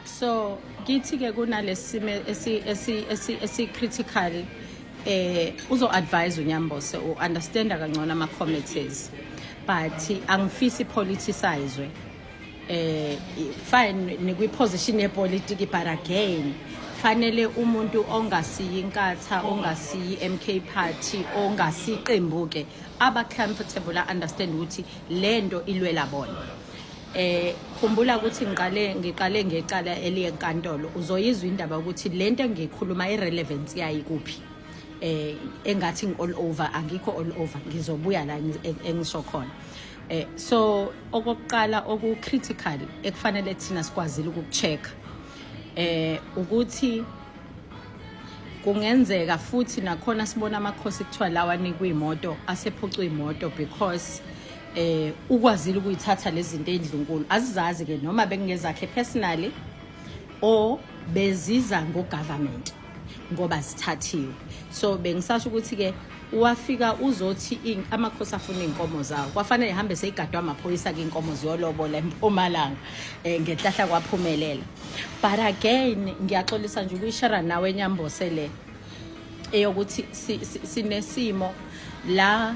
So kithi ke kunalesime esi critical uzo advise uNyambose u understand kangcono ama committees but angifisi politicizwe fine nikwi position ye politics but again fanele umuntu ongasiyi inkatha ongasiyi MK party ongasiqembu ke aba comfortable understand ukuthi lento ilwela bona khumbula ukuthi ngiqale ngecala eliyenkantolo uzoyizwa indaba ukuthi lento engikhuluma irelevance yayi kuphi engathi all over angikho all over ngizobuya la engisho khona so okokuqala oku critical ekufanele thina sikwazile ukucheck ukuthi kungenzeka futhi nakhona sibona amakhosi kuthiwa lawa nikuyimoto asephucwa imoto because ukwazile ukuyithatha lezi zinto endlunkulu azizazi ke noma bengezakhe personally or beziza ngo government ngoba sithathiwe so bengisasho ukuthi ke wafika uzothi amakhosi afuna inkomo zawo kwafanele ihambe seyigadwa amaphoyisa ke inkomo ziyolobola eMpumalanga ngehlahla kwaphumelela but again ngiyaxolisa nje ukuyishara nawe Nyambose le eyokuthi sinesimo la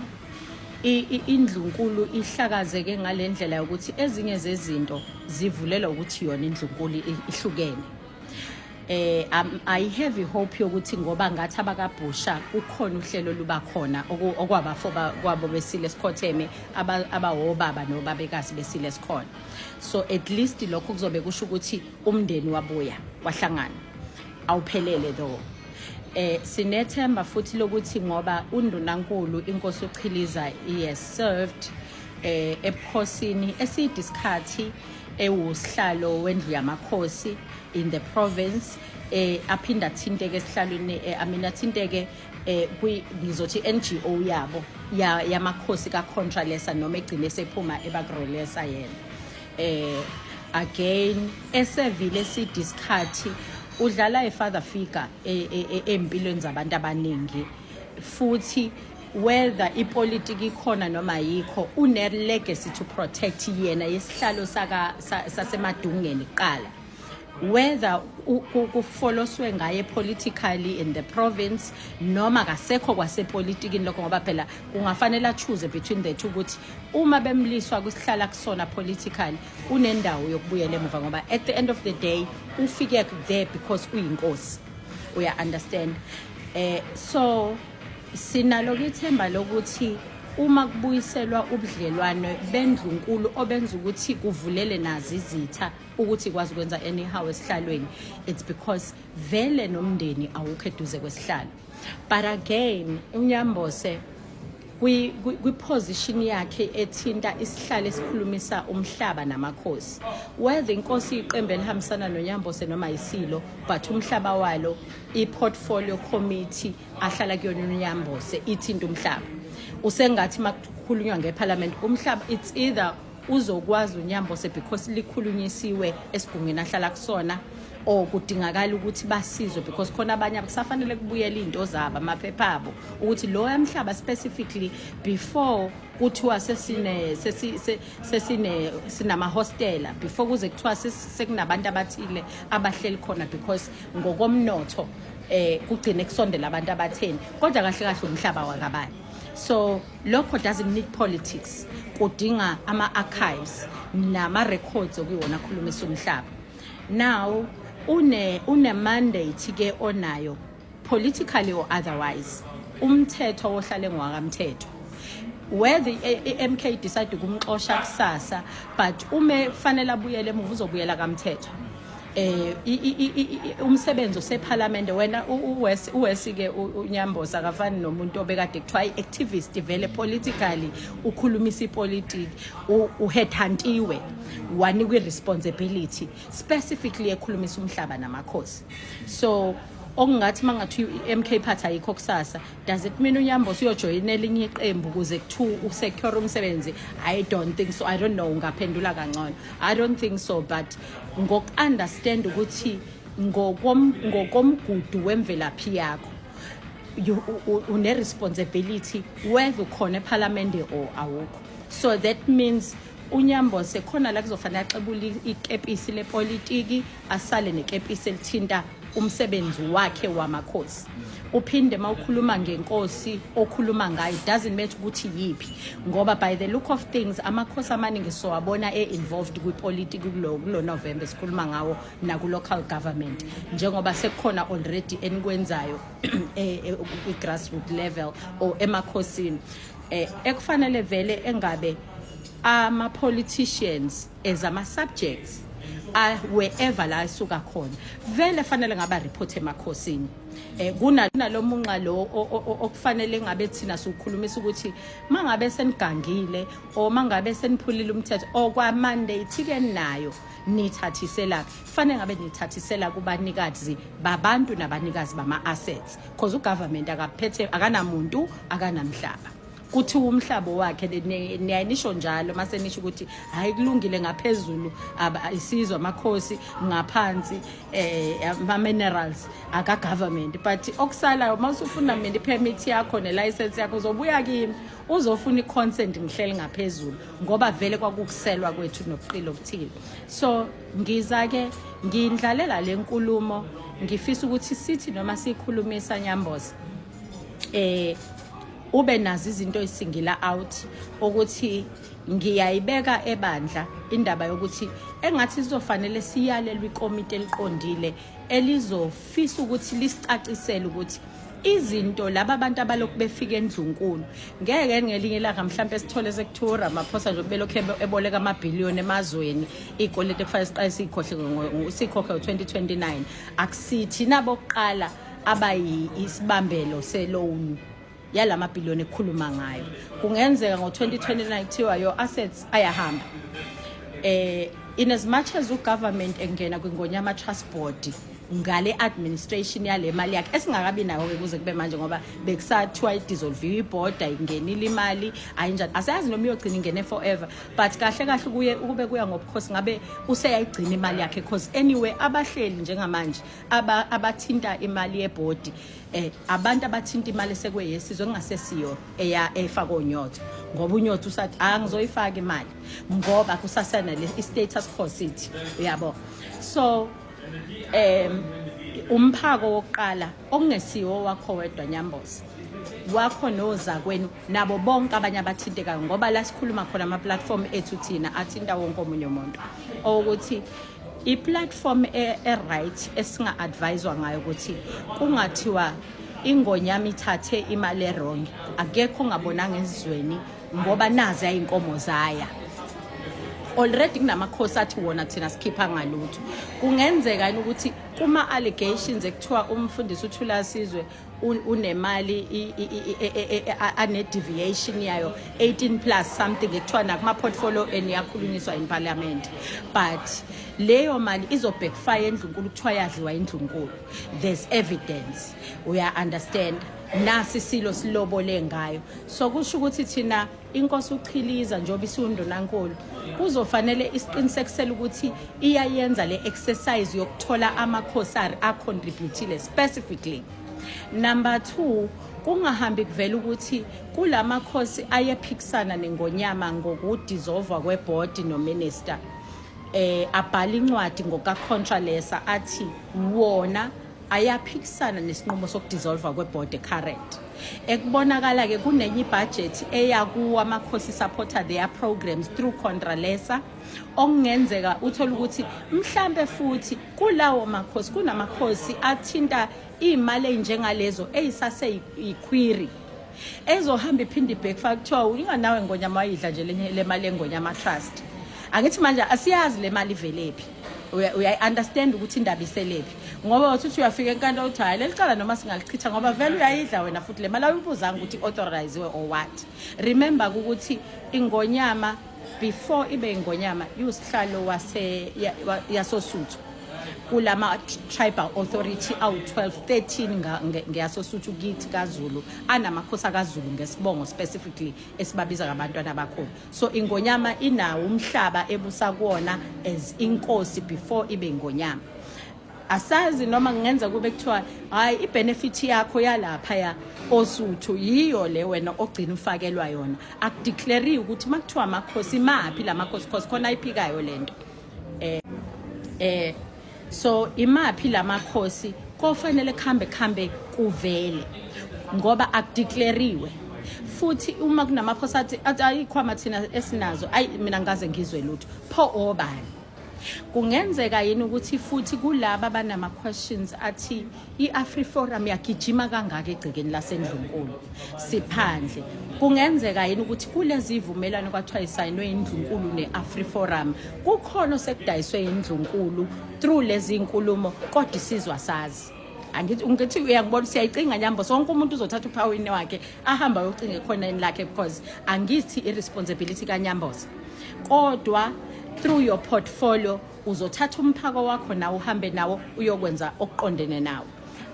indlunkulu ihlakazeke ngalendlela yokuthi ezinye zezinto zivulela ukuthi yona indlunkulu ihlukene I have a hope yokuthi ngoba ngathi abakabhusha ukhona uhlelo luba khona okwabafoba kwabo besile sikhotheme abawobaba nobabekazi besile sikhona so at least lokho kuzobe kusho ukuthi umndeni wabuya wahlangana awuphelele though sinethemba futhi lokuthi ngoba undunankulu inkosi uChiliza is served ebukhosini esidiskhathi ewusihlalo wendlu yamakhosi in the province aphinda thinteke esihlalweni amina thinteke ngizothi NGO yabo yamakhosi kaContralesa noma egcine sephuma ebagrolesa yena again esevile sidiskhathi udlala efather figure empilweni zabantu abaningi futhi whether ipolitiki ikhona noma yikho une legacy to protect yena yesihlalo sasemadungeni qala whether kufoloswe ngaye politically in the province noma kasekho kwasepolitikini lokho ngoba phela kungafanele choose between the two ukuthi uma bemliswa kusihlala kusona politically unendawo yokubuyela emuva ngoba at the end of the day ufike there because uyinkosi uya understand so sinalo ithemba lokuthi uma kubuyiselwa ubudlelwane bendlunkulu obenza ukuthi kuvulele nazi izitha ukuthi kwazi ukwenza anyhow esihlalweni it's because vele nomndeni awukho eduze kwesihlalo but again uNyambose kwi position yakhe ethinta isihlalo esikhulumisa umhlaba namakhosi whether inkosi iqembe elihambisana noNyambose noma isilo but umhlaba walo iportfolio committee ahlala kuyona uNyambose ithinta umhlaba usengathi makukhulunywa ngeparliament umhlaba it's either uzokwazi uNyambose because likhulunyisiwe esigungeni ahlala kusona or kudingakala ukuthi basizwe because khona abanye akusafanele kubuyela into zabo amaphepha abo ukuthi lo emhlaba specifically before kuthiwa sinama hostela before kuze kuthiwa sekunabantu abathile abahleli khona because ngokomnotho kugcine kusondela abantu abatheni kodwa kahle kahle umhlaba wakabani so lokho doesn't need politics kudinga ama archives nama records okuyiwona khulumisa umhlaba now une mandate ke onayo politically or otherwise umthetho ohlale ngwakamthetho whether MK decide ukumxosha kusasa but ume fanele abuyele emuva uzobuyela kamthetho umsebenzi oseparlament wena uwesi ke uNyambose akafani nomuntu obekade kuthiwa iactivist vele politically ukhulumisa ipolitiki uheadhuntiwe wanikwe responsibility specifically ekhulumisa umhlaba namakhosi so okungathi mangathi MK party ayikho kusasa does it mean uNyambose uyojoyina elinye iqembu kuze kuthu usecure umsebenzi I don't think so I don't know ngaphendula kangcono I don't think so but ngokunderstand ukuthi ngokomgudu wemvelaphi yakho une responsibility whether khona eparliament or awukho so that means uNyambose khona la kuzofanele axebula ikepisi lepolitiki asale nekepisi elithinta umsebenzi wakhe wamakhosi. Uphinde mawukhuluma ngenkosi okhuluma ngayo doesn't matter ukuthi yipi, ngoba by the look of things amakhosi amaningi sowabona involved kwipolitiki kulo November sikhuluma ngawo na ku local government, njengoba sekukhona already enikwenzayo grassroots level or emakhosini ekufanele vele engabe ama politicians as ama subjects wherever la isuka khona vele fanele ngaba report emakhosini. Kunalomunqa lo okufanele ngabe thina sikhulumisa ukuthi mangabe senigangile o mangabe seniphulile umthetho okwa mandate ke nayo nithathisela kufanele ngabe nithathisela kubanikazi babantu nabanikazi bama assets, because ugovernment akaphethe akanamuntu akanamhlaba. Kuthi umhlaba wakhe niyanisho njalo mase nisho ukuthi hayi kulungile ngaphezulu isizwe amakhosi ngaphansi ama minerals aka government, but okusalayo mawusufuna permit yakho ne license yakho uzobuya kimi uzofuna iconsent ngihleli ngaphezulu ngoba vele kwakukuselwa kwethu nobuqilo obuthile. So ngiza ke ngindlalela lenkulumo ngifisa ukuthi sithi noma sikhulumisa Nyambose ube nazi izinto isingila out ukuthi ngiyayibeka ebandla indaba yokuthi engathi sizofanele siyalelwe ikomiti eliqondile elizofisa ukuthi lisicacisele ukuthi izinto laba abantu abalokhu befika endlunkulu ngeke ngelinye ilanga mhlambe sithole sekuthiwa amaphosa nje belokhu eboleka amabhiliyoni emazweni ikolete kufanele siqale sikhokhe ngo-2029 akusithi nabo kuqala abayi isibambelo seloan yalama bhiliyoni ekhuluma ngayo. Kungenzeka ngo-2029 kuthiwa your assets ayahamba in as much as ugovernment engena kwingonyama trust board ngale administration yale mali yakhe esingakabi nayo kuze kube manje ngoba bekusathiwa idissolve iboard ayingenile imali ayinjani asayazi noma iyogcina ingene forever, but kahle kahle kube kuya ngobukhosi ngabe useyayigcina imali yakhe, because anyway abahleli njengamanje abathinta imali yeboard abantu abathinta imali sekweyesizwe kungasesiyo efaka onyotho ngoba unyotho usathi angizoyifaka imali ngoba kusasana le status quo sithi uyabo. So umphako wokuqala okungesiwo wakho wedwa Nyambose wakho nozakwenu nabo bonke abanye abathintekayo ngoba la sikhuluma khona ama platform ethu thina athinta wonke omunye umuntu ukuthi i-platform right esinga advisewa ngayo ukuthi kungathiwa ingonyama ithathe imali errong akekho ongabonanga ezizweni ngoba nazi ayinkomo zaya already kunamakhosi athi wona thina sikhipha ngalutho. Kungenzeka ukuthi kuma allegations ekuthiwa umfundisi uThula Sizwe unemali ane deviation yayo 18 plus something ekuthiwa nakuma portfolio eniyakhulunyiswa in parliament, but leyo mali izo backfire endlunkulu kuthiwa yadliwa indlunkulu. There's evidence, we understand nasi silo silobole ngayo. So kusho ukuthi thina inkosi uChiliza njoba isundonakolo kuzofanele isiqinisekisele ukuthi iyayenza le exercise yokuthola amakhosi acontributile specifically. Number 2, kungahambi kuvela ukuthi kulamakhosi ayephikisana nengonyama ngokudissolve kweboard no minister abhala incwadi ngoka contralesa athi wona ayaphikisana nesinqumo sokudissolve kweboard current. Ekubonakala ke kunenye budget eyakuwa amakhosi supporter their programs through contralesa okungenzeka uthola ukuthi mhlambe futhi kulawo makhosi kunamakhosi athinta imali enjengalezo eyisase iquery ezohamba iphindi back factor inganawe ngonyama wayidla nje le mali engonyama trust. Angithi manje asiyazi le mali ivelephi, uya understand ukuthi indaba iselephi ngoba uthi uyafika enkantolo uthi hayi lelicala noma singalichitha ngoba vele uyayidla wena futhi le mali awuyibuzanga ukuthi authorize or what. Remember ukuthi ingonyama before ibe ingonyama yusihlalo yasosuthu kulama tribal authority awu12 13 ngiyasosuthu kithi kaZulu anamakhosi akaZulu ngesibongo specifically esibabiza ngabantwana bakhona. So ingonyama inawo umhlaba ebusa kuona as inkosi before ibe ingonyama. asazi noma kungenza kube kuthiwa hayi ibenefit yakho yalapha ya osuthu yiyo le wena ogcina ufakelwa yona akudeclare ukuthi makuthiwa amakhosi mapi lamakhosi because khona iphikayo lento so imapi lamakhosi kofanele khambe kuvele ngoba akudeclareiwe futhi uma kunamaphosi athi ayikhwama thina esinazo mina ngaze ngizwe lutho pho obani kungenzeka yini ukuthi futhi kulabo abanama questions athi iAfriforum yagijima kangaka egcekeni laseNdlunkulu siphandle kungenzeka yini ukuthi kulezi ivumelano kwathiwa isayinwe iNdlunkulu neAfriforum kukhona sekudayiswe iNdlunkulu through lezi inkulumo kodwa isizwa sazi ngithi uyangibona siyayicinga nyambo sonke umuntu uzothatha uphawini wakhe ahamba yocinga khona in lakhe because angithi irresponsibility kaNyamboza kodwa through your portfolio uzothatha umphako wakho nawo uhambe nawo uyokwenza okuqondene nawo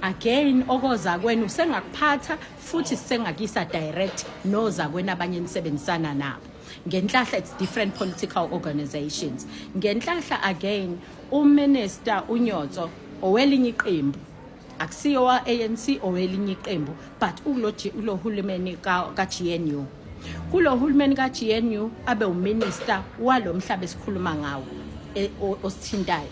again okoza kwenu usengakuphatha futhi sengakisa direct noza kwena abanye nisebenzisana nabo ngenhlahla it's different political organizations ngenhlahla again uminister uNyotso owelinye iqembu akusiyo wa ANC owelinye iqembu but ulo hulumeni ka GNU kulo hulumeni ka GNU abe uminister walomhlaba esikhuluma ngawo osithintayo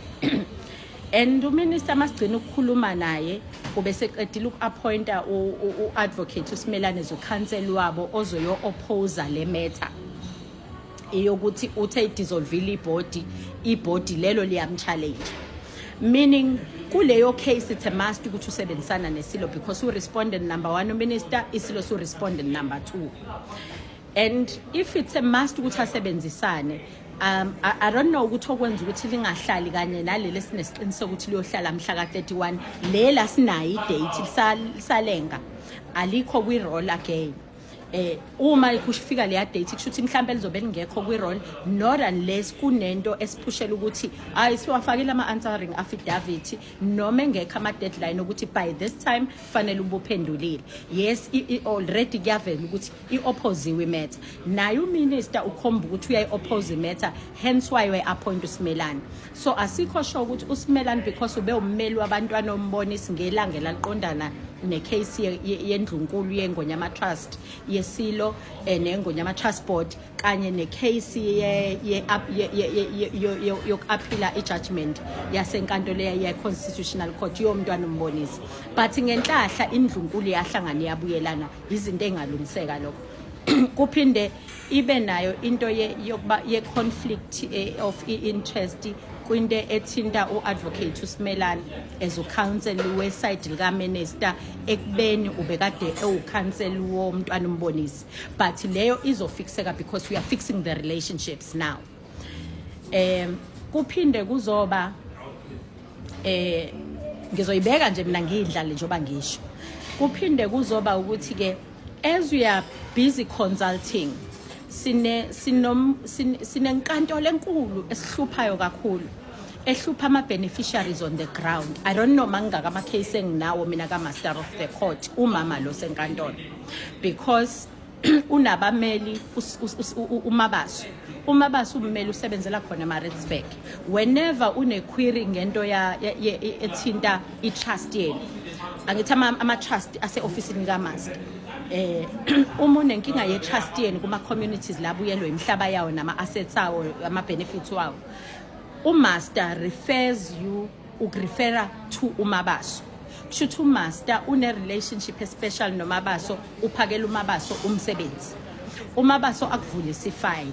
and uminister masigcina ukukhuluma naye kube seqedile ukuappointa uadvocate uSimelane zokhansel wabo ozoyo oppose le matter eyokuthi uthe dissolve ibody lelo liyamchallenge meaning kuleyo case it's a must ukuthi usebenzisana nesilo because respondent number 1 minister isilo respondent number 2 and if it's a must ukuthi asebenzisane I don't know ukuthi okwenza ukuthi lingahlali kanye naleli sinesiqiniseko ukuthi liyohlala mhla ka 31 lela sinayo idate lisalenga alikho kwi roll again uma kushifika le date kushuthi mhlambe lizobe lingekho kwi roll not unless kunento esiphushela ukuthi hayi siwafakile ama answering affidavit noma engekho ama deadline ukuthi by this time fanele ubuphendulile yes already kuyavela ukuthi iopposiwe matter naye uminister ukhomba ukuthi uyayi-oppose matter hence why we appoint uSimelane so asikho sure ukuthi uSimelane because ube ummeli wabantwana ombonisi ngelanga laqondana necase yeNdlunkulu yeNgonyama Trust yesilo neNgonyama Trust Board kanye necase yokuappeala ijudgment yasenkantolo ye-Constitutional Court yomntwana umbonisi but ngenhlahla iNdlunkulu yahlangana yabuyelana izinto engalungiseka lokho kuphinde ibe nayo into yokuba ye-conflict of interest kwinte ethinta uadvocate uSimelane as ucounsel weside lika minister ekubeni ubekade ewucounsel womntwana umbonisi but leyo izofixeka because we are fixing the relationships now kuphinde kuzoba ngizoyibeka nje mina ngidlale njoba ngisho kuphinde kuzoba ukuthi ke as we are busy consulting sinenkantolo enkulu esihluphayo kakhulu ehlupha ama beneficiaries on the ground I don't know mangaka ama case enginawo mina ka master of the court umama lo senkantolo because unabameli umabaso ummeli usebenzela khona eMaritzburg whenever une query ngento ethinta itrust yenu angithi ama trust ase officeini ka master uma unenkinga ye trust yenu kuma communities labuyelwe imhlaba yawo nama assets awo ama benefits wawo umaster refers you ukurefera to umabaso kushuthi umaster une relationship especial nomabaso uphakela umabaso umsebenzi umabaso akuvulisa ifile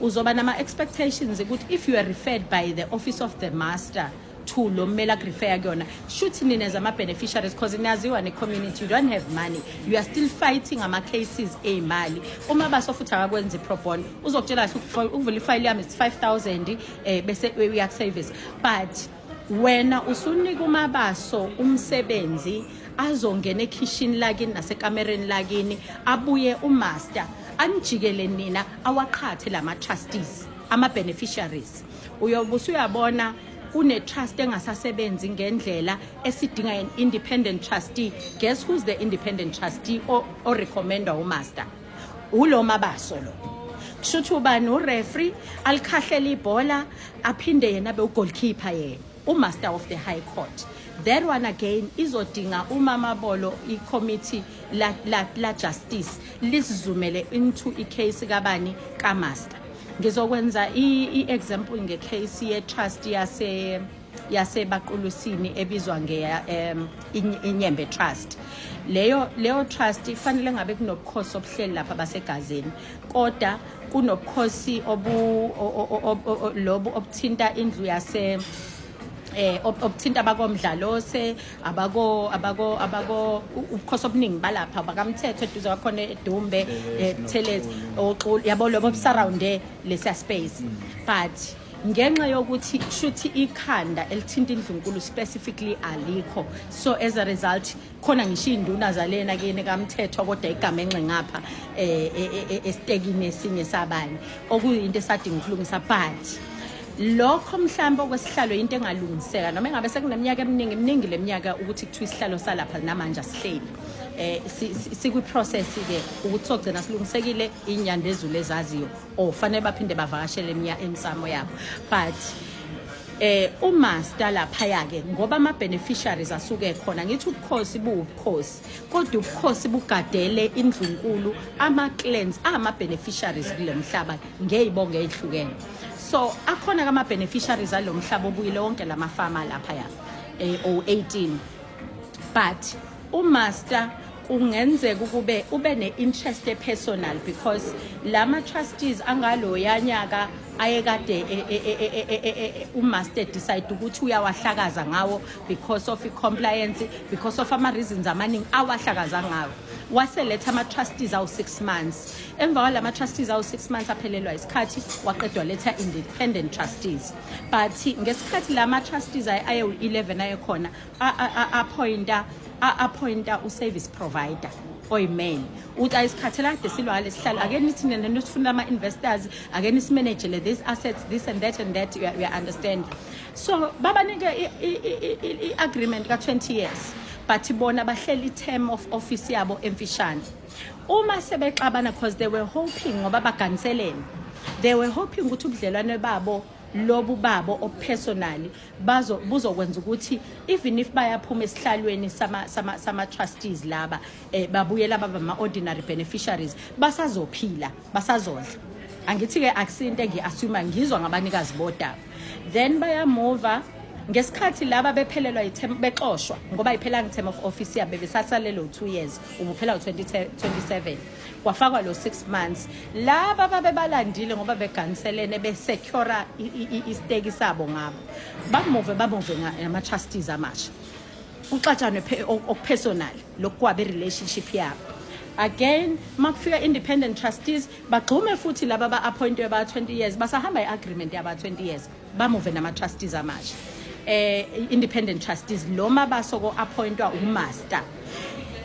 uzoba nama expectations ukuthi if you are referred by the office of the master to lo mela refer kuyona shuthi nina as ama beneficiaries because naziwa ne community you don't have money you are still fighting ama cases ezimali uma basofuthi akakwenza pro bono uzokutshela ukuvula ifile yami it's 5000 bese uyak service but wena usunika umabaso umsebenzi azongena ekitchen lakini nasekamereni lakini abuye umaster anijikele nina awaqhathe lama trustees ama beneficiaries uyobusa uyabona une trust engasasebenzi ngendlela esidinga an independent trustee guess who's the independent trustee or recommendwa umaster ulo mabaso lo kushuthi ubani ureferee alikhahlela ibhola aphinde yena abe ugoalkeeper yena umaster of the high court. That one again izodinga umamabolo i-committee la justice lisizumele into i-case kabani ka-master. Ngizokwenza i-example nge-case ye-trust yaseBaqulusini ebizwa inyembe trust. Leyo trust ifanele ngabe kunobukhosi obuhleli lapha basegazini, kodwa kunobukhosi lobu obuthinta indlu yase obuthinta abakomdlalose abako ubukhosi obuningi balapha bakamthetho eduze kwakhona eDumbe Thelezi oxulu yabo lobo surrounde lesa space. But ngenxa yokuthi shuthi ikhanda elithinta indlunkulu specifically alikho, so as a result khona ngisho induna zalena kene kamthetho kodwa igama enxe ngapha estekini esinye sabani okuyinto esadinga ukulungisa. But lokho mhlawumbe okwesihlalo into engalungiseka noma engabe sekuneminyaka eminingi leminyaka ukuthi kuthiwa isihlalo salapha namanje asihleli sikwi process ke ukuthi sogcina silungisekile inyanda ezulu ezaziyo ofanele baphinde bavakashele emsamo yabo. But umaster lapha yake ngoba ama beneficiaries asuke khona ngithi ubukhosi bubukhosi kodwa ubukhosi bugadele indlunkulu ama clans ama beneficiaries kulemhlaba ngeyibonge ezihlukene. So akhona kama beneficiaries alomhlaba obuyile wonke lamafama lapha ya o18. But umaster kungenzeka ukube ube ne-interest personal because lama trustees angalo yanyaka ayekade umaster decide ukuthi uyawahlakaza ngawo because of compliance, because of ama reasons amaningi awahlakaza ngawo. Waseletha ama trustees awu 6 months. Emva kwalama trustees awu 6 months aphelelwa isikhathi waqedwa letha independent trustees. But ngesikhathi lama trustees aye 11 ayekhona appointa u-service provider oyimain uthi ayisikhathela kade silwa lesihlalo ake nithi nina nisifuna ama-investors ake nisimanagele these assets this and that we understand. So babanike i-agreement ka-20 years but bona bahleli term of office yabo emfishane. Uma sebexabana because they were hoping ngoba baganiselene, they were hoping ukuthi ubudlelwane babo lobu babo personally buzokwenza ukuthi even if bayaphuma esihlalweni sama trustees laba babuyela baba ama ordinary beneficiaries basazophila basazodla. Angithi ke akusinte ngiassume ngizwa ngabanikazi bodaba. Then bayamova ngesikhathi laba bephelelwa ithemba bexoshwa ngoba iphela nge-term of office yabe besasalelo 2 years ubuphela u2027 kwafakwa lo 6 months. Laba babebalandile ngoba beganiselene besecure istake sabo ngabo bamove ngama trustees amasha uxatshane okupersonal lokwabe relationship yabo. Again makufika independent trustees bagxume futhi laba ba-appointwe ba 20 years basahamba i-agreement yaba 20 years bamove nama trustees amasha. Independent trustees loma basoko appointwa umaster.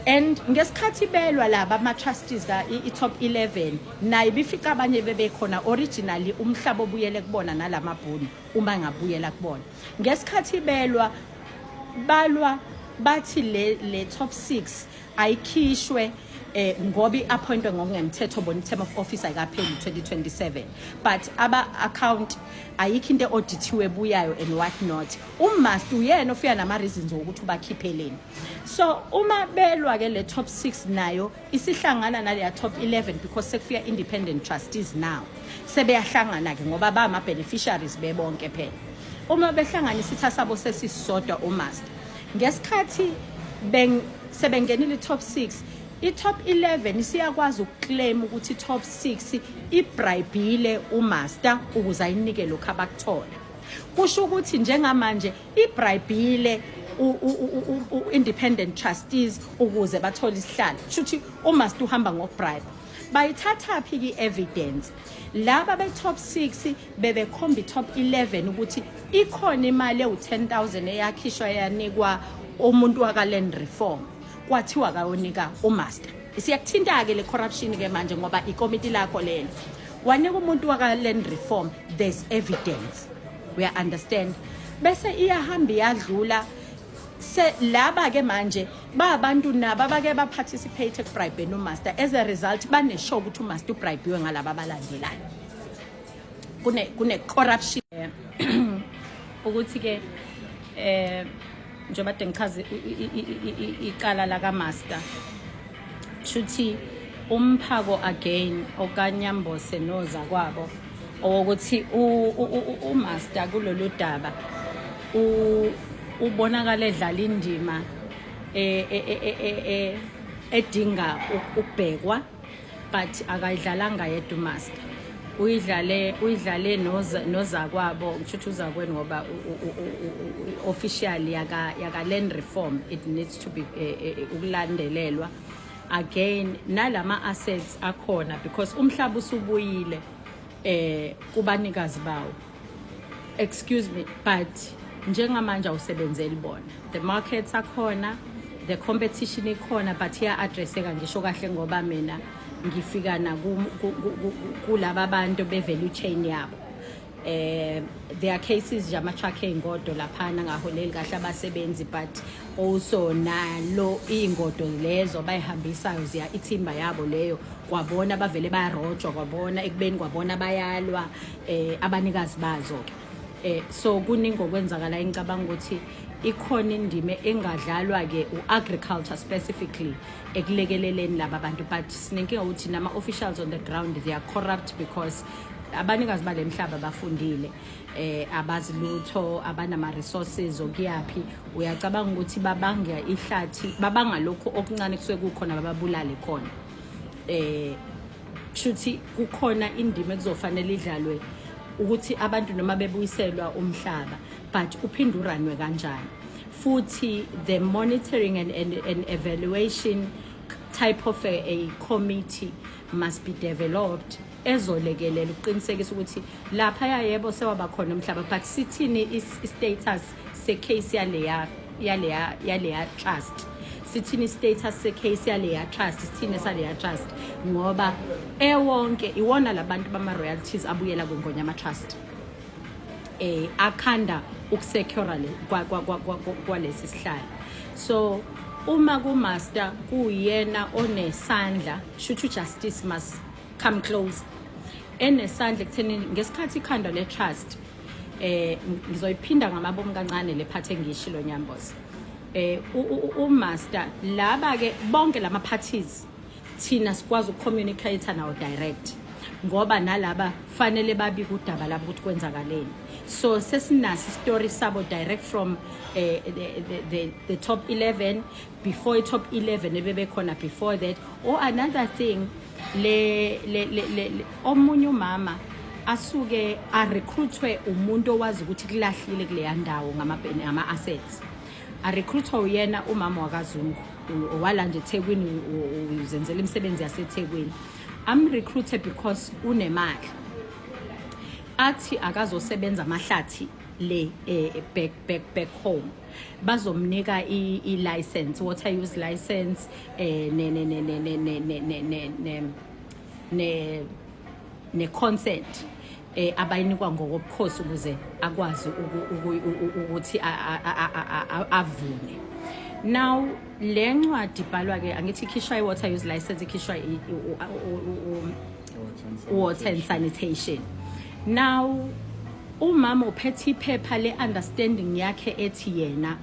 And ngesikhathi belwa laba ama trustees ka i-top 11 naye bifika abanye bebekhona originally umhlaba obuyele kubona nalamabhunu uma ngabuyela kubona. Ngesikhathi balwa bathi le top 6 ayikhishwe ngoba i-appointwe ngokungemthetho bona i-term of office ayikapheli 2027 but aba account ayikho into auditiwe buyayo and what not. Umaster uyena ofika nama reasons ukuthi ubakhipheleni. So uma belwa ke le top 6 nayo isihlangana nale top 11 because sekufika independent trustees now sebeyahlangana ke ngoba ba ama beneficiaries bebonke phela. Uma behlanganisa ithasabo sesisodwa umaster ngesikhathi sebengenile top 6 i-top 11 siyakwazi ukuclaim ukuthi top 6 ibribile umaster ukuze ayinike lokho abakuthola. Kusho ukuthi njengamanje ibribile independent trustees ukuze bathole isihlalo. Shuthi umaster uhamba ngokubribe. Bayithatha phi i-evidence laba be-top 6 bebekhomba i-top 11 ukuthi ikhona imali ewu10,000 eyakhishwa yanikwa umuntu waka-land reform kwathiwa kayonika umaster. Isiyakuthinta ke le corruption ke manje ngoba ikomiti lakho lelo wanika umuntu waka-land reform, there's evidence, we understand. Bese iyahamba yadlula se laba ke manje babantu nabo abake ba participate bribe no master, as a result bane show ukuthi umaster ubribe ngalaba abalandelayo. Kune corruption ukuthi ke njengoba ngichaze iqala la kaMaster shuthi umphako again okanyambose noza kwabo ukuthi uMaster kulolu daba ubonakala edlala indima edinga ukubhekwa but akayidlalanga yedwa uMaster uyidlale noza kwabo ngisho uzakweni ngoba officially yaka land reform it needs to be ukulandelelwa again nalama assets akhona because umhlaba usubuyile kubanikazi bawo excuse me but njengamanje awusebenzeli bona the markets akhona the competition ikhona but iya addresseka ngisho kahle ngoba mina ngifika na kulaba bantu be value chain yabo there are cases nje ama truck engodo laphana ngaholeli kahle abasebenzi but also nalo ingodo lezo bayihambisayo ziya ithimba yabo leyo kwabona bavele bayarojwa kwabona ekubeni kwabona bayalwa abanikazi bazo ke so kuningi okwenzakala engicabanga ukuthi ikhona indime engadlalwa ke uagriculture specifically ekulekeleleni laba abantu but sinenkinga ukuthi nama officials on the ground they are corrupt because abanikazi balemhlaba bafundile abazi lutho abanama resources okuyapi uyacabanga ukuthi babanga ihlathi babanga lokho okuncane kusuke kukhona bababulale khona shuthi kukhona indima ekuzofanele idlalwe ukuthi abantu noma bebuyiselwa umhlaba but uphinduranwe kanjani futhi the monitoring and evaluation type of a committee must be developed ezolekelela uqinisekisa ukuthi lapha yebo sewaba khona umhlaba but sithini status se case yaleya trust sithini status se case yaleya trust sithini saleya trust ngoba ewonke iwona labantu bama royalties abuyela kwengonya ama trust akhanda ukusecure kwalesi sihlalo so uma kuMaster kuyena onesandla shuthi justice must come close enesandla ekutheni ngesikhathi ikhanda le trust ngizoyiphinda ngamabomu kancane le phathe ngishilo Nyamboza uMaster laba ke bonke lama parties thina sikwazi ukucommunicate nawo direct ngoba nalaba fanele babike udaba labo ukuthi kwenzakaleni so sesinasi story sabo direct from the top 11 before top 11 ebebe khona before that or another thing le omunye umama asuke a recruitwe umuntu owazi ukuthi kulahlile kuleya ndawo ngama assets a recruitwa uyena umama wakaZungu owala nje eThekwini uzenzela imisebenzi yaseThekwini am recruited because unemali athi akazosebenza amahlathi le back home bazomnika I license water use license ne consent abayinikwa ngokobukhosi ukuze akwazi ukuthi avune now le ncwadi ibhalwa ke angithi ikhishwa iwater use license ikhishwa water and sanitation now umama uphethe iphepha le understanding yakhe ethi yena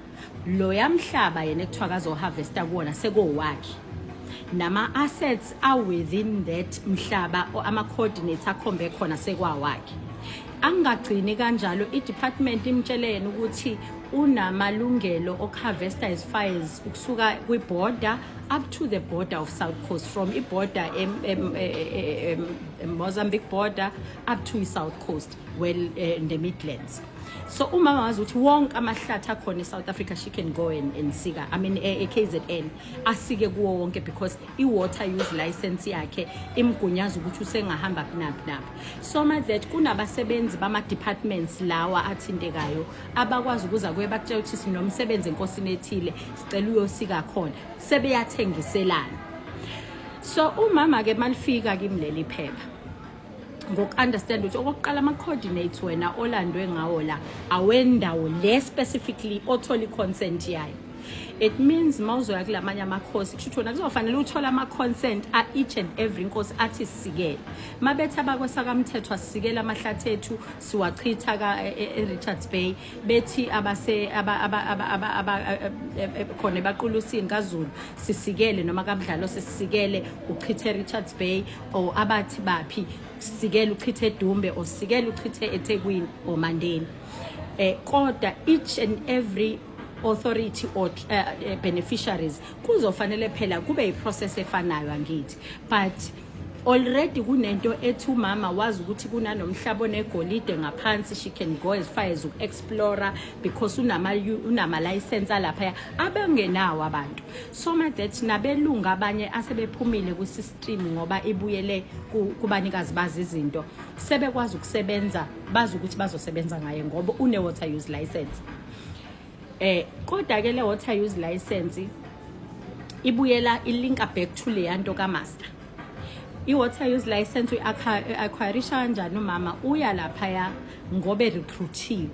lo yamhlaba yena ekuthiwa kazo harvesta kuona sekowakhe nama assets are within that mhlaba ama coordinates akhombe khona sekwawakhe angagcini kanjalo idepartment imtshelene ukuthi unamalungelo okuharvesta as fires ukusuka kwiborder up to the border of South Coast from iborder Mozambique border up to South Coast in the Midlands so umama wazi ukuthi wonke amahlathi akhona eSouth Africa she can go and sika I mean KZN asike kuwo wonke because iwater use license yakhe imgunyaza ukuthi usengahamba naphi so much that kunabasebenzi bama departments lawa athintekayo abakwazi ukuza kwebakutshela ukuthi sinomsebenzi enkosini ethile sicela uyosika khona sebeyathengiselana so umama ke malifika kimleli phepha ngoku-understand ukuthi okokuqala ama-coordinates wena olandwe ngawo la awendawo le specifically othola i-consent yayo It means mawuzoya kulamanye amakhosi kusho ukuthi kuzofanele uthola ama-consent each and every inkosi athi sisikele mabethi abakwesakamthetho asisikele amahlathi ethu siwachitha e-Richards Bay bethi khona ebaqulusini kaZulu sisikele noma kaMdlalo sisikele uchithe eRichards Bay or abathi baphi sisikele uchithe eDumbe or sisikele uchithe eThekwini or Mandeni kodwa each and every authority or beneficiaries kuzofanele phela kube iprocess efanayo angithi but already kunento ethi umama wazi ukuthi kunanomhlaba onegolide ngaphansi she can go as far as uku-explora because unama license lapha abengenawo abantu so much that nabelunga abanye asebephumile ku-system ngoba ibuyele kubanikazi bazi izinto sebekwazi ukusebenza bazi ukuthi bazosebenza ngaye ngoba une-water use license kodwa ke le water use license ibuyela ilinka back to le yanto kaMaster i-water use license uyi-acquirisha kanjani umama uya laphaya ngobe recruitiwe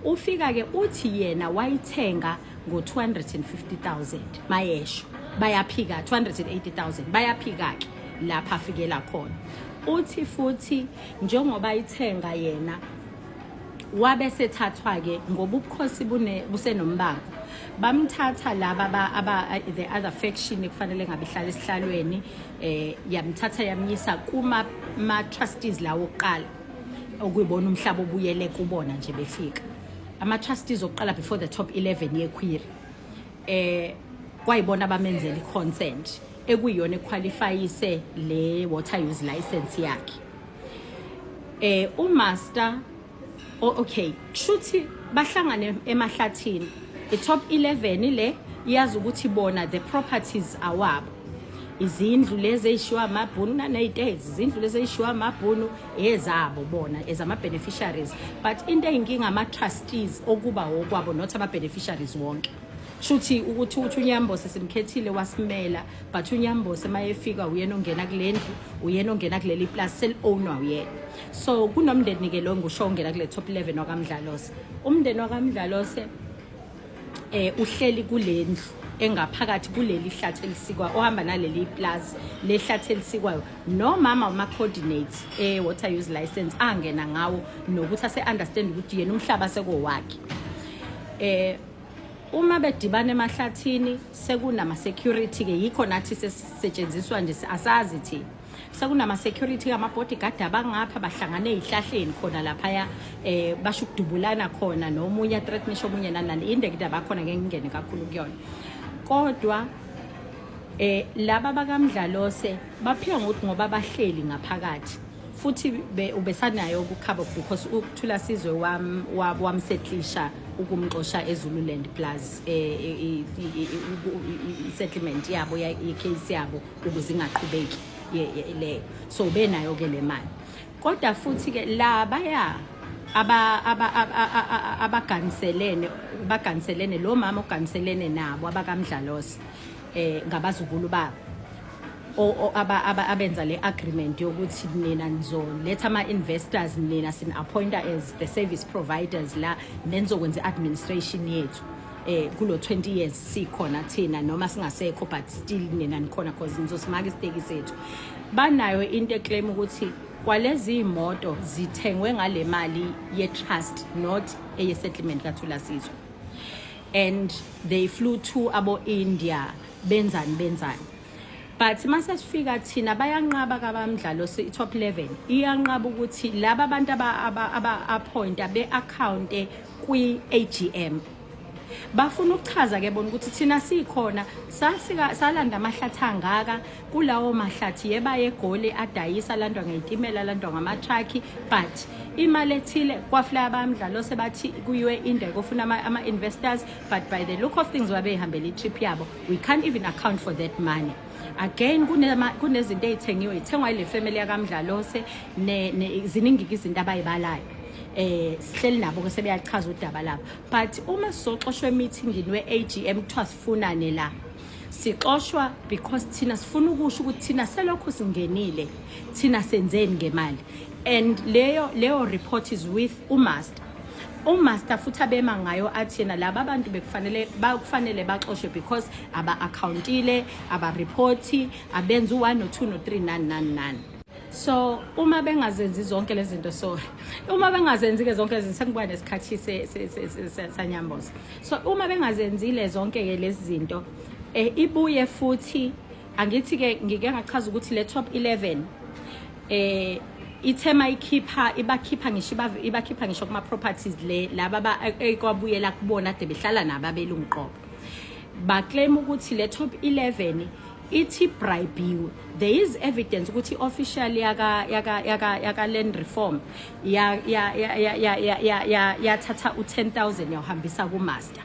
ufika ke uthi yena wayithenga ngo-250,000 mayesho bayaphika 280,000 bayaphika ke lapha afikela khona uthi futhi njengoba ithenga yena wabe sethathwa ke ngoba ubukhosi busenombango bamthatha laba the other faction kufanele ngabe ihlala esihlalweni yamthatha yamnyisa kuma trustees lawo oqala okuyibona umhlaba obuyele kubona nje befika ama trustees oqala before the top 11 yequery kwayibona abamenzela i-consent ekuyiyona equalifyise le water use license yakhe uMaster okay kushuthi bahlangane emahlathini i-top 11 le iyazi ukuthi bona the properties awabo izindlu lezi ezishiwa amabhunu naney'tezi izindlu lezi ezishiwa amabhunu ezabo bona ezama-beneficiaries but into eyinkinga ama-trustees okuba okwabo not ama-beneficiaries wonke shuthi ukuthi uNyambose simkhethile wasimela but uNyambose mayefika uyena ongena kule ndlu uyena ongena kuleli plus sel-owner uyena so kunomndeni ke lo ngusho ongena kule top 11 wakaMdlalose umndeni wakaMdlalose uhleli kule ndlu engaphakathi kuleli hlathi elisikwa ohamba naleli plus le hlathi elisikwayo nomama uma coordinates water use license angena ngawo nokuthi ase understand ukuthi yena umhlaba sekowakhe uma bedibana emahlathini sekunama security ke yikho nathi sesisetshenziswa nje asazi thina sekunama security kama bodyguard abangapha bahlangane ezihlahleni khona lapha basho ukudubulana khona nomunye threatnisho omunye nanani indekida bakhona ngeke ngene kakhulu kuyona kodwa laba bakaMdlalose baphika ngokuthi ngoba bahleli ngaphakathi futhi ubesanayo ukukhaba because ukuthula sizwe wamsetlisha ukumxosha eZululand plus settlement yabo case yabo ukuze ingaqhubeki le so benayo ke le mali kodwa futhi ke labaya abaganiselene lo mama oganiselene nabo abakaMdlalose ngabazukulu babo abenza le agreement yokuthi nina nizoletha ama-investors nina sin-appointa as the service providers la nenizokwenza i-administration yethu kulo 20 years sikhona thina noma singasekho but still nina nikhona cause nizosimaka isiteki sethu banayo into eclaim ukuthi kwalezi imoto zithengwe ngale mali ye-trust not eye-settlement kaThula Sizwe and they flew to abo-India benzani but mase sifika thina bayanqaba kabaMdlalose i-top 11 iyanqaba ukuthi laba abantu aba-appointa be-account kwi-AGM bafuna ukuchaza ke bona ukuthi thina sikhona salanda amahlathi angaka kulawo mahlathi yebaye egoli adayisa landwa ngeyitimela landwa ngama-truck but imali ethile kwafla abaMdlalose bathi kuyiwe indeko ufuna ama-investors but by the look of things babehambela i-trip yabo we can't even account for that money again kunezinto ezithengiwe ithengwa ile family yakaMdlalose ziningi izinto abayibalayo sihleli nabo ke sebeyachaza udaba lapho but uma sizoxoshwe meetingini we-AGM kuthiwa sifunane la sixoshwa because thina sifuna ukusho ukuthi thina selokhu singenile thina senzeni ngemali and leyo report is with uMaster umaster futhi abema ngayo athi yena laba abantu bekufanele baxoshwe because aba-accountile aba-reporti abenza u-1 no-2 no-3 nani. So uma bengazenzi zonke lezi zinto uma bengazenzi-ke zonke lezi zinto sekuba nesikhathi sanyamboza. So uma bengazenzile zonke-ke lezi zinto ibuye futhi angithi-ke ngike ngachaza ukuthi le top 11 ithema ibakhipha ngisho kuma properties laba ekwabuyela kubona ade behlala nabo abelungu qobo baclaim ukuthi le top 11 ithi bribe. There is evidence ukuthi officially yaka land reform yathatha u10,000 yahambisa ku master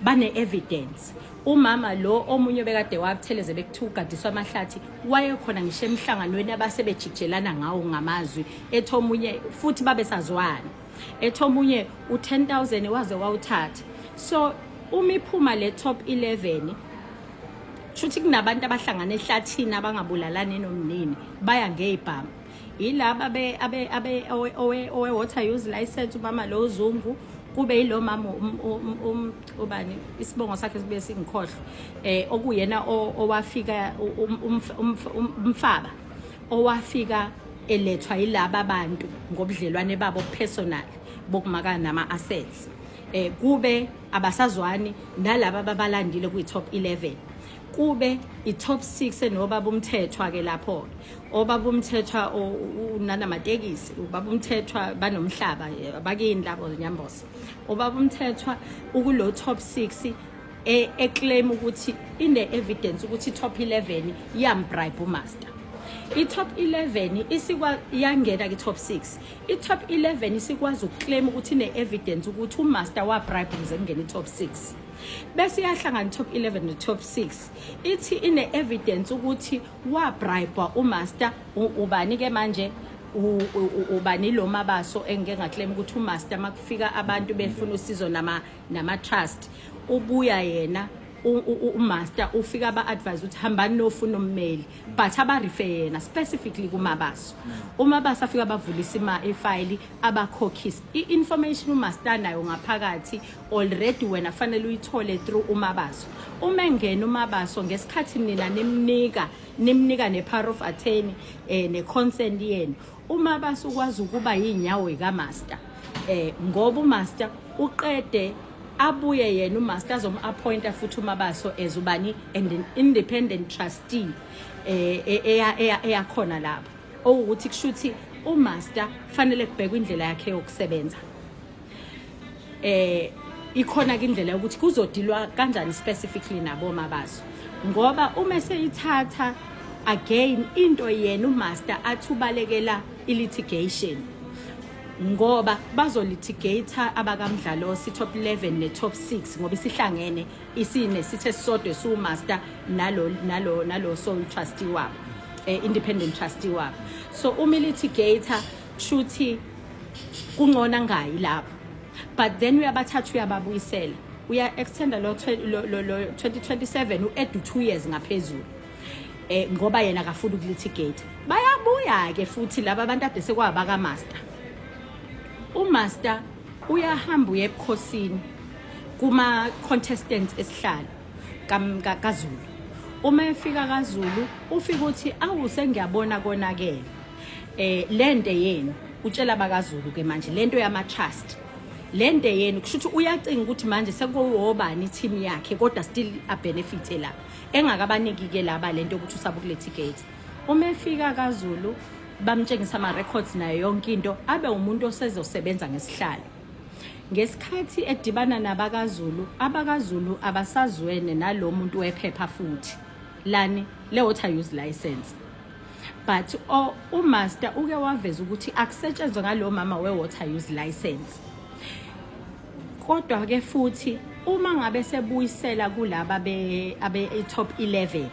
bane evidence. Umama lo omunye bekade wabutheleze bekuthugadiswa amahlathi wayekhona ngisho emhlanganweni abasebejijelana ngawo ngamazwi ethi omunye futhi babesazwana ethi omunye u10,000 waze wawuthatha. So umiphuma le top 11 shuthi kunabantu abahlangana ehlathini abangabulalani nomnini baya ngeibhamu ilaba owe water use license umama lo Zungu kube yilo mama ubani isibongo sakhe sibe singikhohlwa okuyena owafika umfaba owafika elethwa yilaba abantu ngobudlelwane babo personal bokumakana nama assets kube abasazwani nalabo ababalandile kwi top 11 kube i-top 6 enobaba umthethwa ke lapho obaba umthethwa unana matekisi ubaba umthethwa banomhlaba abakini labo nyamboza obaba umthethwa ukulo top 6 eclaim ukuthi ine evidence ukuthi top 11 yambribe umaster. I-top 11 isikwa yangena ki-top 6 i-top 11 isikwazi ukuclaim ukuthi ine evidence ukuthi umaster wa bribe ukuze kungene i-top 6 bese yahlangana top 11 no top 6 ithi ine evidence ukuthi wa bribe umaster ubani ke manje ubani lo mabaso engeke ngaclaim ukuthi umaster makufika abantu befuna usizo nama trust ubuya yena umaster ufika ba-advise ukuthi hambani nofuna ummeli but aba-refer yena specifically kumabaso umabaso afika bavulisa ifayili abakhokhisa i-information umaster nayo ngaphakathi already wena fanele uyithole through umabaso uma engena umabaso ngesikhathi nina nimnika ne-power of attorney ne-consent yenu umabaso ukwazi ukuba yinyawo yikamaster ngoba umaster uqede abuye yena umaster azom-appointa futhi umabaso as ubani and independent trustee eyakhona lapho okuthi kushuthi umaster fanele kubhekwa indlela yakhe yokusebenza ikhona ke indlela ukuthi kuzodilwa kanjani specifically nabo mabaso ngoba uma seyithatha again into yena umaster athubalekela ilitigation ngoba bazolitigata abakamdlalo si top 11 ne top 6 ngoba isihlangene isine sithe sisodwe su master nalo sole trustee wabo independent trustee wabo so umilitigata shuthi kungona ngayi lapho but then uyabathatha uyababuyisela uya extend lo 2027 uedu 2 years ngaphezulu ngoba yena akafuna ukulitigate bayabuya ke futhi laba abantu ade sekwaba ka master umaster uyahamba uye ebukhosini kuma contestants esihlalo kaZulu uma efika kaZulu ufika uthi awuse ngiyabona konakele lende yenu utshela bakaZulu ke manje lento yama trust lende yenu kushuthi uyacinga ukuthi manje sekuwobani team yakhe kodwa still a benefit la engakabaniki ke laba lento ukuthi usabe kulitigate uma efika kaZulu bamtshengisa ama records nayo yonke into abe umuntu osezosebenza ngesihlalo ngesikhathi edibana nabakaZulu abakaZulu abasazwene nalo muntu wephepha futhi lani le water use license but umaster uke waveza ukuthi akusetshenzwe ngalo mama we water use license kodwa ke futhi uma ngabe sebuyisela kulaba abe top 11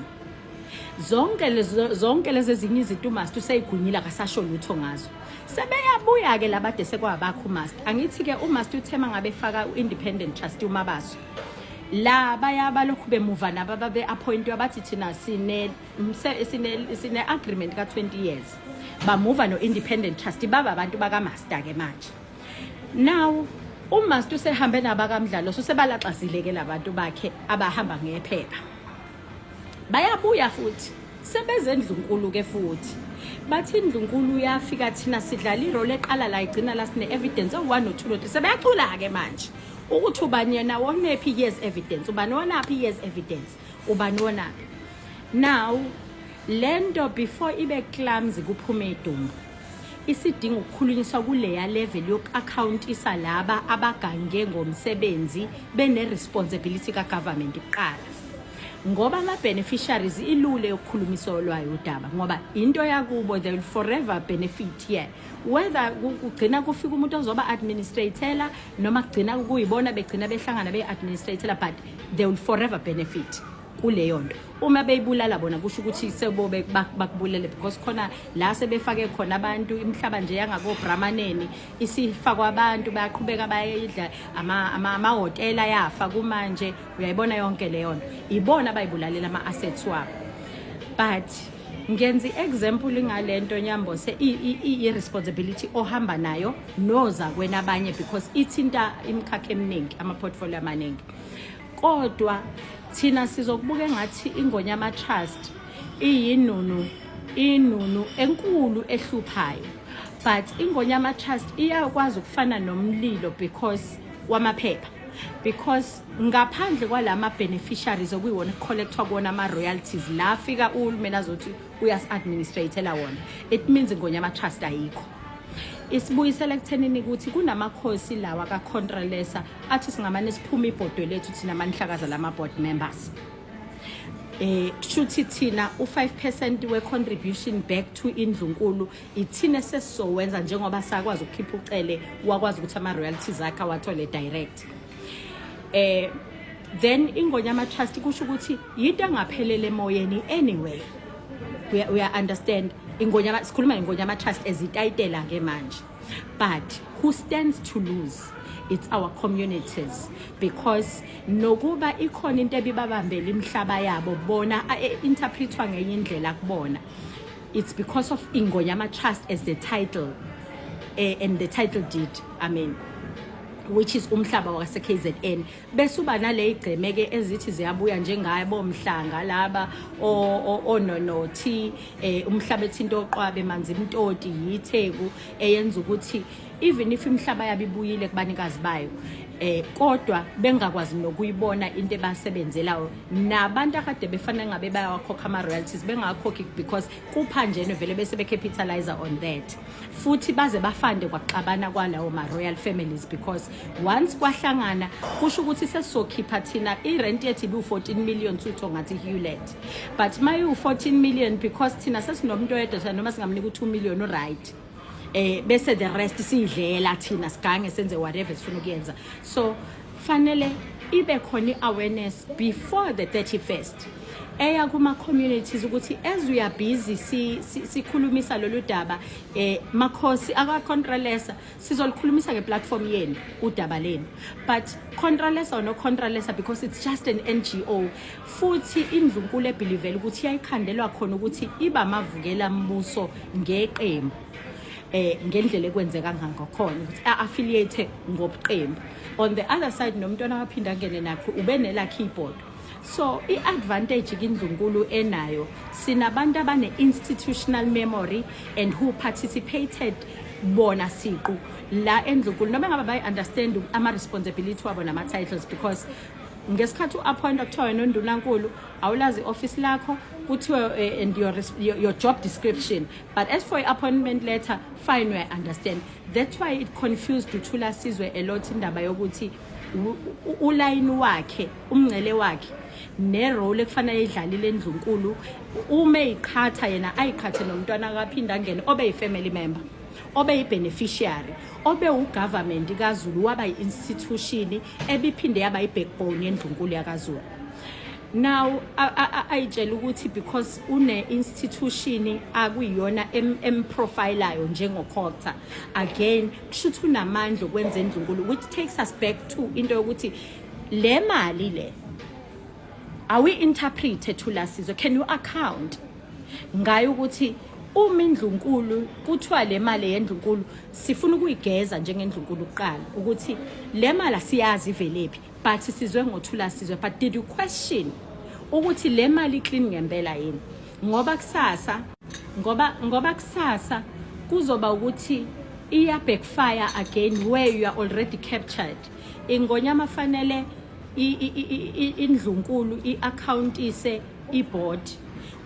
zonke lezi ezinye izinto umaster useyigunyila akasasho lutho ngazo sebeyabuya ke labade sekwabakho umaster angithi ke umaster uthema ngabe faka independent trustee umabaso la bayaba lokhu bemuva naba be appointwa bathi thina sine agreement ka 20 years bamuva no independent trustee baba abantu baka master ke manje now uma sithi usehambe nabakamdlalo sebalaxazile ke labantu bakhe abahamba ngephepha bayabuya futhi sebeze eNdlunkulu ke futhi bathi iNdlunkulu yafika thina sidlala irole eqala la igcina la sine evidence o1 no2 no3 sebeyacula ke manje ukuthi ubani yena wonephi years evidence ubani wonaphi years evidence ubani wonaphi now lento before ibe clumsy kuphume idumbu isidinga ukukhulunyiswa kuleya level yoku-account isalaba abagange ngomsebenzi bene-responsibility ka-government iqala ngoba ama-beneficiaries ilule yokukhulumiswa lwayo udaba ngoba into yakubo they will forever benefit here whether kugcina kufika umuntu ozoba administratela noma kugcina kuyibona begcina behlangana be-administratela but they will forever benefit kuleyo nto uma beyibulala bona kusho ukuthi sebobe bakubulele because khona la sebefake khona abantu imhlaba nje yangako Brahmaneni isifakwa abantu bayaqhubeka bayidla amahotela yafa kumanje uyayibona yonke leyo nto ibona bayibulalela ama-assets wabo but ngenzi example ngalento nyambo se i-responsibility ohamba nayo noza kwena abanye because ithinta imikhakha eminingi ama-portfolio amaningi kodwa thina sizokubuka engathi ingonyama trust inunu enkulu ehluphayo but ingonyama trust iyakwazi ukufana nomlilo because wamaphepha because ngaphandle kwalama beneficiaries okuyiwona collectwa kuona ama royalties la fika uhulumeni azothi uyas administratela wona it means ingonyama trust ayikho isibuyisela ekuthenini ukuthi kunamakhosi lawa ka-Contralesa athi singamane siphuma ibhodo lethu thina manihlakaza lama-board members kushuthi thina u5% we-contribution back to iNdlunkulu ithina sesizowenza njengoba sakwazi ukukhipha ucele wakwazi ukuthi ama-royalties akhe awathole direct then ingonyama trust kusho ukuthi yinto engaphelele emoyeni anyway we understand ingonyama sikhuluma ingonyama trust ezitayitela ke manje but who stands to lose it's our communities because nokuba ikhona into ebibabambela imhlaba yabo bona interpretwa ngenye indlela kubona it's because of ingonyama trust as the title and the title deed I mean which is umhlaba wase KZN bese uba nale igcemeke ezithi ziyabuya njengabo Mhlanga laba ononothi umhlaba ethinto oqwabe manzi imtoti yitheku eyenza ukuthi even if imhlaba yabibuyile kubanikazi bayo kodwa bengakwazi nokuyibona into ebasebenzelayo nabantu akade befana ngabe bayakhokha ama royalties bengakhokhi because kuphanjene vele bese becapitalize on that futhi baze bafande kwaxabana kwalawo ma royal families because once kwahlangana kusho ukuthi sesizokhipha thina irent yethu ibu 14 million tutho ngathi Hewlett but mayu 14 million because thina sesinomuntu oyedwa noma singamnika u2 million right bese the rest sidlela thina sigange senze whatever sifuna ukuyenza so fanele ibe khona awareness before the 31st eya kuma communities ukuthi as we are busy sikhulumisa lolu daba makhosi aka Contralesa sizolikhulumisa ke platform yenu udaba leni but Contralesa or no Contralesa because it's just an NGO futhi iNdlunkulu ebelievela ukuthi yayikhandelwa khona ukuthi iba mavukela mbuso ngeqembu ngendlela ekwenzeka ngakhona ukuthi affiliate ngobuqembu on the other side nomntwana waphinda ngene nakho ube nela keyboard so iadvantage kiNdlunkulu enayo sinabantu abane institutional memory and who participated bona siqu la eNdlunkulu noma ngabe bayi understand ama responsibility wabo nama titles because ngesikhathi uappoint kuthiwa noNdunankulu awulazi office lakho kuthiwa and your job description but as for appointment letter fine we understand that's why it confused uThula Sizwe a lot indaba yokuthi uline wakhe umngcele wakhe ne role ekufanele idlalile eNdlunkulu ume iqhatha yena ayikhathe nomntwana akaphinda ngene obe yifamily member obe yi-beneficiary obe ugovernment kaZulu waba yi-institution ebiphinde yaba yi-backbone yeNdlunkulu yakwaZulu now ayitshela ukuthi because une institution akuyiyona emprofilayo njengokhotha again kushuthi unamandla okwenza eNdlunkulu which takes us back to into yokuthi le mali le awi interpret Thula Sizwe can you account ngayo ukuthi uma indlunkulu kuthiwa le mali yendlunkulu sifuna ukuyigeza njengendlunkulu uqala ukuthi le mali asiyazi ivelephi but sizwe ngothula sizwe but did you question ukuthi le mali clean ngempela yini ngoba kusasa kuzoba ukuthi iya backfire again where you are already captured ingonyama fanele indlunkulu iaccountise iboard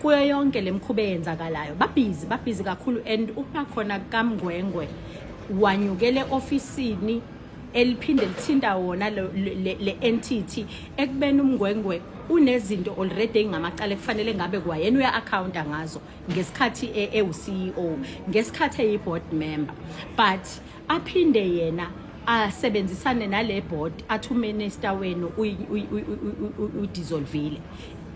kuyo yonke lemkhuba eyenzakalayo babhizi kakhulu and uma khona kaMngwengwe wanyukele ofisini eliphinde lithinda wona le entity ekubeni uMngwengwe unezinto already engamacala kufanele ngabe kwayena uya account ngazo ngesikhathi CEO ngesikhathi eyiboard member but aphinde yena asebenzisane nale board athi uminister wenu udissolvile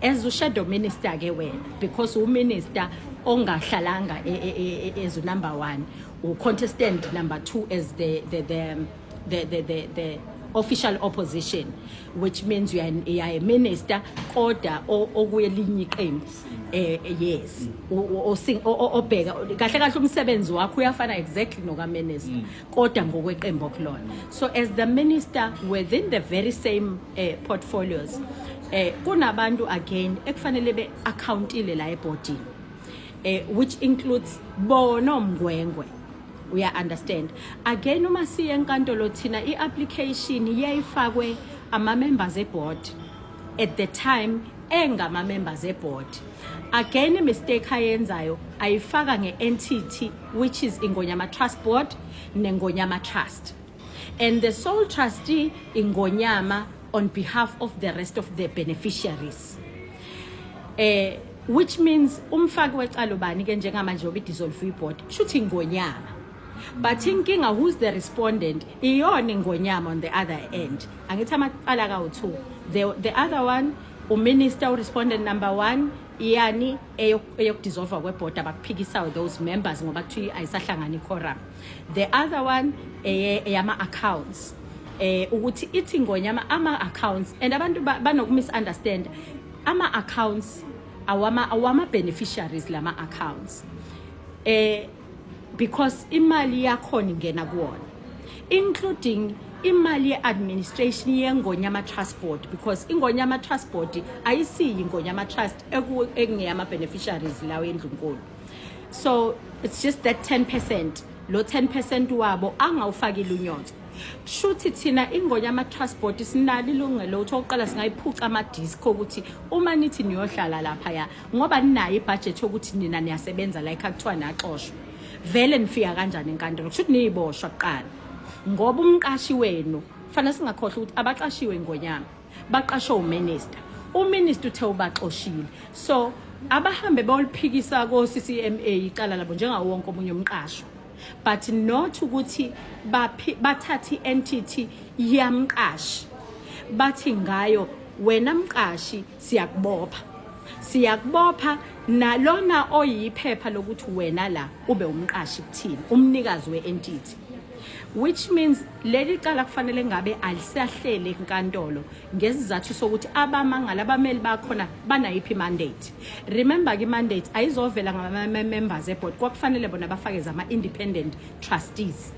as a shadow minister ke wena because uminister ongahlalanga as number 1 or contestant number 2 as the official opposition which means you are a minister kodwa okuyelinye iqembu yes obheka kahle umsebenzi wakho uyafana exactly noka minister kodwa ngokweqembu okulona so as the minister within the very same portfolios kunabantu again ekufanele be accountile la eboardini which includes bona Mngwengwe uya understand again uma siye enkantolo thina iapplication yayifakwe ama members eboard at the time engama members eboard again mistake ayenzayo ayifaka ngeentity which is Ingonyama Trust Board neNgonyama Trust and the sole trustee Ingonyama on behalf of the rest of the beneficiaries which means umfaki wecala ubani ke njengamanje obidissolve board shuthi Ingonyama but inkinga who's the respondent iyona Ingonyama on the other end angithi amaqala ka2 the other one uminister respondent number 1 iyani eyokudissolve kweboard abakuphikisayo those members ngoba kuthi ayisahlangani quorum the other one eyama accounts ukuthi ithi Ingonyama ama accounts and abantu banokumisunderstand ama accounts awama beneficiaries lama accounts because imali yakhona ingena kuwona including imali ye-administration yeNgonyama Trust Board because Ingonyama Trust Board ayisiyi Ingonyama Trust ekungeyama beneficiaries lawo endlunkulu so it's just that 10% lo 10% wabo angawufakile unyonzo shuthi thina Ingonyama Trust Board sinali ilungelo ukuthi oqala singayiphuca ama disc ukuthi uma nithi niyohlala lapha ya ngoba ninayo ibudget ukuthi nina niyasebenza la ekuthiwa naxoshwa vele nifika kanjani enkantolo kushuthi niyiboshwa kuqala ngoba umqashi wenu fanele singakhohle ukuthi abaqashiwe Ingonyama baqashwe uminister uthe ubaxoshile so abahambe bawuliphikisa ko CCMA iqala labo njengawo wonke omunye umqashwa but not ukuthi bathathi entity yamqashi bathi ngayo wena mqashi siyakubopha nalona oyiphepha lokuthi wena la ube umqashi kuthini umnikazi weentity which means leli qala kufanele ngabe alisahlele enkantolo ngesizathu sokuthi abamangala abameli bakhona banayiphi mandate remember ke mandate ayizovela ngama members eboard kwakufanele bona bafakeze ama independent trustees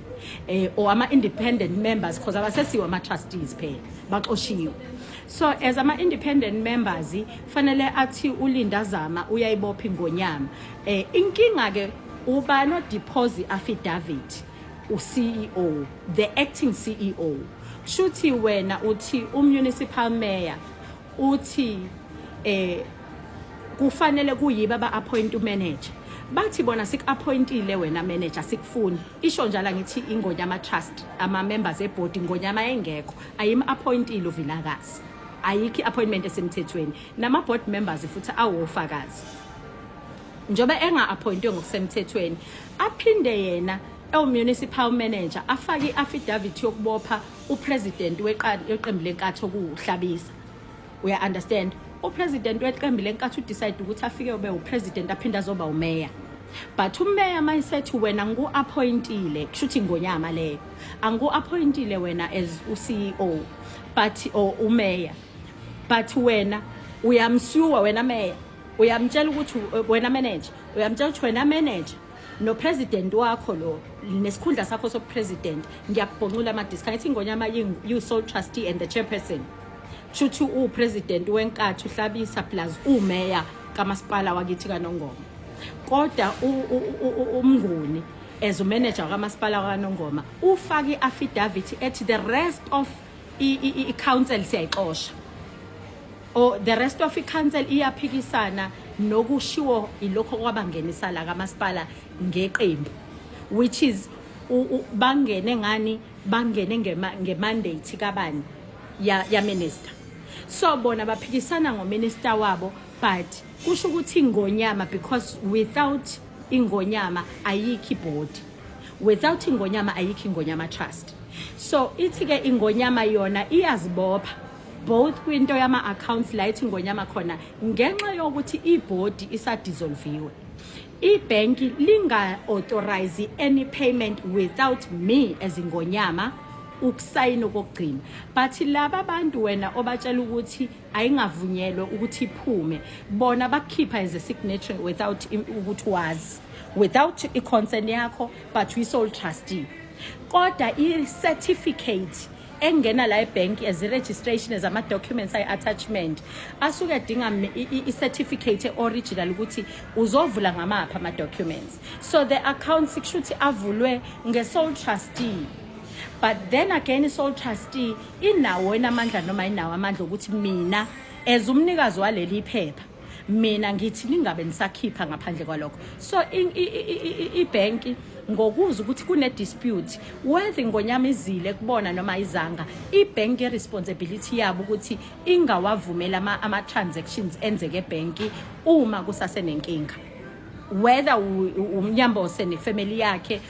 or ama independent members because abasesiwe ama trustees phela baxoshiwe so as ama independent members fanele athi uLinda Zama uyayibopha Ingonyama inkinga ke uba no deposit affidavit CEO the acting CEO shuthi wena uthi municipal mayor uthi kufanele kuyiba ba appoint manager bathi bona sik-appointile wena manager sikufuni isho njalo ngithi Ingonyama Trust ama members eboard Ingonyama engekho ayima appointile uVilakazi ayikho appointment esemthethweni nama board members futhi awofakazi njoba enga appointwe ngokusemthethweni aphinde yena municipal manager afaki affidavit yokubopha upresident weqembu lenkatho kuhlabisa uya understand upresident weqembu lenkatho decide ukuthi afike ube upresident aphinda azoba umayor but umayor mayisethi wena ngu-appointile kushuthi Ingonyama leyo angu-appointile wena as uCEO but or umayor but wena uyamsuwa wena mayor uyamtshela ukuthi wena manager uyamtshela ukuthi wena manager no president wakho lo nesikhundla sakho so president ngiyakubhoncula ama discount ingonyama you sole trustee and the chairperson chuthi u president wenkathu uhlabisa plus umeya kamasipala wakithi kaNongoma kodwa umnguni as a manager kamasipala kaNongoma ufake affidavit at the rest of I council siyayixosha or the rest of I council iyaphikisana nokushiwo ilokho kwabangenisa la kamasipala ngeqembu which is bangene ngani bangene ngemandate kabani ya minister so bona baphikisana ngominister wabo but kusho ukuthi ingonyama because without ingonyama ayikho board without ingonyama ayikho ingonyama trust so ithi ke ingonyama yona iyazibopha both kwinto yama accounts la ithi ingonyama khona ngenxa yokuthi iboard isadissolviwe ibank linga authorize any payment without me as ingonyama ukusayina kokugcina but laba abantu wena obatshela ukuthi ayingavunyelwe ukuthi iphume bona bakhipha as a signature without ukuthi wazi without I consent yakho but we sole trustee kodwa I certificate engena la ebank as a registration as ama documents ay attachment asuke adinga I certificate original ukuthi uzovula ngamapha ama documents so the accounts kushuthi avulwe nge sole trustee but then again sole trustee inawo enamandla noma inawo amandla ukuthi mina as umnikazi waleli iphepha mina ngithi ningabe nisakhipha ngaphandle kwalokho so ibank ngokuza ukuthi kune dispute whether ingonyama izile kubona noma izanga ibank responsibility yabo ukuthi ingawavumela ama transactions enzeke ebank uma kusasenenkinga whether umnyambo ne family yakhe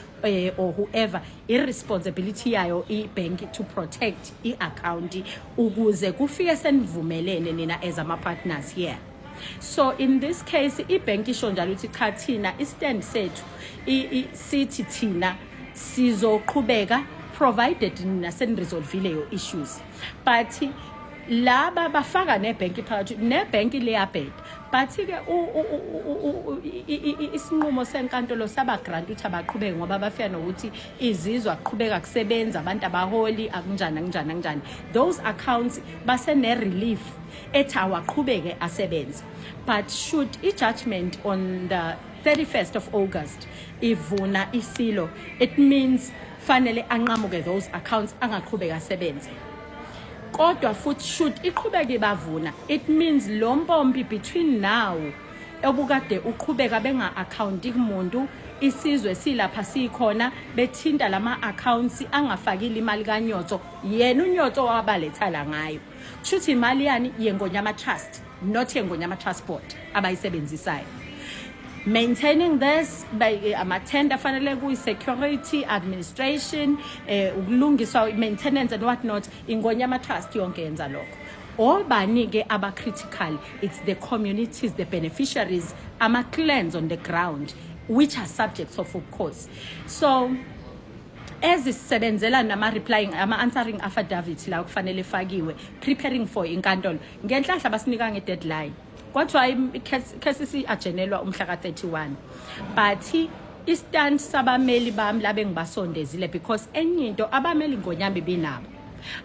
or whoever irresponsibility yayo ibank to protect iaccount ukuze kufike senivumelene nina as ama partners here so in this case ibank isho njalo ukuthi cha thina istand sethu sithi thina sizoqhubeka provided nina senresolve leyo issues but laba bafaka nebank phakathi nebank leyabed but ke isinqumo senkantolo saba grant ukuthi abaqhubeke ngoba bafika nokuthi izizwe aqhubeka kusebenza abantu abaholi akunjani those accounts base ne relief ethi awaqhubeke asebenze but should I judgment on the 31st of August ivuna isilo it means fanele anqamuke those accounts angaqhubeka asebenze kodwa futhi should iqhubeke bavuna it means lo mpompi between now obukade uqhubeka benga accounting umuntu isizwe silapha sikhona bethinta lama accounts angafakile imali kaNyotho yena uNyotho wabaletha la ngayo kushuthi imali yani yengonyama trust not yengonyama transport abayisebenzisayo maintaining this by amatenda fanele kuyi security administration ukulungiswa maintenance and what not ingonyama trust yonke yenza lokho obani ke aba critical it's the communities the beneficiaries ama clans on the ground which are subjects of course so as isebenzela nama replying ama answering affidavit la kufanele fakiwe preparing for inkantolo ngenhlahla basinika nge deadline kodwa case siajenelwa umhla ka31 but istand sabameli bami labe ngibasondezile because enye into abameli ngonyambi binabo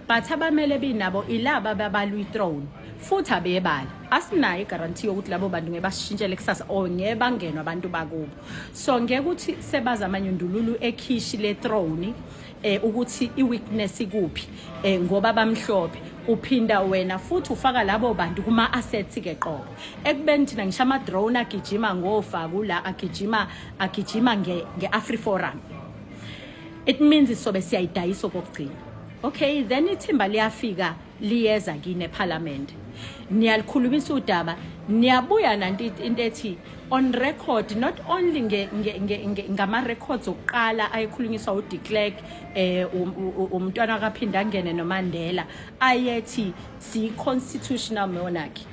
but abamele binabo ilaba babalu throne futhi abebala asinayo igaranti yokuthi labo bantu ngebashintshele kusasa or ngebangenwa abantu bakubo so ngeke ukuthi sebaza amanyundululu ekhishi le throne ukuthi iweakness ikuphi ngoba bamhlophe uphinda wena futhi ufaka labo bantu kuma assets ke qobo ekubeni thina ngisho ama drone agijima ngofa kula agijima nge AfriForum it means isobe siyayidayisa kokugcina okay then ithimba liyafika liyeza kine parliament niyalikhulumisa udaba niyabuya nanti into ethi on record not only ngama records oqala ayikhulunyiswa uDeclerk umntwana kaphinda ngene noMandela ayethi si constitutional monarchy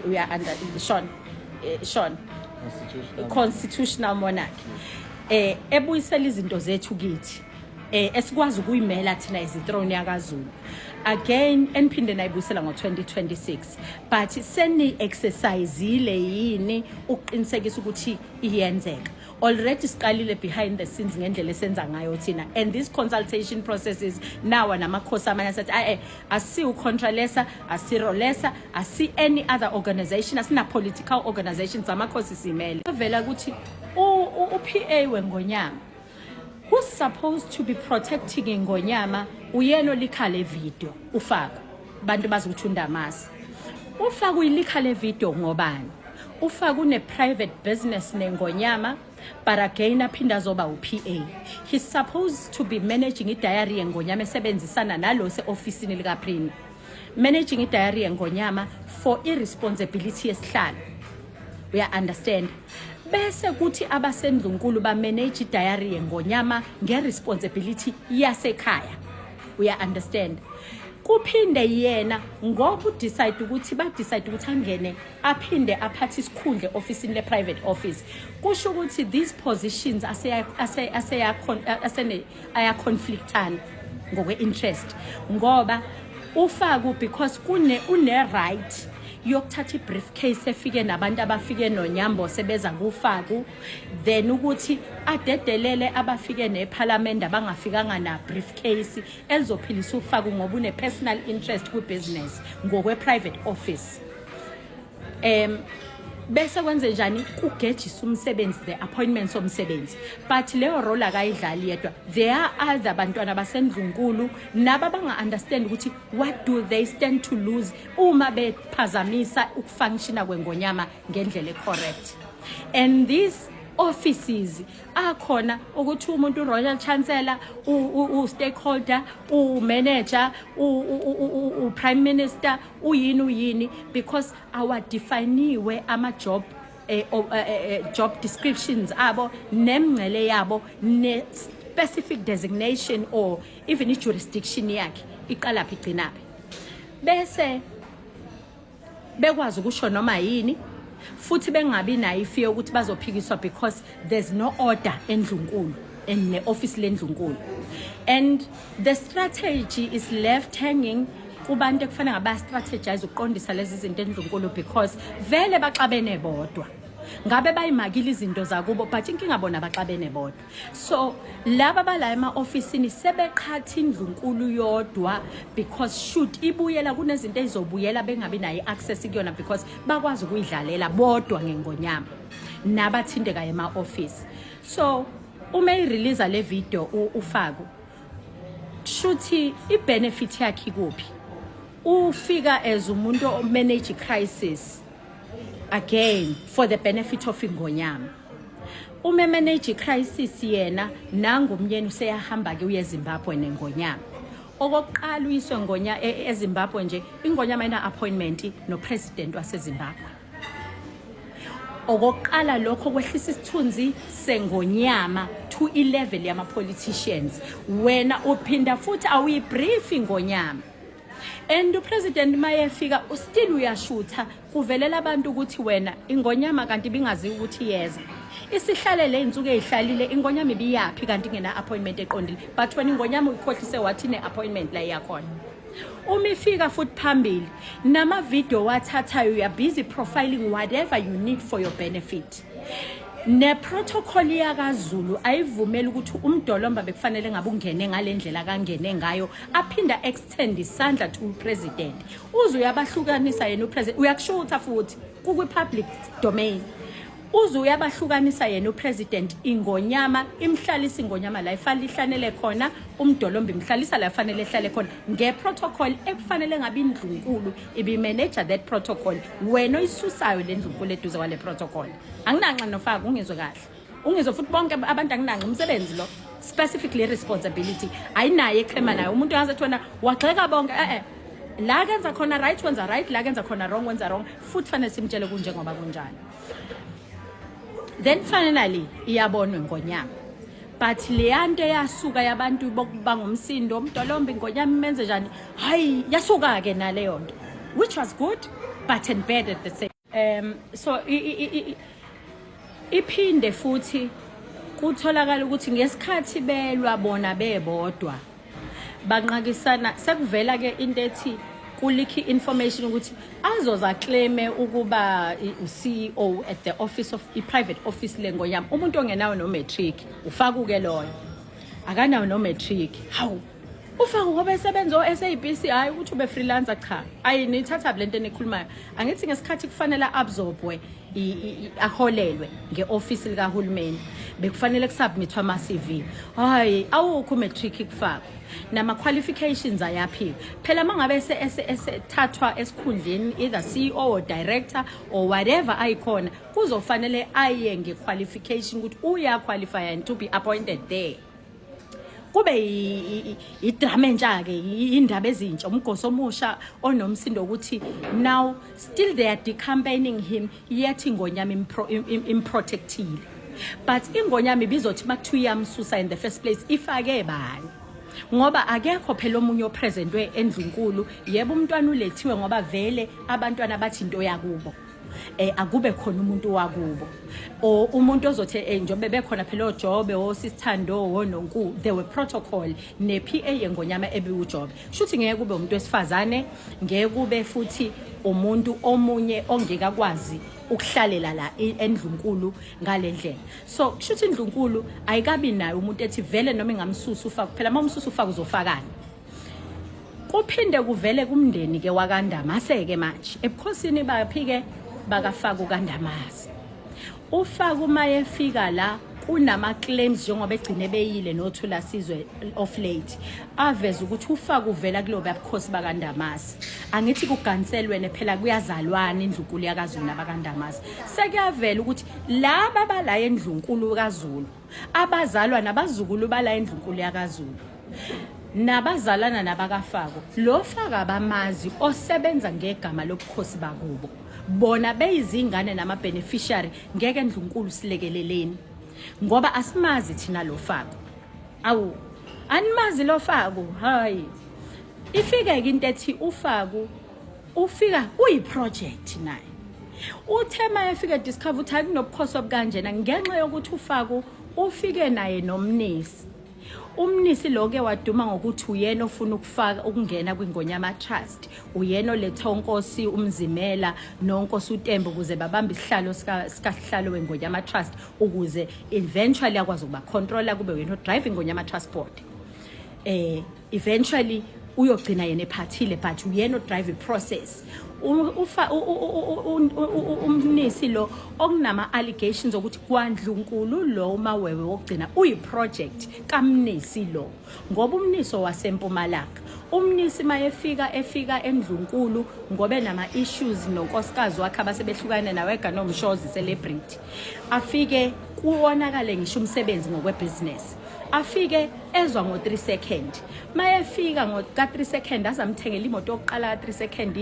we are under Sean constitutional monarchy ebuyisela izinto zethu kithi esikwazi ukuyimela thina izithrone yakaZulu again eniphinde nayibuyisela ngo2026 but seni exerciseile yini uqinisekisa ukuthi iyenzeka already siqalile behind the scenes ngendlela esenza ngayo thina and this consultation processes now namakhosi amanye asethi asi ucontrolesa asirolesa asi any other organization asina political organizations amakhosi simele vela ukuthi uPA weNgonyama who's supposed to be protecting iNgonyama uyeno likhale video ufaka bantu bazokuthunda amasi ufaka uyikhale video ngobani ufaka une private business neNgonyama but again aphinda zoba uPA he's supposed to be managing idiary yeNgonyama esebenzisana nalo seofficeini lika Prini managing idiary yeNgonyama for irresponsibility yesihlalo we understand bese kuthi abasendlunkulu ba manage idiary yeNgonyama ngeresponsibility yasekhaya we understand kuphinde yena ngoba udecide ukuthi angene aphinde aphathe isikhundle officeini le private office kusho ukuthi these positions aya conflictana ngokwe interest ngoba ufaku because une right yokuthatha ibriefcase efike nabantu abafike noNyambo sebeza kufaku then ukuthi adedelele abafike neParliament abangafikanga na briefcase elizophilisa ufaku ngoba une personal interest ku business ngokwe private office bese kwenze njani kugejisa umsebenzi the appointments omsebenzi but leyo role akayidlali yedwa there are other bantwana basendlunkulu naba banga understand ukuthi what do they stand to lose uma bephazamisa ukufunctiona kweNgonyama ngendlela ecorrect and these offices akhona ukuthi umuntu Royal Chancellor u stakeholder u manager u prime minister uyini because our definiwe ama job job descriptions abo nemngcele yabo ne specific designation or even I jurisdiction yakhe iqala phi igcinaphi bese bekwazi ukusho noma yini futhi bengabi nayo ifiyo ukuthi bazophikiswa because there's no order endlunkulu in the office lendlunkulu and the strategy is left hanging kubantu ekufanele ngaba strategize uqondisa lezi zinto endlunkulu because vele baxabene bodwa ngabe bayimakile izinto zakubo but inkinga bona baxabene bodwa so laba bala ema officeini sebeqhatha indlunkulu yodwa because should ibuyela kunezinto ezobuyela bengabi nayo access kuyona because bakwazi ukuyidlalela bodwa ngeNgonyama nabathindeka ema office so uma irelease le video ufaku shuthi ibenefit yakhe kuphi ufika as umuntu manage crisis again for the benefit of iNgonyama uma manage crisis yena nangumyeni useyahamba ke uye eZimbabwe neNgonyama okokuqala uyiswe ngonya eZimbabwe nje iNgonyama ina appointment no president waseZimbabwe okokuqala lokho kwehlisa isithunzi seNgonyama to 11 yama politicians wena uphinda futhi awuyibrief iNgonyama and upresident mayefika still uyashutha kuvelela abantu ukuthi wena iNgonyama kanti bingazi ukuthi yeza isihlalele insuku ezihlalile iNgonyama ibiyapi kanti ngena appointment eqondile but wena iNgonyama uyikhohlise wathi ne appointment la yakhona uma ifika futhi phambili nama video wathathayo you are busy profiling whatever you need for your benefit ne protocol yakaZulu ayivumela ukuthi umdolomba bekufanele ngabe ungene ngalendlela kangene ngayo aphinda extend isandla to president uze uyabahlukanisa yena upresident uyakushutha futhi ku public domain uze uyabahlukanisa yena upresident iNgonyama imhlalisa iNgonyama la ifali ihlanele khona umdolomba imhlalisa la ifanele ehlale khona ngeprotocol ekufanele ngabe indlunkulu ibi manager that protocol wena oyisusayo lendlunkulu eduze kwale protocol anginanxa nofaka ungizwe kahle ungizwe futhi bonke abantu anginanxa umsebenzi lo specifically responsibility ayinayo echema nayo umuntu angazathona wagxeka bonke la kenza khona right wenza right la kenza khona wrong wenza wrong futhi fanele simtshele kunje ngoba kunjani then finally iyabonwa iNgonyama but leyanto yasuka yabantu bokuba ngomsindo umdolomba iNgonyama imenze njani hayi yasuka ke naleyo nto which was good but and bad at the same so iphinde futhi kutholakala ukuthi ngesikhathi belwa bona bebodwa banqakisana sekuvela ke into ethi kulikhi information ukuthi azoza claim ukuba uCEO at the office of private office leNgonyama umuntu ongenayo no matric ufaka ke loyo akanayo no matric hawu ufaka ngoba esebenza eSABC hayi ukuthi ube freelancer cha ayinithatha lento enikhulumayo angithi ngesikhathi kufanele absorbwe aholelwe ngeoffice likahulumeni bekufanele kusubmithwa ama CV hayi awukho matric kufaka nama qualifications ayaphika phela mangabe esethathwa esikhundleni either CEO or director or whatever ayikhona kuzofanele aye ngequalification ukuthi uya qualify and to be appointed there kube idrama entsha ke indaba ezintsha umgoso omusha onomsindo ukuthi now still they are decampaigning him yet iNgonyama improtectile but iNgonyama ibizothi makuthiwa iyamsusa in the first place ifake bani ngoba akekho phela omunye opresentwe eNdlunkulu yebo umntwana ulethiwe ngoba vele abantwana bathi into yakubo akube khona umuntu wakubo o umuntu ozothe njobe bekhona phela oJobe oSithando wononku there were protocol ne PA yeNgonyama ebiuJobe shuthi ngeke kube umuntu wesifazane ngeke kube futhi umuntu omunye ongekakwazi ukuhlalela la eNdlunkulu ngalendlela so shuthi iNdlunkulu ayikabi nayo umuntu ethi vele noma ingamsusa ufaka phela mawumsusa ufaka uzofakani kuphinde kuvele kumndeni ke wakandamase ke manje ebukhosini baphike bakafaka uKandamase ufaka uma efika la kunama claims njengoba egcine beyile nothula sizwe of late aveza ukuthi ufaka uvela kulobe abukhosi bakandamase angithi kuganselwe phela kuyazalwana eNdlunkulu yakaZulu nabakandamase sekuyavela ukuthi laba bala eNdlunkulu kaZulu abazalwa nabazukulu bala eNdlunkulu yakaZulu nabazalana nabakafako lo faka bamazi osebenza ngegama lobukhosi bakubo bona beyizingane nama beneficiary ngeke eNdlunkulu silekeleleni ngoba asimazi thina lo fako awu animazi lo fako hayi ifike ke into ethi ufako ufika uyiproject naye uthema efika discover ukuthi akunobukhosi obukanjena ngenxa yokuthi ufako ufike naye nomnisi umnisi loke waduma ngokuthi uyena ofuna ukufaka ukungena kwiNgonyama Trust uyena oletha uNkosi uMzimela noNkosi uTembu ukuze babambe isihlalo sikahlalo weNgonyama Trust ukuze eventually akwazi ukuba controller kube uyena driving iNgonyama Transport eventually uyogcina yena ephathile but uyena drive process umnisi lo okunama allegations ukuthi kwaNdlunkulu lo uMawewe wokugcina uyiproject kamnisi lo ngoba umniso waseMpumalanga umnisi mayefika eNdlunkulu ngobe nama issues nonkosikazi wakhe abasebehlukane nawega nomshozi celebrity afike kuwonakale ngisho umsebenzi ngokwebusiness afike ezwa ngo3 second mayefika ngo3 second azamthengela imoto yokuqala ka3 second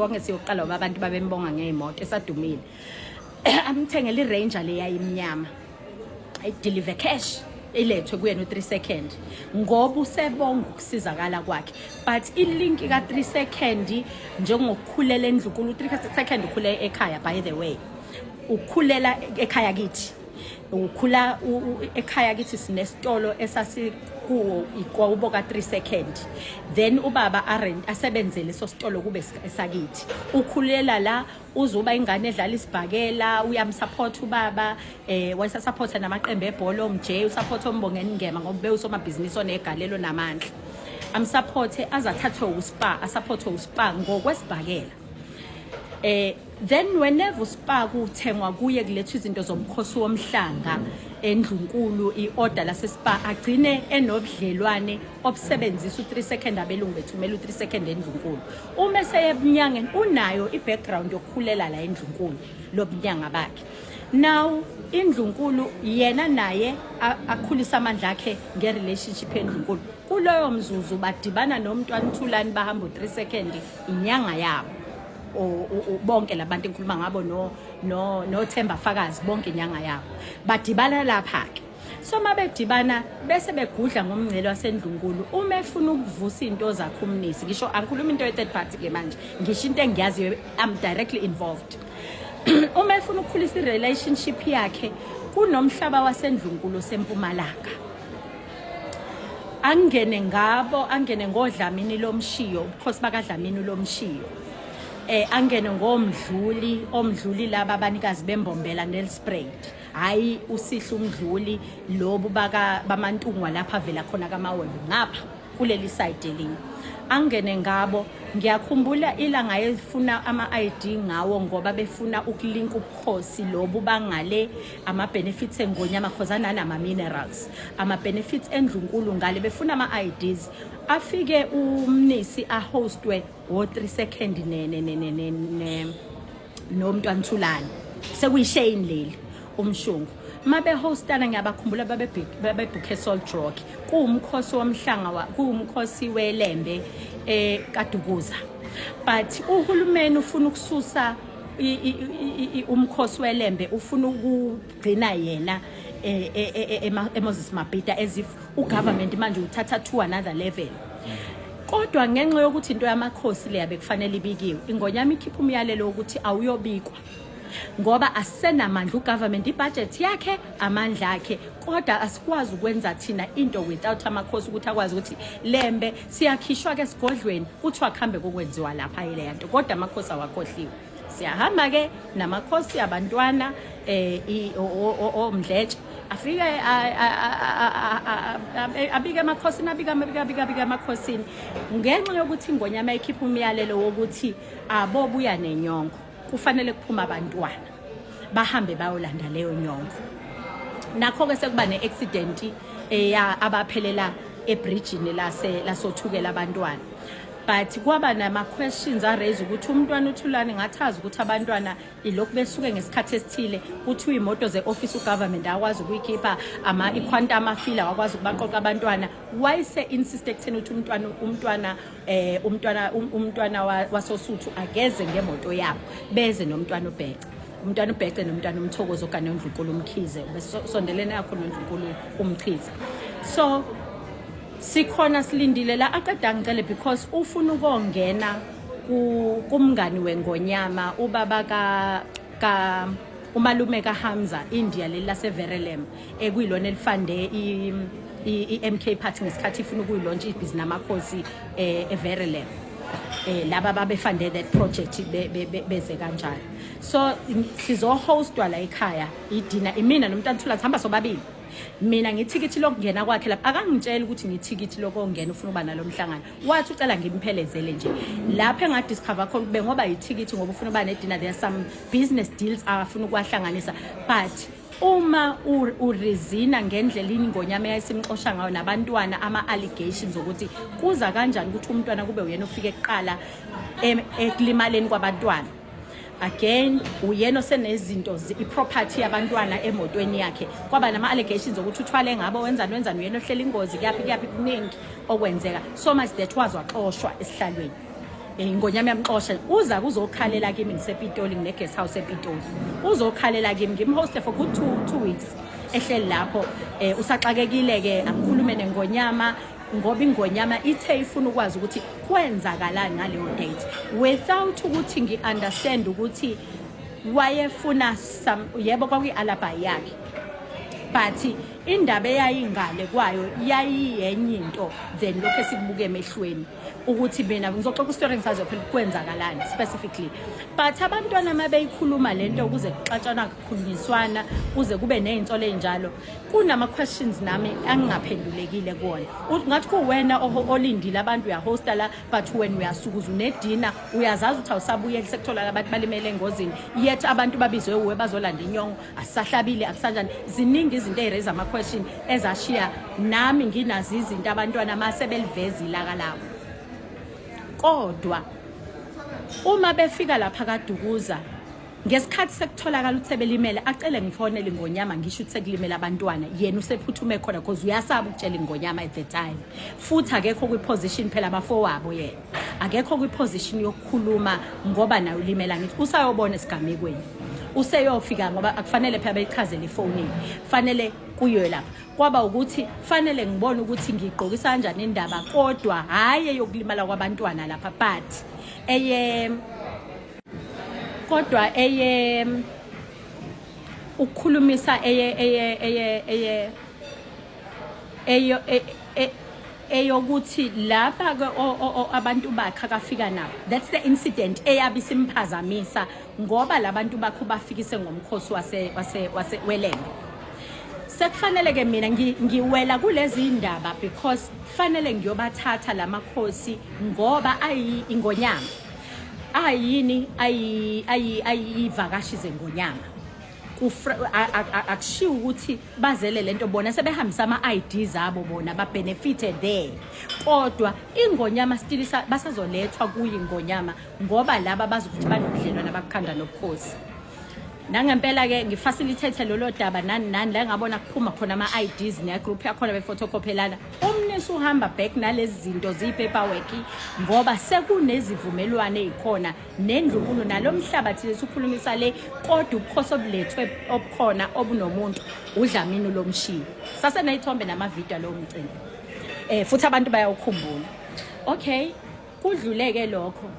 ngesiyoqala abantu babembonga ngeimoto esadumile amthengela iRanger leyayimnyama deliver cash ilethwe kuyena u3 second ngoba usebonga ukusizakala kwakhe but ilink ka3 second njengokukhulela eNdlunkulu u3 second ukhulela ekhaya by the way ukhulela ekhaya kithi ukhula ekhaya kithi sinesitolo esasikuwo ikwaubo ka3 second then ubaba asebenzele so sitolo kube esakithi ukhulela la uzuba ingane edlala isibhakela uyamsupport ubaba wayesupporta namaqembu ebhola omJ usupport ombongeni ngema ngoba bewusomabhizinisi onegalelo namandla amsupport azathathwe uSpa asupport uSpa ngokwesibhakela then whenever uSpa kuthengwa kuye kulethwa izinto zomkhosi womhlanga eNdlunkulu iorder laseSpa agcine enobudlelwane obusebenzisa u3 second abelungu bethumela u3 second eNdlunkulu uma seyebunyangeni unayo ibackground yokukhulela la eNdlunkulu lobunyanga bakhe now iNdlunkulu yena naye akhulisa amandla akhe ngerelationship eNdlunkulu kuloyo mzuzu badibana nomntwana uThulani bahamba u3 second inyanga yabo bonke labantu enkhuluma ngabo no Themba Fakazi bonke inyanga yabo badibana lapha ke so mabedibana bese begudla ngomngcelo waseNdlunkulu uma efuna ukuvusa into zakhe umnisi ngisho angikhuluma into ye third party ke manje ngisho into engiyaziyo I'm directly involved uma efuna ukukhulisa irelationship yakhe kunomhlaba wasendlunkulu seMpumalanga. Angene ngodlamini lomshiyo, ubukhosi bakaDlamini lomshiyo. Angene omdluli laba abanikazi bembombela Nelspruit. Hayi uSihla umdluli lobu bamantungwa lapha vela khona kaMawebe ngapha kuleli side linye. Angene ngabo, ngiyakhumbula ilanga efuna ama-ID ngawo ngoba befuna ukulinka ubukhosi lobu bangale ama-benefits engonyama khozana nama-minerals. Ama-benefits endlunkulu ngale befuna ama-IDs. Afike umnisi ahostwe o3 second noMntwana Thulani. Sekuyishane leli umshungu. Mabe hostana ngiyabakhumbula babebhukhe Salt Rock. Kuwumkhosi womhlanga kuwumkhosi weLembe kaDukuza. But uhulumeni ufuna ukususa umkhosi weLembe, ufuna ukugcina yena eMoses Mabhida as if ugovernment manje uthatha to another level. Kodwa ngenxa yokuthi into yamakhosi le yabe kufanele ibikiwe, ingonyama ikhipha umyalelo ukuthi awuyobikwa. Ngoba asenamandla ugovernment ibudget yakhe amandla akhe, kodwa asikwazi ukwenza thina into without amakhosi ukuthi akwazi ukuthi Lembe siyakhishwa ke sigodlweni uthi wakhambe kokwenziwa lapha ile yanto, kodwa amakhosi awakhohliwe. Siyahamba ke namakhosi abantwana oMdletshe afike abike amakhosini abika amakhosini ngenxa yokuthi ingonyama ikhipha umyalelo wokuthi abobuya nenyongo kufanele kuphuma abantwana bahambe bayolanda leyo nyongo. Nakho ke sekuba neaccident abaphelela ebridgeini lasothukela abantwana. But kwaba nama questions araise ukuthi uMntwana uThulani ngathazi ukuthi abantwana ilokhu besuke ngesikhathi esithile uthi imoto ze-office ugovernment akwazi ukuyikhipha iquantum afila akwazi ukubaqoqa abantwana. Why say insist ekutheni ukuthi umntwana wasosuthu ageze ngemoto yabo beze noMntwana uBhece. Umntwana uBhece noMntwana uMthokozo kanye noNdlunkulu uMkhize besondelene yakho noNdlunkulu uMkhize. So sikhona silindile la aqeda ngicele because ufuna ukongena kumngani wengonyama ubaba ka umalume kaHamza India lela seVerelem ekuyilona elifande iMK party ngesikhathi ifuna ukuyilontsha ibhizinisi namakhosi eVerelem. Laba babefande that project beze kanjalo. So sizo hostwa la ekhaya idina imina noMntwana Thulani hamba sobabili. Mina ngithikithi lokungena kwakhe lapha akangitshela ukuthi ngithikithi lokongena ufuna uba nalomhlangano. Wathi ucela ngimphelezele nje lapha engadiscover khona kube ngoba yithikithi ngoba ufuna uba nedinner, there some business deals afuna ukwahlanganisa. But uma urizina ngendlela ingonyama yayisimxosha ngayo nabantwana ama-allegations ukuthi kuza kanjani ukuthi umntwana kube uyena ufike eqala ekulimaleni kwabantwana. Again uyena osenezinto iproperty yabantwana emotweni yakhe kwaba nama-allegations ukuthi uthwale ngabo wenzani uyena ohlela ingozi kuyaphi kuningi okwenzeka. So much that waxoshwa esihlalweni. Ingonyama yamxosha uza kuzokhalela kimi ngisePitoli ngine-guest house ePitoli. Uzokhalela kimi ngimhoste for good two weeks ehleli lapho. Usaxakekile ke akukhulume nengonyama ngoba ingonyama ithe ifuna ukwazi ukuthi kwenzakalani ngaleyo date without ukuthi ngi-understand ukuthi wayefuna yebo kwakuyi-alibi yakhe, but indaba eyayingale kwayo yayiyenye into then lokho esikubuke emehlweni ukuthi mina ngizoxoxa istory ngisazi phela kwenzakalani specifically. But abantwana mabeyikhuluma lento ukuze kuxatshana kukhulunyiswana kuze kube nezinsolo ezinjalo kunama questions nami angingaphendulekile kuona. Ngathi kuwena olindile abantu uyahosta la but when uyasukuza unedina uyazazi ukuthi awusabuye sekuthola abantu balimele engozini yet abantu babizwe uwe bazolanda inyongo asisahlabile akusanjani. Ziningi izinto eziraise ama question ezashiya nami nginazi izinto abantwana mase beliveza ilaka lawo. Kodwa uma befika lapha kaDukuza ngesikhathi sekutholakala ukuthi sebelimele acele ngifonele ingonyama ngisho ukuthi sekulimela abantwana yena usephuthume khona because uyasaba ukutshela ingonyama at the time futhi akekho kwiposition phela abafowabo yena akekho kwiposition yokukhuluma ngoba nayo ulimela ngithi usayobona esigamekweni useyofika ngoba akufanele phela beyichazele iphone fanele kuyo lapha kwaba ukuthi fanele ngibone ukuthi ngigqokisa kanjani indaba kodwa hayi yokulimala kwabantwana lapha but kodwa ukukhulumisa eyokuthi lapha abantu bakhe akafika nabo. That's the incident eyabe simphazamisa ngoba labantu bakho bafikise ngomkhosi welembe. Sekufanele ke mina ngiwela kulezi indaba because fanele ngiyobathatha lamakhosi ngoba ingonyama ayini ayivakashi zengonyama. Akushiwo ukuthi bazele lento bona sebehambisa ama-IDs abo bona ba benefited there, kodwa ingonyama still basazolethwa kuyingonyama ngoba laba bazokuthi banobudlelwana abakukhanda nobukhosi. Nangempela ke ngifacilitate lolo daba nani la ngabona kuphuma khona ama-IDs ne-group yakhona befotokophelana. Umnisi uhamba back nalezi zinto ziyi-paperwork ngoba sekunezivumelwane ezikhona nendlunkulu nalomhlabathi lesikhulumisa le, kodwa ubukhosi obulethwe obukhona obunomuntu uDlamini lomshiya. Sase nayithombe namavideo lo mcimbi futhi abantu bayawukhumbula. Okay, kudluleke lokho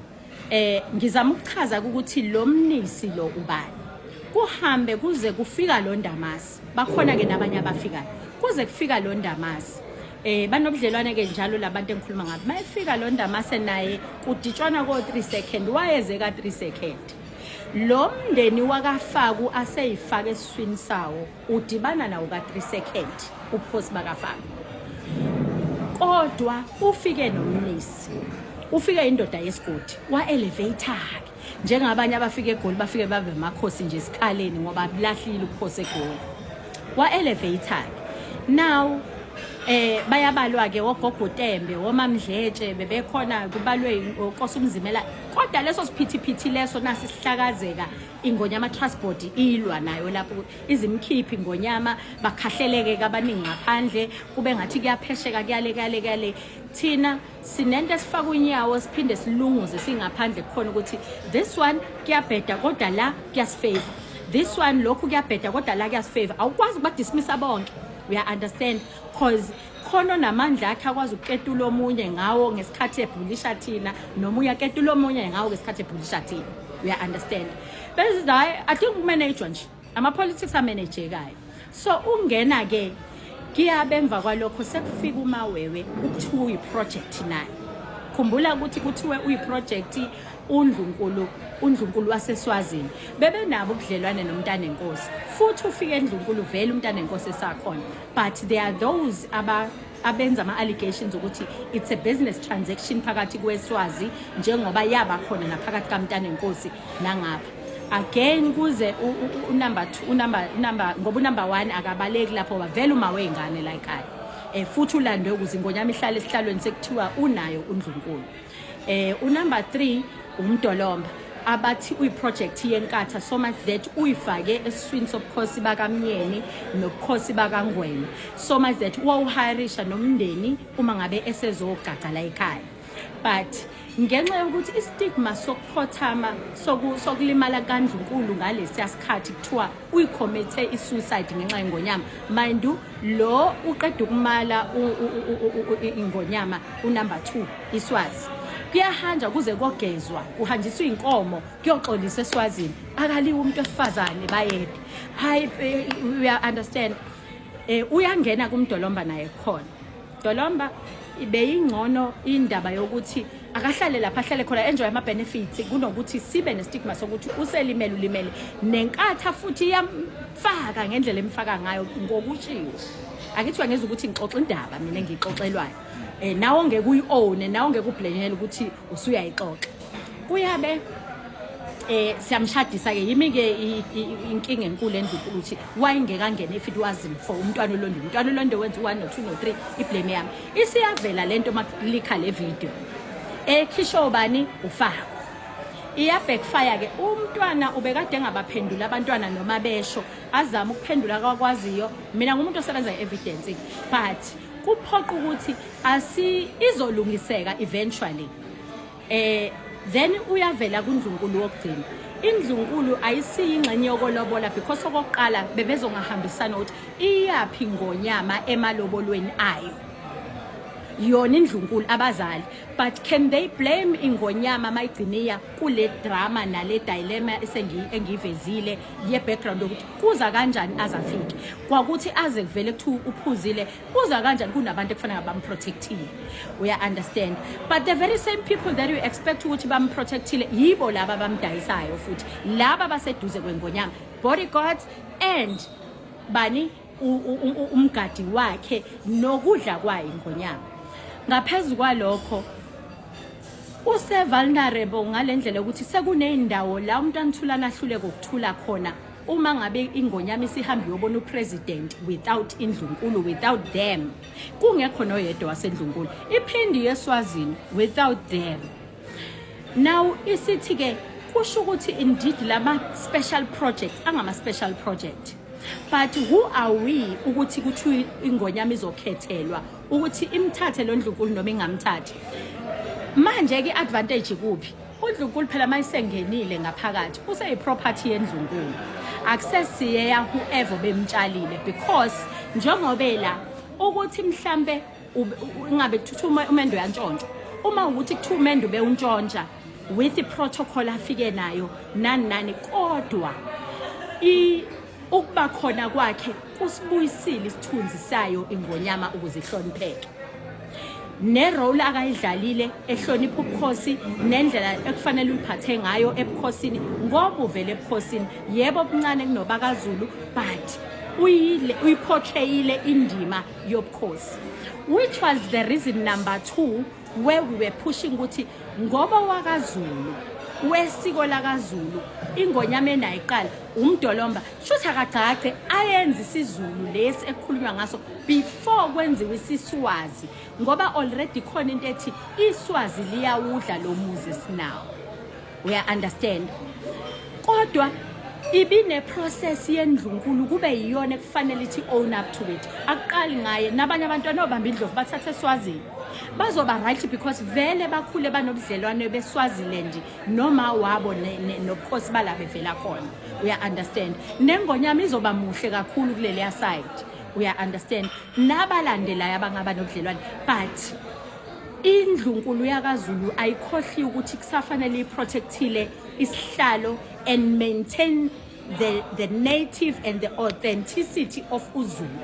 ngizama ukuchaza ukuthi lo mnisi lo ubani kuhambe kuze kufika lo Ndamase. Bakhona ke nabanye abafikayo kuze kufika lo Ndamase. Banobudlelwane ke njalo labantu engikhuluma ngabo. Mayefika lo Ndamase naye kuditshwana ko 3 second, wayeze ka 3 second. Lo mndeni wakaFaku aseyifaka esiswini sawo udibana nawo ka 3 second ubukhosi bakaFaku. Kodwa ufike nomnisi, ufike indoda yesigodi wa elevator njengabanye abafika eGoli bafike babe amakhosi nje esikhaleni ngoba bulahlile ubukhosi eGoli wa elevator. Now bayabalwa ke ogogo Tembe woMamdletshe bebekhona kubalwe inkosi uMzimela, kodwa leso siphithiphithi leso nasi sihlakazeka ingonyama transport ilwa nayo lapho izimkhiphi ingonyama bakhahleleke kabaningi ngaphandle kube ngathi kuyaphesheka kuyale thina sinento esifaka unyawo siphinde silunguze singaphandle khona ukuthi this one kuyabheda kodwa la kuyasifavor, this one lokhu kuyabheda kodwa la kuyasifavor. Awukwazi ukuba dismissa bonke, we understand, cause khona namandla akhe akwazi ukuketula omunye ngawo ngesikhathi ebhulisha thina noma uyaketula omunye ngawo ngesikhathi ebhulisha thina, we understand. Bese I think umanage nje ama politics amanagekayo. So ungena ke kiyabe emva kwalokho sekufika uMawewe ukuthiwa uyiproject naye. Khumbula ukuthi kuthiwe uyiproject uNdlunkulu waseSwazini bebe nabo ubudlelwane noMntana Nkosi futhi ufike eNdlunkulu vele uMntana Nkosi esakhona, but there are those abenza ama-allegations ukuthi it's a business transaction phakathi kweSwazi njengoba yaba khona naphakathi kaMntana Nkosi nangapha. Again kuze unumber 2 ngoba unumber 1 akabaleki lapho bavela uMawe ingane la ekhaya futhi ulandwe ukuze ingonyama ihlale esihlalweni sekuthiwa unayo uNdlunkulu. Unumber 3 uMdolomba abathi uyiproject yenkatha so much that uyifake esiswini sobukhosi bakaMyeni nobukhosi bakaNgwenya so much that wawuhirisha nomndeni uma ngabe esezogaca la ekhaya. But ngenxa yokuthi istigma sokuphothama sokulimala kaNdlunkulu ngalesi yasikhathi kuthiwa uyicommit isuicide ngenxa yengonyama, mind you lo uqeda ukumala ingonyama unumber 2 iSwazi kuyahanja kuze kogezwa kuhanjiswa inkomo kuyoxolisa eSwazini akaliwe umuntu osifazane bayede. Hayi we understand. Uyangena kuMdolomba naye khona Dolomba ibeyingcono indaba yokuthi akahlale lapha ahlale khona enjoy ama benefits kunokuthi sibe nestigma sokuthi ulimele nenkatha futhi iyamfaka ngendlela emfaka ngayo ngokutshiwo. Akithiwa ngeza ukuthi ngixoxa indaba mina ngixoxelwayo nawo ngeke uyi-own nawo ngeke ublameele ukuthi usuyayixoxa kuyabe siyamshadisa ke yimi ke inkinga enkulu eNdlunkulu ukuthi wayengeka ngene if it wasn't for umntwana uLondo wenza 1 no 2 no 3 iblame yami isiyavela lento malikha le video ekhisho bani uFaku iya backfire ke umntwana ubekade engabaphendula abantwana noma besho azama ukuphendula akwaziyo. Mina ngumuntu osebenza evidence but kuphoqa ukuthi izolungiseka eventually. Then uyavela kuNdlunkulu wokugcina. INdlunkulu ayisiyingxenye yokolobola because okokuqala bebezongahambisana ukuthi iyapi ingonyama emalobolweni ayo. yona indlunkulu abazali, but can they blame ingonyama mayigciniya kule drama nale dilemma engivezile ye background ukuthi kuza kanjani azafike kwakuthi aze kuvele kuthi uphuzile kuza kanjani kunabantu ekufanele bamprotectile. We understand, but the very same people that you expect ukuthi bamprotectile yibo laba bamdayisayo futhi laba baseduze kwengonyama, bodyguards and bani umgadi wakhe nokudla kwayo ingonyama. Ngaphezulu kwalokho use vulnerable ngalendlela ukuthi sekuneyindawo la umuntu anithulana ahluleke ukuthula khona uma ngabe ingonyama isihambi yobona upresident without indlunkulu, without them, kungekho noyedwa wasendlunkulu, iphindi yeSwazini without them. Now isithi ke kusho ukuthi indeed lama special projects angama special project, but who are we ukuthi kuthi ingonyama izokhethelwa ukuthi imthathe lo ndlunkulu noma ingamthathi. Manje ke advantage kuphi uNdlunkulu phela mayisengenile ngaphakathi useyiproperty yendlunkulu, access yeya whoever bemtshalile, because njengobela ukuthi mhlambe ingabe kuthuma umendo yantshontsho, uma ukuthi kuthiwa umendo bewuntshontsha with the protocol afike nayo nani kodwa ukuba khona kwakhe kusibuyisile isithunzi sayo ingonyama ukuze ihlonipheke nerole akayidlalile ehlonipha ubukhosi nendlela ekufanele uyiphathe ngayo ebukhosini ngoba uvele ebukhosini yebo obuncane kunoba kaZulu, but uyiportrayile indima yobukhosi, which was the reason number 2 where we were pushing ukuthi ngoba wakaZulu wesiko lakaZulu ingonyama enayiqala umdolomba shuthi akagcagce ayenze isiZulu lesi ekukhulunywa ngaso before kwenziwe isiswazi, ngoba already khona into ethi iswazi liyawudla lo muzi sinawo. We understand, kodwa ibine process yendlunkulu kube yiyona ekufanele ithi own up to it, aqali ngaye nabanye abantwana obamba indlovu bathathe eSwazini bazoba right because vele bakhule banobudlelwane beSwaziland noma wabo nobukhosi balabe vela khona. We understand, nengonyama izoba muhle kakhulu kuleli side. We understand, nabalandelayo abangaba nobudlelwane, but indlunkulu yakaZulu ayikhohli ukuthi kusafanele iprotectile isihlalo and maintain the native and the authenticity of uZulu.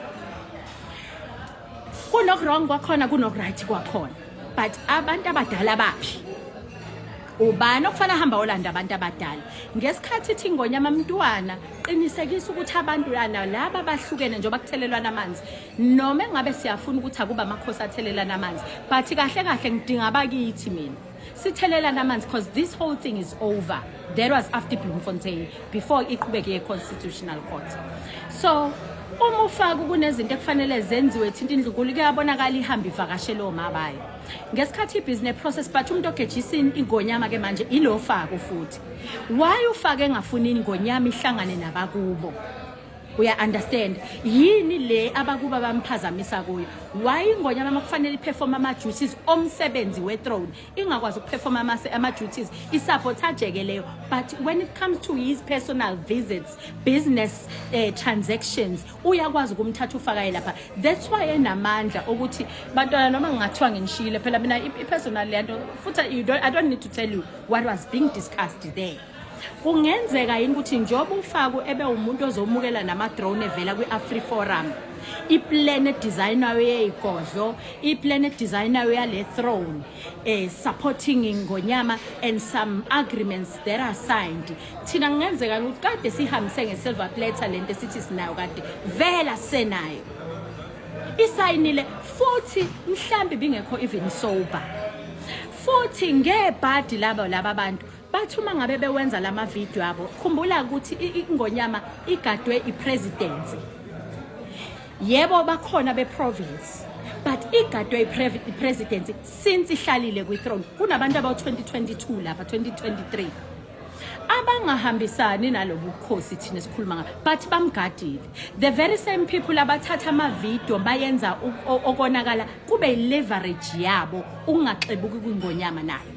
Kunok wrong kwakhona kunok right kwakhona, but abantu abadala baphi ubani okufana hamba olanda abantu abadala ngesikhathi ithi ingonyama mntwana qinisekisa ukuthi abantu laba bahlukene njengoba kuthelelwana amanzi, noma engabe siyafuna ukuthi akuba amakhosi athelelana amanzi, but kahle kahle ngidinga abakithi mina sithelelana amanzi because this whole thing is over. That was after Bloemfontein before iqhubeke ye-constitutional court. So uma ufaka kunezinto ekufanele zenziwe thinta indlunkulu kuyabonakala ihamba ivakashela omabayo ngesikhathi ibusiness process, but umuntu ogejisa ingonyama ke manje ilo faka futhi why ufake engafuni ingonyama ihlangane nabakubo. We understand yini le abakuba bamphazamisa kuyo, why ingonyama makufanele iperform ama duties omsebenzi we-throne ingakwazi ukuperform ama duties isabotage leyo, but when it comes to his personal visits, business transactions uyakwazi ukumthatha ufaka lapha. That's why enamandla ukuthi bantwana noma ngingathiwa nginishile phela mina i-personal lento futhi I don't need to tell you what was being discussed there. Kungenzeka yini ukuthi njoba ufako ebe umuntu ozomukela nama drone evela kwi-AfriForum, i-planet designer yeyigodlo, i-planet designer yale throne supporting ingonyama and some agreements that are signed, thina kungenzeka ukuthi kade sihambise ngesilver platter lento sithi sinayo kade vela senayo isayinile futhi mhlambi bingekho even sober, futhi ngebhadi laba bantu bathi uma ngabe bewenza lama video abo khumbula ukuthi ingonyama igadwe ipresidency. Yebo bakhona beprovince, but igadwe ipresidency since ihlalile kwi-throne kunabantu aba 2022 lapha 2023 abangahambisani nalobu bukhosi thina sikhuluma ngayo, but bamgadile. The very same people abathatha ama video bayenza okonakala kube leverage yabo ungaxebuki kwingonyama nayo.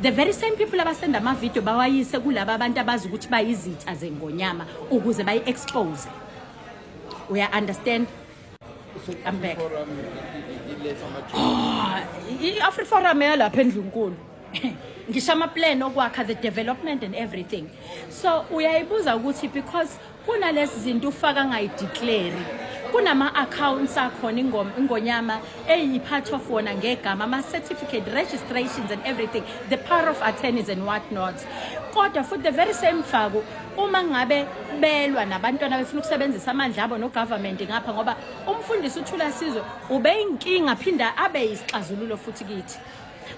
The very same people abasenda ama video bawayise kulabo abantu abazi ukuthi bayizitha zengonyama ukuze bayi-expose. We understand. I'm back. kuletha amajobs? I-AfriForum yalapha eNdlunkulu ngisho ama-plan okwakha the development and everything. So uyayibuza ukuthi because kunalezi zinto ufaka ngayideclare, kunama-accounts akhona ingonyama eyi-part of wona ngegama, ama-certificate, registrations and everything, the power of attorneys and what not. Kodwa futhi the very same faku uma ngabe belwa nabantwana befuna ukusebenzisa amandla abo no-government ngapha, ngoba umfundisi uThula Sizwe ubeyinkinga phinda abe yisixazululo futhi kithi,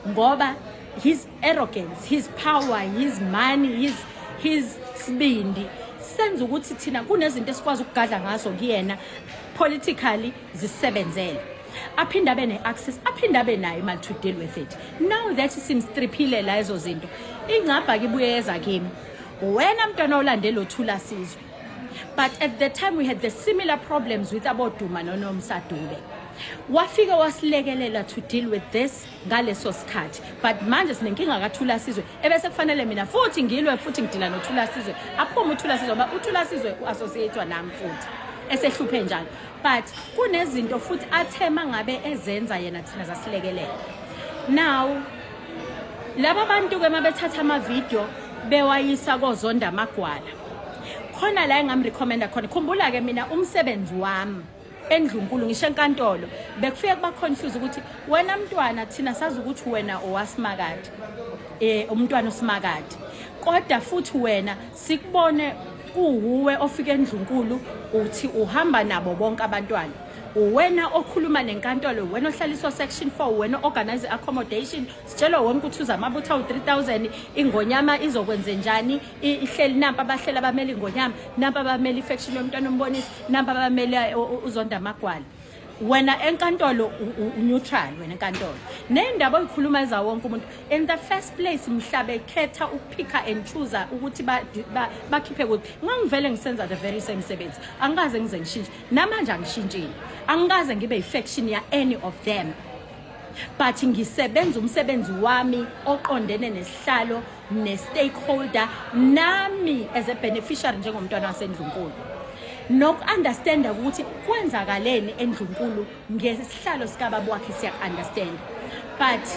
ngoba his arrogance, his power, his money, his sibindi senza ukuthi thina kunezinto esikwazi ukugadla ngazo kuyena politically zisebenzele, aphinda abe ne-access, aphinda abe nayo imali to deal with it. Now that simstriphile la ezo zinto, ingcabha kibuye yeza kimi, wena mntwana olandela uThula Sizwe. But at the time we had the similar problems with aboduma noNomsadube. Wafika wasilekelela to deal with this ngaleso sikhathi, but manje sinenkinga kaThula Sizwe ebese kufanele mina futhi ngilwe futhi ngidila noThula Sizwe, aphuma uThula Sizwe ngoba uThula Sizwe uassociatewa nami futhi esehluphe njalo. But kunezinto futhi athema ngabe ezenza yena thina zasilekelela. Now laba bantu ke mabethatha ama video bewayisa kozonda amagwala, khona la engamrecommenda khona. Khumbula ke mina umsebenzi wami eNdlunkulu ngisho enkantolo bekufike kuba confuse ukuthi wena mntwana thina sazi ukuthi wena owasimakade, umntwana usimakade, kodwa futhi wena sikubone kuwe ofika eNdlunkulu uthi uhamba nabo bonke abantwana, uwena okhuluma nenkantolo, wena ohlaliswa section 4, wena organize accommodation, sitshela wonke ukuthi uza amabutha u3000, ingonyama izokwenza njani, ihleli nampa abahlela abameli ingonyama, nampa abameli faction yomntwana ombonisi, nampa abameli uzonda amagwala. Wena enkantolo neutral, wena enkantolo nendaba oyikhuluma eza wonke umuntu. In the first place mhlabe khetha ukupicka and choose ukuthi bakhiphe kuphi. Ngangivele ngisenza the very same sebenzi, angikaze ngize ngishintshe, namanje angishintshile, angikaze ngibe yifaction ya any of them, but ngisebenza umsebenzi wami oqondene nesihlalo ne-stakeholder nami as a beneficiary njengomntwana waseNdlunkulu, noku-understanda ukuthi kwenzakaleni eNdlunkulu ngesihlalo sikababa wakhe siya-understand. But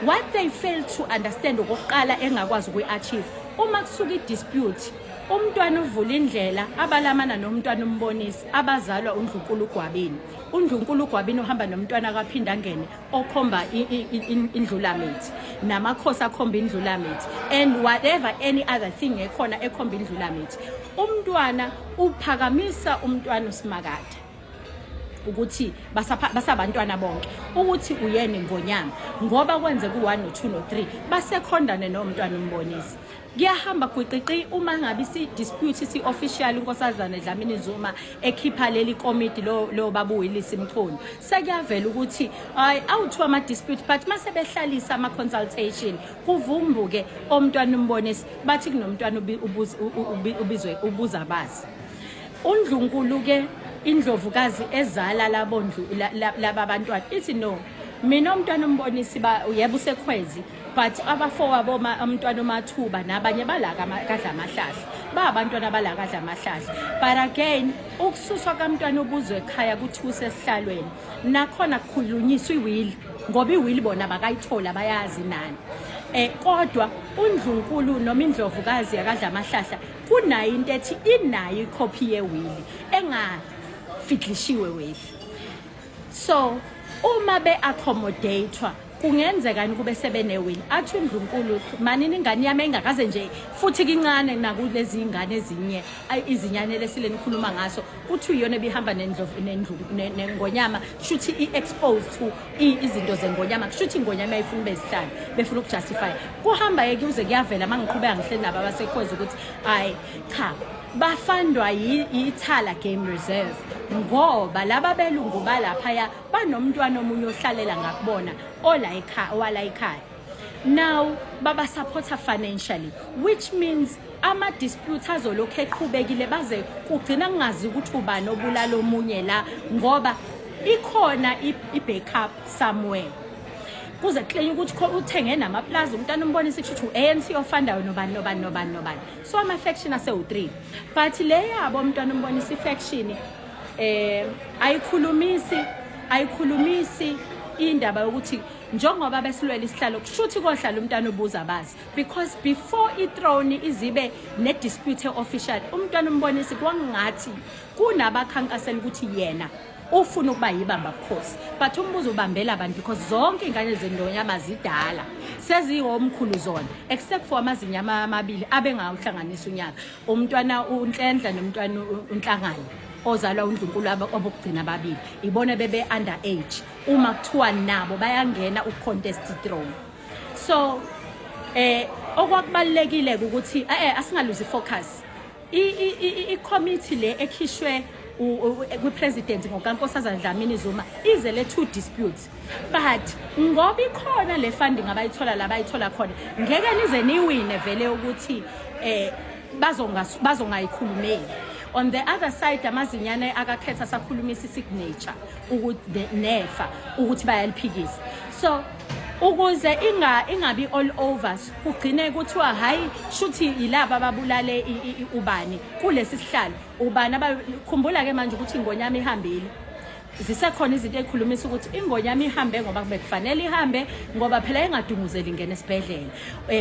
what they fail to understand okokuqala engakwazi ukuyi-achieve, uma kusuka i-dispute, umntwana uvula indlela abalamana nomntwana umbonisi abazalwa uNdlunkulu Gwabini. uNdlunkulu Gwabini uhamba nomntwana kaphinda ngene okhomba indlulamithi, namakhosi akhomba indlulamithi, and whatever any other thing ekhona ekhomba indlulamithi. Umntwana uphakamisa umntwana usimakade ukuthi basabantwana bonke ukuthi uyena ingonyama, ngoba kwenze ku1 no2 no3 basekhondane nomntwana umbonisi. Kuyahamba gwiqiqi uma ngabe si dispute si official uNkosazana Dlamini Zuma ekhipha leli committee lo babuyilisa imchunu, sekuyavela ukuthi hayi awuthiwa ama dispute, but mase behlalisa ama consultation kuvumbuke omntwana umbonisi bathi kunomntwana ubizwe ubuza basi. uNdlunkulu ke indlovukazi ezala laba abantwana ithi no, mina umntwana umbonisi yebo usekhwezi, but abafowabo umntwana uMathuba nabanye balaka kadla amahlahla, abantwana balaka kadla amahlahla. But again ukususwa kaMntwana ubuzwe ekhaya kuthi usesihlalweni nakhona kukhulunyiswa iwili, ngoba iwili bona bakayithola bayazi nani. Kodwa uNdlunkulu noma indlovukazi yakadla amahlahla kunayo into ethi inayo icopy yewili engafihlishiwe with. So uma be-accommodatewa kungenzeka kube sebenewini athi uNdlunkulu manini ingane yami engakaze nje futhi kincane nakulezi ingane ezinye izinyane lesile nikhuluma ngaso uthi uyona ebihamba nengonyama, shuthi i-exposed to izinto zengonyama, shuthi ingonyama ayifuna bezihlala befuna ukujustify. Kuhamba yeke uze kuyavela mangiqhubeka ngihleli nabo abasekhwezi ukuthi hayi cha bafandwa yithala game reserve, ngoba laba belungu balaphaya banomntwana omunye ohlalela ngakubona wala ekhaya. Now baba supporter financially, which means ama dispute azolokhu eqhubekile baze kugcina kungazi ukuthi ubani obulala omunye la, ngoba ikhona i-backup somewhere. Kuze claim ukuthi uthenge namaplaza umntana umbonisa ukuthi uANC ofandayo nobani. So ama faction ase3, but le yabo umntwana umbonisa ifaction ayikhulumisi indaba yokuthi njengoba besilwela isihlalo kushuthi kohlala umntwana obuza abazi because before ithrone izibe ne dispute official umntwana umbonisi kwangathi kunabakhankasela ukuthi yena ufuna ukuba yibamba bukhosi but umbuzo ubambela abantu because zonke ingane zendonyama zidala seziyomkhulu zona except for amazinyama amabili abengawuhlanganisa unyaka umntwana uNhlendla nomntwana uNhlangano ozalwa uNdlunkulu abokugcina ababili ibona bebe under age uma kuthiwa nabo bayangena ucontest throne so okwakubalekile ukuthi asingaluzi focus I committee le ekhishwe kwi-president ngokaNkosazana Dlamini Zuma ize le two disputes but ngoba ikhona le funding abayithola la bayithola khona ngeke nize niwine vele ukuthi bazongayikhulumeli on the other side amazinyane akakhetha sakhulumisa isignature ukuthi nefa ukuthi bayaliphikisa so ukuze ingabi all overs kugcine kuthiwa hayi shuthi yilaba ababulale ubani kulesi sihlalo ubani abakhumbula ke manje ukuthi ingonyama ihambile zisekhona izinto ezikhulumisa ukuthi ingonyama ihambe ngoba bekufanele ihambe ngoba phela engadunguzeli ingene esibhedlela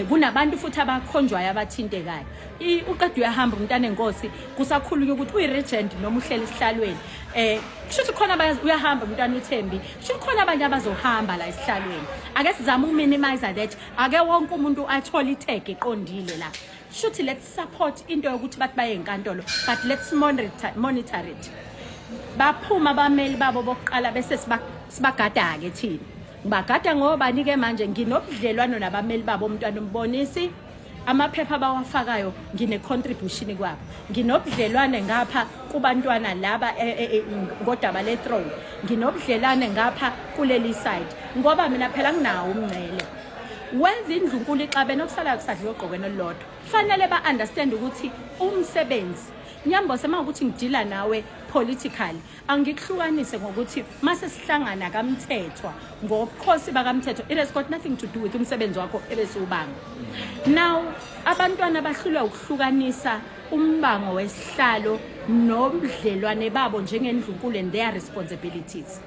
kunabantu futhi abakhonjwayo abathintekayo uqeda uyahamba umntana enkosi kusakhulunywa ukuthi uyiregent noma uhleli isihlalweni kushuthi khona uyahamba umntwana uThembi kushuthi khona abanye abazohamba la esihlalweni ake sizame uminimize that ake wonke umuntu athola itag eqondile la shuthi let's support into yokuthi bathi baye enkantolo but let's monitor it baphuma abameli babo bokuqala bese sibagada ke thina ngibagada ngoba nike manje nginobudlelwano nabameli babo umntwana umbonisi amaphepha abawafakayo ngine contribution kwabo nginobudlelwane ngapha kubantwana laba ngodaba le throne nginobudlelwane ngapha kuleli side ngoba mina phela nginawo umncele wenza indlunkulu ixabe nokusala kusadla ogqokweni olodwa fanele ba understand ukuthi umsebenzi nyambo sema ukuthi ngidila nawe politically angikuhlukanise ngokuthi mase sihlangana kamthethwa ngobukhosi bakamthetho it has got nothing to do with umsebenzi wakho ebesubanga now abantwana bahlulwa ukuhlukanisa umbango wesihlalo nobudlelwane babo njengendlunkulu and their responsibilities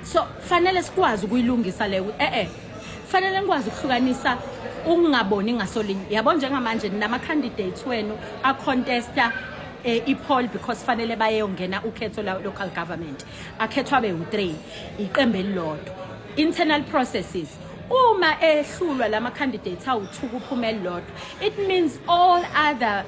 so fanele sikwazi ukuyilungisa le fanele ngikwazi ukuhlukanisa ungaboni ngasolinye yabo njengamanje nama candidates wenu a contesta ipoll because fanele bayongena ukhetho la local government akhethwa be u3 iqembu elilodwa internal processes uma ehlulwa lama candidates awu2 kuphuma elilodwa it means all other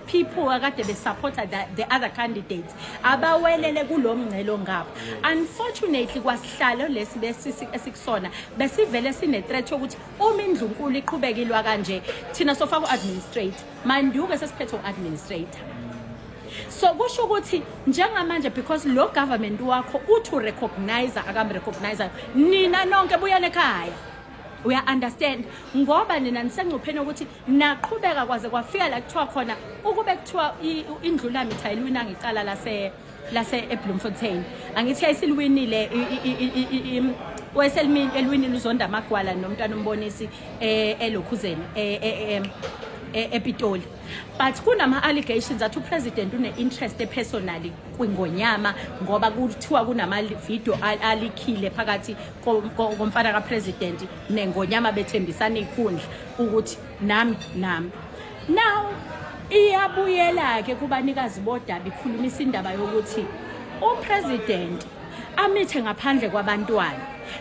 people akade be supported the other candidates abawelele kulomngcelo ngapha unfortunately kwasihlalo lesibesisi esikusona besivele sine threat ukuthi uma indlunkulu iqhubekilwa kanje thina sofa ku administrate manduke sesiphethe administrator so kusho ukuthi njengamanje because lo government wakho uthi recognize akam recognize nina nonke buyane ekhaya we understand ngoba nina nisencupheni ukuthi naqhubeka kwaze kwafika la kuthiwa khona ukube kuthiwa indlula mitha ilwina ngicala lase eBloemfontein angithi ayisilwinile weselmini elwini uzonda amagwala nomntwana umbonisi elokhuzeni ePitoli but kunama allegations that upresident une interest personally kwingonyama ngoba kuthiwa kunama video alikhile phakathi komfana kapresident nengonyama bethembisana ikhundla ukuthi nami now iyabuyela ke kubanikazi bodaba ikhulumisa indaba yokuthi upresident amithe ngaphandle kwabantwana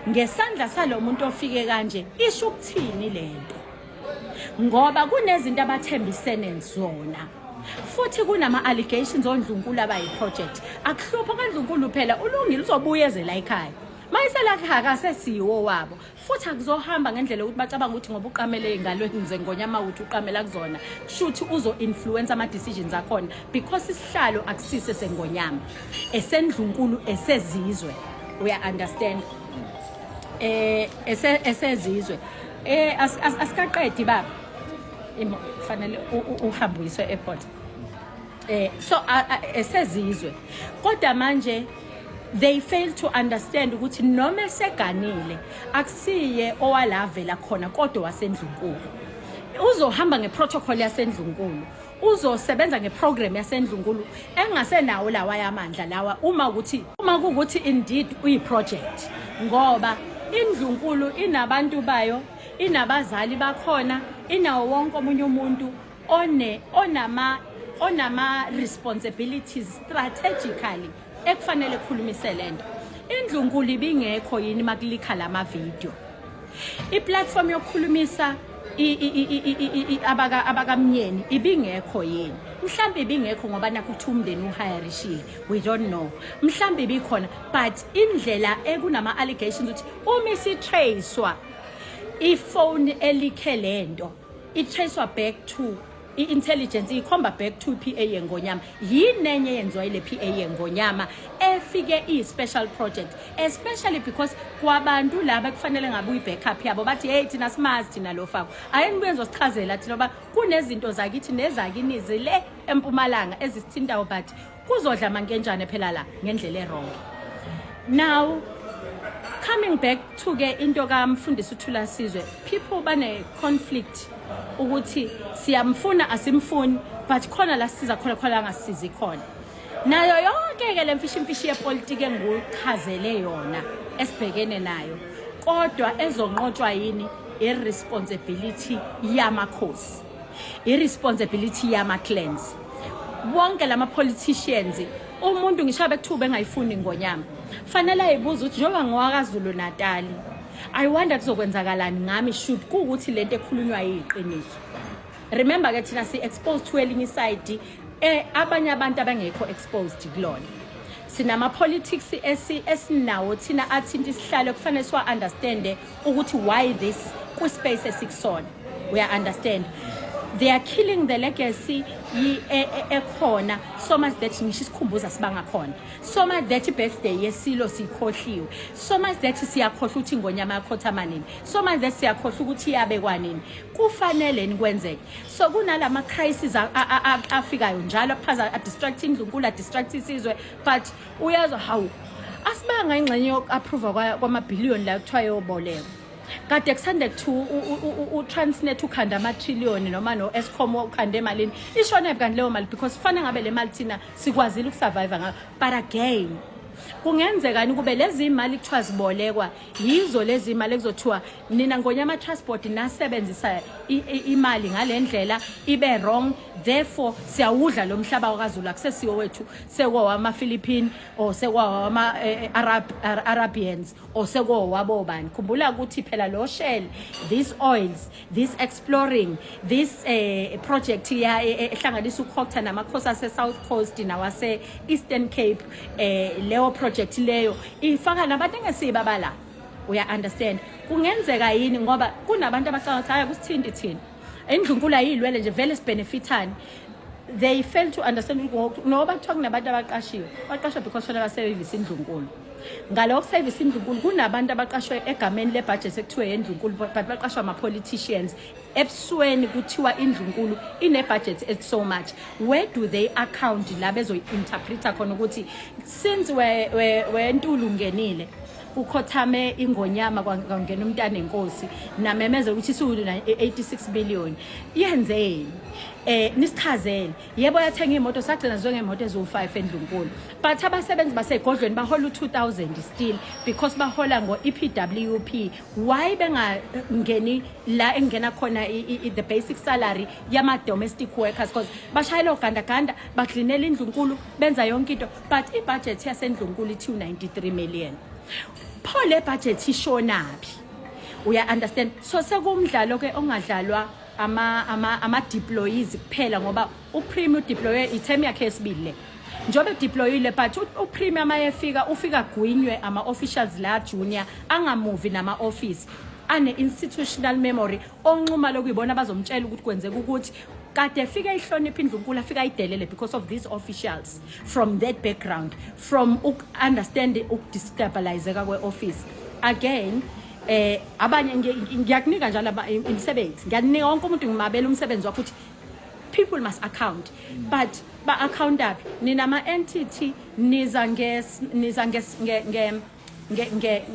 ngesandla salomuntu ofike kanje isho ukuthini lento ngoba kunezinto abathembisene zona futhi kunama allegations ondlunkulu abayiproject akuhlupha kaNdlunkulu phela ulungile uzobuyezela ekhaya mayisela khaka sesiwo wabo futhi akuzohamba ngendlela ukuthi bacabanga ukuthi ngoba uqamele engalweni ngengonyama uthi uqamela kuzona kushuthi uzo influence ama decisions akhona because isihlalo akusise sengonyama esendlunkulu esezizwe we understand esezizwe asikaqedi baba fanele uhambiswe airport so esezizwe kodwa manje they fail to understand ukuthi noma seganile akusiye owalavela khona kodwa wasendlunkulu uzohamba ngeprotocol yaseNdlunkulu, uzosebenza ngeprogram yaseNdlunkulu engasenawo lawa yamandla lawa uma kuukuthi indeed uyiproject, ngoba iNdlunkulu inabantu bayo, inabazali bakhona, inawo wonke omunye umuntu onama responsibilities strategically ekufanele khulumise lento. iNdlunkulu ibingekho yini makulikha lama video, iplatform yokukhulumisa abakamnyeni ibingekho yini? Mhlambe ibingekho ngoba nakuthi umndeni uhayarishile, we don't know. Mhlambe ibikhona, but indlela ekunama allegations ukuthi uma isitracewa iphone elikhe lento itracewa back to i-intelligence, ikhomba back to PA yeNgonyama. Yini enye yenziwa ile PA yeNgonyama efike i-special project, especially because kwabantu laba kufanele ngabe uyi-backup yabo bathi hey thina simazi thina lo fako. Ayenibuye ngizosichazela thina loba kunezinto zakithi nezakini zile eMpumalanga ezisithintayo, but kuzodla mangenjane phela la ngendlela errong. Now coming back to ke into kaMfundisi uThulasizwe, people bane conflict ukuthi siyamfuna asimfuni, but khona la siza khona angasizi khona. Nayo yonke ke lemfishi yepolitiki engichazele yona esibhekene nayo, kodwa ezonqotshwa yini? Irresponsibility yamakhosi, irresponsibility yama-clans. Wonke lama politicians, umuntu ngisho bekuthuba engayifuni iNgonyama fanele ayibuza ukuthi njengoba ngowakaZulu Natali, I wonder kuzokwenzakalani ngami should kuukuthi lento ekhulunywa yiqiniso. Remember ke thina si exposed to elinye side abanye abantu abangekho exposed kulona. Sinama politics esinawo thina athinta isihlalo kufanele siwa understand ukuthi why this ku space esikusona. We understand they are killing the legacy ekhona, so much that ngisho isikhumbuza sibanga khona, so much that birthday yesilo sikhohliwe, so much that siyakhohlwa ukuthi iNgonyama yakhothama nini, so much that siyakhohlwa ukuthi yabe kwanini. Kufanele nikwenzeke. So kunalama crises afikayo njalo aphaza distract iNdlunkulu, distract isizwe, but uyazwa how asibanga ingxenye yokuapprove kwamabhillion la kuthiwa yoboleko. Kade kusande to uTransnet ukhanda ama-trillion noma no Eskom ukhande emalini ishona kanti leyo mali because kufanele ngabe le mali thina sikwazile ukusurvive ngayo. But again kungenzekani kube lezi imali kuthiwa zibolekwa yizo lezi imali ekuzothiwa nina Ngonyama transport nasebenzisa imali ngalendlela ibe wrong, therefore siyawudla lo mhlaba wakaZulu akusesiyo wethu sekwawama Philippine or sekwawama Arabians or sekwawabo bani. Khumbula ukuthi phela lo Shell, these oils, this exploring, this project ya ehlanganisa uKhokta namakhosi ase South Coast nawase Eastern Cape, leyo project leyo ifaka nabantu engesibabala. We understand kungenzeka yini ngoba kunabantu abacanga ukuthi hayi kusithindi thina iNdlunkulu ayilwele nje vele sibenefitani. They fail to understand ngoba kuthiwa kunabantu abaqashiwe baqashwa because fela basevisi iNdlunkulu. Ngalokho service iNdlunkulu kunabantu abaqashwe egameni lebudget ekuthiwe iNdlunkulu, but baqashwa ama politicians ebusweni kuthiwa iNdlunkulu ine budget at so much. Where do they account la bezo interpreta khona ukuthi since we Ntulu ngenile ukhothame iNgonyama kwangena umntana enkosi namemeza ukuthi isulu 86 billion yenzeni? Nisichazele yebo yathenga imoto sagcina zonke imoto ezo5 eNdlunkulu, but abasebenzi basegodlweni bahola u2000 still because bahola ngo EPWP. Why bengangeni la engena khona the basic salary yama domestic workers? Because bashayela ogandaganda baklinela iNdlunkulu benza yonke into, but ibudget yaseNdlunkulu ithi 93 million. Phole budget ishonaphi? We understand. So sekumdlalo ke ongadlalwa ama deployees kuphela ngoba uPrime udeploye ithemu yakhe esibili njobe deployile, but uPrime amayefika ufika gwinywe ama officials la junior angamuvi nama office ane institutional memory onxuma lokuyibona bazomtshela ukuthi kwenzeka ukuthi kade fika ihlonipha iNdlunkulu afika idelele because of these officials from that background, from understand ukudestabilizeka kweoffice. Again abanye ngiyakunika njalo imisebenzi, ngiyanika wonke umuntu ngimabela umsebenzi wakho ukuthi people must account, but ba account up nina ma entity niza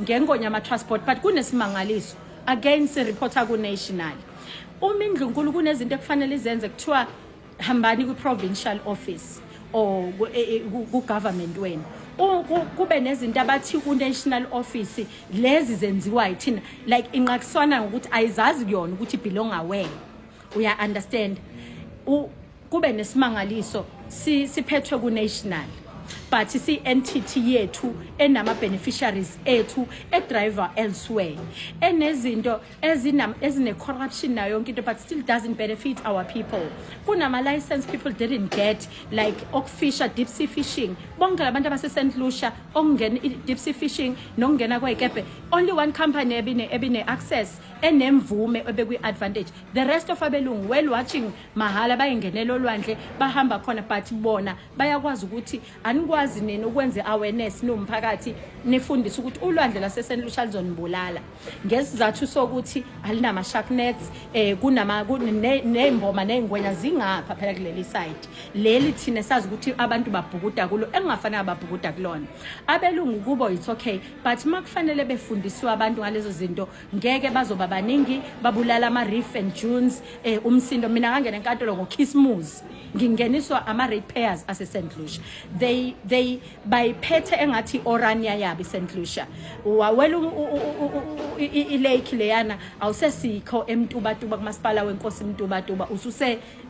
ngeNgonyama transport, but kunesimangaliso again si reporter ku national uma indlunkulu kunezinto ekufanele izenze kuthiwa hambani ku-provincial office or ku-government wenu kube nezinto abathi ku-national office lezi zenziwa yithina like inqakiswana ngokuthi ayizazi kuyona ukuthi belonga where uya understand kube nesimangaliso siphethwe ku-national but si-entity yethu enama-beneficiaries ethu e-driver elsewhere enezinto ezine-corruption nayo yonke into but still doesn't benefit our people kunama-license people didn't get like okufisha deep sea fishing bonke labantu abase-St. Lucia okungena deep sea fishing nokungena kwayikebhe only one company ebine-access enemvume ebekwi-advantage the rest of abelungu well watching mahala bayingenela olwandle bahamba khona but bona bayakwazi ukuthi anikwazi nini ukwenza awareness nomphakathi nifundise ukuthi ulwandle lase-St. Lucia lizonibulala ngesizathu sokuthi alinama shark nets nemboma nengwenya zingapha phela kuleli side leli thina sazi ukuthi abantu babhukuda kulo engafanele babhukuda kulona abelungu kubo it's okay but makufanele befundiswe abantu ngalezo zinto ngeke bazoba baningi babulala ama-reef and dunes umsindo mina ngangena enkantolo ngoKhisimusi ngingeniswa ama-ratepayers ase-St. Lucia they bayiphethe engathi orania yabo i-St. Lucia wawela ilake leyana awusesikho emtubatuba kumasipala wenkosi mtubatuba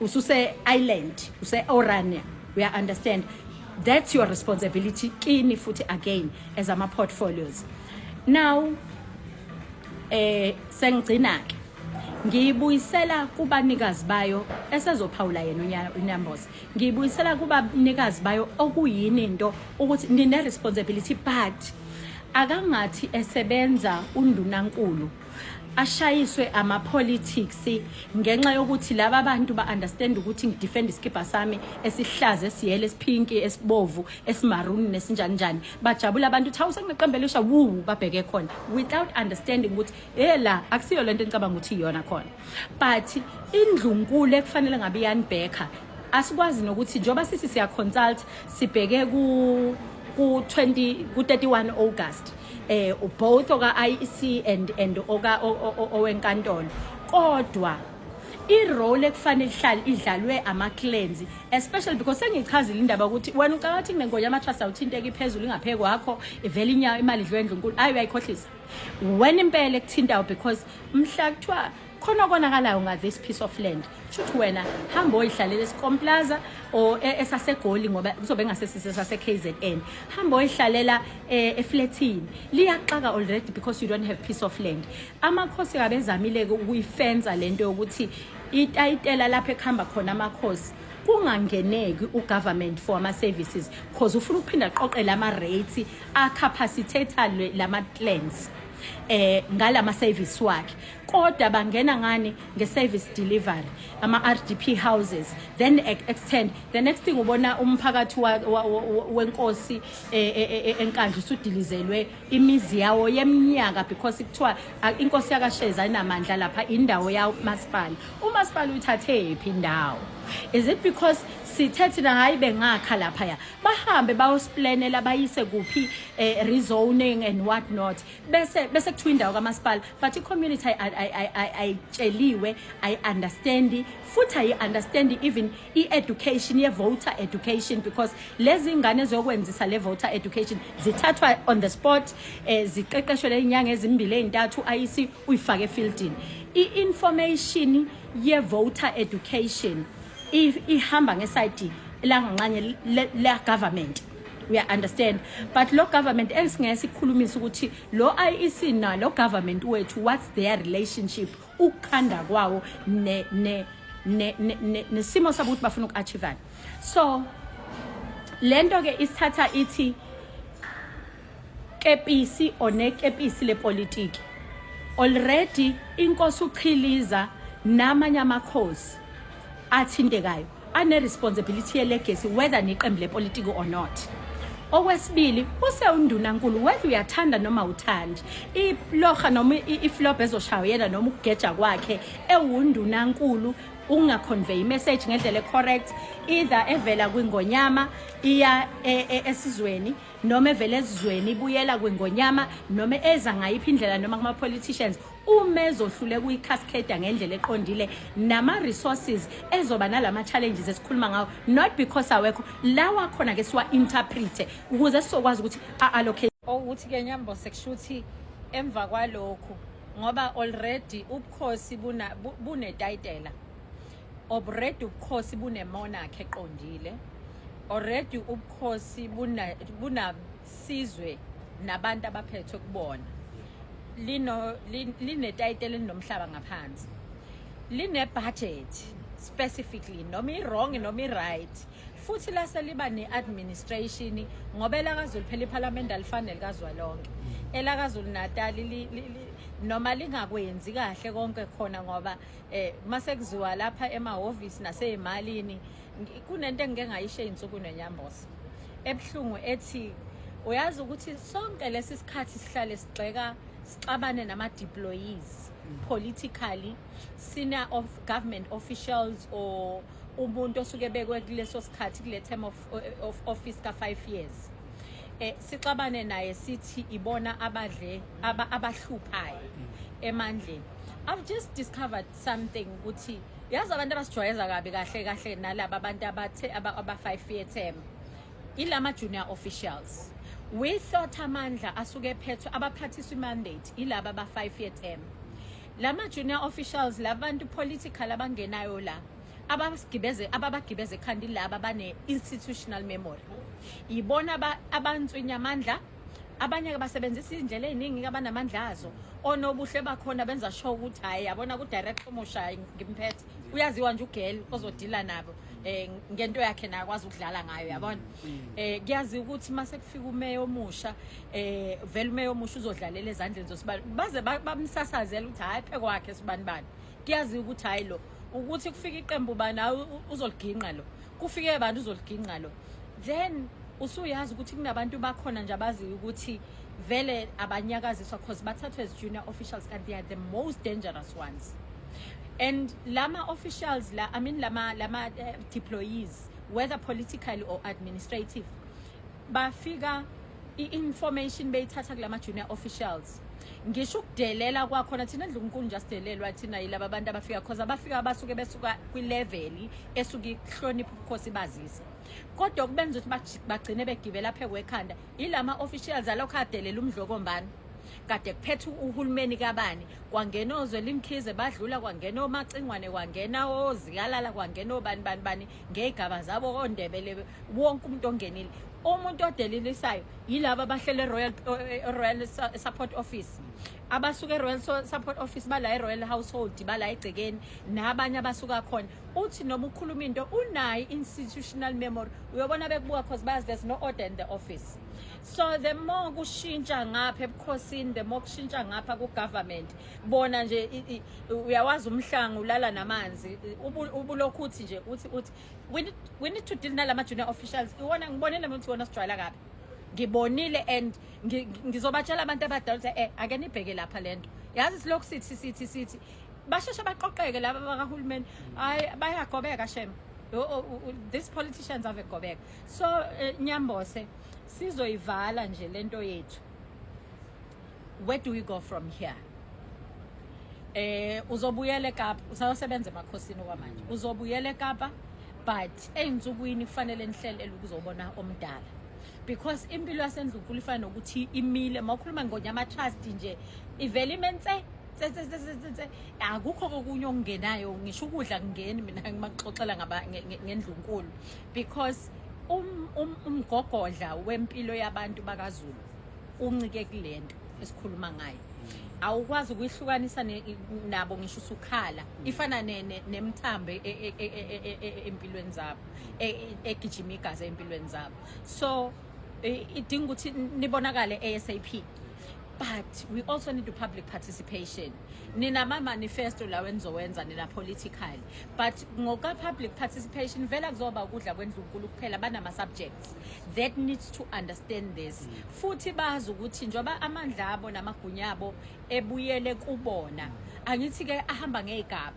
ususe island use-orania we understand that's your responsibility kini futhi again as ama-portfolios now sengigcina-ke ngiyibuyisela kubanikazi bayo esezophawula yena uNyamboza ngiyibuyisela kubanikazi bayo okuyini into ukuthi nine-responsibility but akangathi esebenza undunankulu ashayiswe ama-politics ngenxa yokuthi laba abantu ba-understand ukuthi ngidefend isikibha sami esihlaza esiyele esiphinki esibovu esimaruni nesinjani njani bajabula abantu uthi awusengiqembelisha babheke khona without understanding ukuthi la akusiyo lento engicabanga ukuthi iyona khona but indlunkulu ekufanele ngabe iyanibheka asikwazi nokuthi njoba siya consult sibheke ku 31 August both oka IEC and oka owenkantolo kodwa irole ekufanele idlalwe ama-clans especially because sengichazile indaba ukuthi wena ucathi kunengoya ama-trust awuthinteke iphezulu ingaphe kwakho ivele imali idliwe endlunkulu hayi uyayikhohlisa wena impela ekuthintayo because mhla kuthiwa khona konakalayo nga this piece of land shothi wena hamba oyihlalela eScom Plaza or esasegoli ngoba kuzobe ngasesise KZN hamba oyihlalela eflatini liyaxaka already because you don't have piece of land amakhosi ngabezamile ukuyifenza lento yokuthi itayitela lapha ekhamba khona amakhosi kungangeneki ugovernment for ama-services because ufuna ukuphinda qoqela ama-rates acapacitate lama-clans ngalama service wakhe kodwa bangena ngani nge-service delivery ama-RDP houses then extend the next thing ubona umphakathi wenkosi enkandla usudilizelwe imizi yawo yeminyaka because kuthiwa inkosi yakasheza inamandla lapha indawo yawo masipala umasipala uyithathe ephi indawo is it because sithethe na hayi bengakha lapha ya bahambe bayosplanela bayise kuphi rezoning and what not bese kuthiwa indawo kamasipala but i-community ayitsheliwe I understand even i-education ye-voter education because lezi ngane zokwenzisa le-voter education zithathwa on the spot ziqeqeshwe inyanga ezimbili ezintathu IEC uyifake efieldini i-information ye-voter education ihamba ngeside langanqanye la government we understand but lo government esingeke sikhulumisa ukuthi lo IEC na lo government wethu what's their relationship ukukhanda kwawo nesimo sabo ukuthi bafuna ukuachieve so lento ke isithatha ithi kepisi onekepisi lepolitiki already inkosi uChiliza namanye amakhosi athintekayo ane-responsibility ye-legacy whether niqembu lepolitiki or not okwesibili usewundunankulu whether uyathanda noma uthandi iloha noma iflob ezoshaya yena noma ukugeja kwakhe ewundunankulu ungaconvey message ngendlela correct either evela kwingonyama iya esizweni noma evela esizweni ibuyela kwingonyama noma eza ngayiphi indlela noma kuma politicians uma ezohlule kuyicascade ngendlela eqondile nama resources ezoba nalama challenges esikhuluma ngawo not because awekho lawa khona ke siwa interpret ukuze sizokwazi ukuthi allocate ukuthi ke Nyambo sekushuthi emva kwalokho ngoba already ubukhosi bune title already ubukhosi bune monarch eqondile already ubukhosi buna sizwe nabantu abaphethwe kubona line title nomhlaba ngaphansi line budget specifically noma wrong noma right futhi lase liba ne-administration ngoba elakazulu phela iparliament alifanele kazwelonke elakazulu Natal noma lingakwenzi kahle konke khona ngoba mase kuziwa lapha emahhovisi nasezimalini kunento engeke ngayisho izinsuku nenyambosa ebhlungu ethi uyazi ukuthi sonke lesi sikhathi sihlale sigxeka sixabane nama deployees politically senior of government officials or umuntu osuke bekwe kuleso sikhathi kule term of office ka 5 years sixabane naye sithi ibona abadle abahluphayo emandleni. I've just discovered something ukuthi yazi abantu abasijwayeza kabi kahle nalabo abantu abathe aba 5-year term ilama junior officials. We thought amandla asuke phethwe abaphathisa mandate ilaba aba 5-year term. Lama junior officials labantu political abangenayo la ababagibeze ekhanda laba bane institutional memory. Ibona abantswinya amandla abanye abasebenzisa indlela eziningi abanamandla azo onobuhle bakhona benza show ukuthi hayi yabona ku director Moshayi ngimphethe uyaziwa nje ugel ozodila nabo ngento yakhe nakwazi ukudlala ngayo yabona kuyazi ukuthi mase kufika umeyo omusha vele umeyo omusha uzodlalela ezandleni zosibani baze bamsasazela ukuthi hayi phe kwakhe sibani kuyazi ukuthi hayi lo ukuthi kufika iqembu bana uzoliginqa lo kufike abantu uzoliginqa lo then usuyazi ukuthi kunabantu bakhona nje abazi ukuthi vele abanyakaziswa because bathathwe as junior officials and they are the most dangerous ones. And lama officials la lama deployees whether politically or administrative bafika information beyithatha kulama junior officials ngisho ukudelela kwakhona thina ndlunkulu nje asidelelwa thina yilaba abantu abafika because abafika basuke besuka kwi level esuka ihlonipha ubukhosi bazisa kodwa kubenza ukuthi bagcine begibela phe kwekhanda ilama officials alokho adelela umdlokombani kade kuphethe uhulumeni kabani kwangena ozwelimkhize badlula kwangena omacingwane kwangena ozikalala kwangena obani ngegaba zabo ondebele wonke umuntu ongenile umuntu odelilisayo yilabo abahlele Royal Support Office abasuka Royal Support Office bala Royal Household bala egcekeni nabanye abasuka khona uthi noma ukhuluma into unayi institutional memory uyobona bekubuka because bazi there's no order in the office. So the more kushintsha ngapha ebukhosini the more kushintsha ngapha ku government bona nje uyawazi umhlangu ulala namanzi ubulokhu uthi nje uthi we need to deal nalama junior officials iwona ngibonile ukuthi wona sijwayela kabi ngibonile and ngizobatshela abantu abadala ukuthi ake nibheke lapha lento yazi silokhu sithi basheshe baqoqeke laba bakahulumeni hayi bayagobeka shem these politicians have agobeka so Nyambose sizoyivala nje lento yethu where do we go from here uzobuyela eKapa usayosebenza emakhosini kwamanje uzobuyela eKapa but einzukwini kufanele nihlelele ukuzobona omdala because impilo yasendlunkulu ifana nokuthi imile mawukhuluma ngonyama trust nje ivele imenze akukho okunye okungenayo ngisho ukudla kungeni mina ngimaxoxela ngendlunkulu because umgogodla wempilo yabantu bakaZulu uncike kulento esikhuluma ngayo awukwazi ukuyihlukanisa nabo ngisho usukhala ifana nemthambo empilweni zabo egijima igazi empilweni zabo so idinga ukuthi nibonakale ASAP. But we also need to public participation. Nina ma manifesto la wenzowenza nina political. But ngoka public participation vela kuzoba ukudla kwendlunkulu kuphela banama subjects that needs to understand this. Futhi bazi ukuthi njoba amandla abo namagunyabo ebuyele kubona. Angithi ke ahamba ngegaba.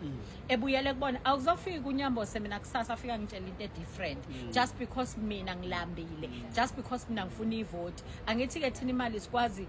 Ebuyele kubona awuzofika kuNyambose mina kusasa afika ngitshela into different just because mina ngilambile, just because mina ngifuna ivote. Angithi ke thina imali sikwazi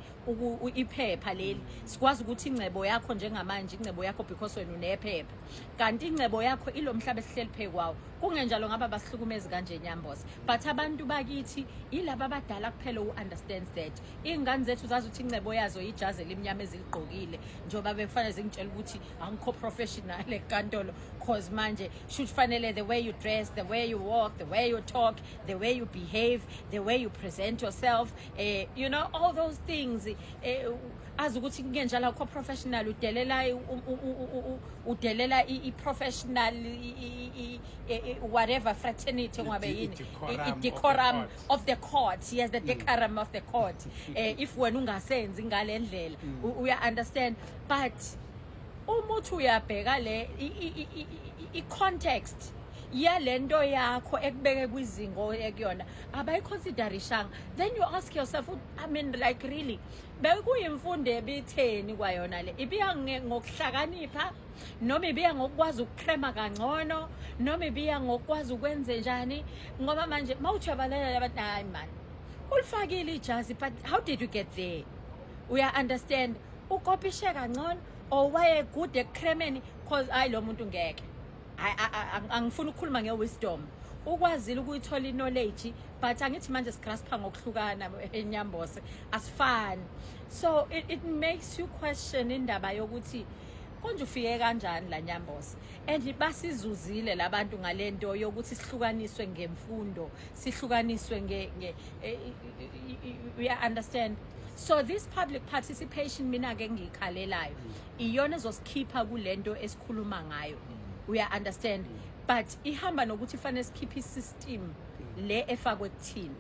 iphepha leli sikwazi ukuthi ingcebo yakho njengamanje ingcebo yakho because wena unephepha kanti ingcebo yakho ilomhlaba esihleli phekwawo kungenjalo ngaba basihlukumezi kanje Nyambosa but abantu bakithi ilaba abadala kuphela understands that ingane zethu zazi ukuthi ingcebo yazo ijazi elimnyama eziligqokile njoba bekufanele zingitshela ukuthi angikho professional enkantolo cause manje should fanele the way you dress the way you walk the way you talk the way you behave the way you present yourself you know all those things as ukuthi kungenjalo akho professional udelela i-professional whatever fraternity ngabe yini decorum of the court yes the decorum of the court if wena ungasenzi ngalendlela uya understand but umuthi uyabheka le i-context yalento yakho ekubeke kwizingo ekuyona abayiconsiderishanga then you ask yourself I mean like really bekuyimfundo ebitheni kwayona le ibiya ngokuhlakanipha noma ibiya ngokwazi ukukrema kangcono noma ibiya ngokwazi ukwenze njani ngoba manje mawuthi abalela abantu hayi man ulifakile ijazi but how did you get there we understand ukopishe kangcono or waye good ekremeni cause hayi lo muntu ngeke angifuni ukukhuluma ngewisdom ukwazile ukuyithola knowledge but angithi manje sigraspa ngokuhlukana eNyambosa asifani so it makes you question indaba yokuthi konje ufike kanjani la Nyambosa and basizuzile labantu ngalento yokuthi sihlukaniswe ngemfundo sihlukaniswe we understand so this public participation mina ke ngikhalelayo iyona ezosikhipha kulento esikhuluma ngayo we understand but ihamba nokuthi fanele sikhiphe isystem le efakwe kuthini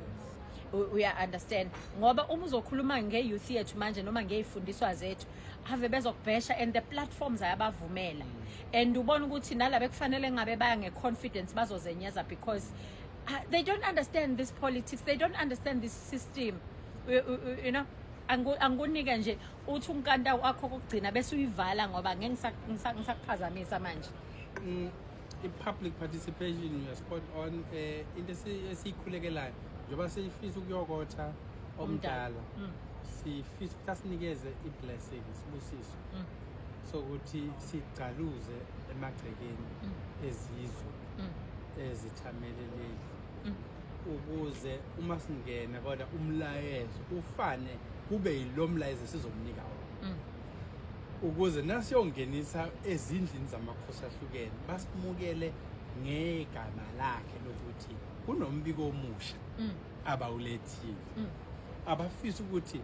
we understand ngoba uma uzokhuluma ngeyouth yethu manje noma ngeyifundiswa zethu ave bezokubhesha and the platforms ayabavumela and ubona ukuthi nalabo kufanele ngabe baya ngeconfidence bazozenyeza because they don't understand this politics they don't understand this system you know angunike nje uthi unkanta wakho kokugcina bese uyivala ngoba ngeke ngisakuphazamisa manje i-public participation you are spot on into esikhulekelayo njoba sifisa ukuyokotha omdala sifisa ukuthi asinikeze i-blessing sibusiso sokuthi sigaluze emagcekeni ezizwe ezithameleleli ukuze uma singena kodwa umlayezo ufane kube yilomlayezo sizomnika wona ukuze nasiyongenisa ezindlini zamakhosi ahlukene basimukele ngegama lakhe lokuthi kunombiko omusha abawulethile abafisa ukuthi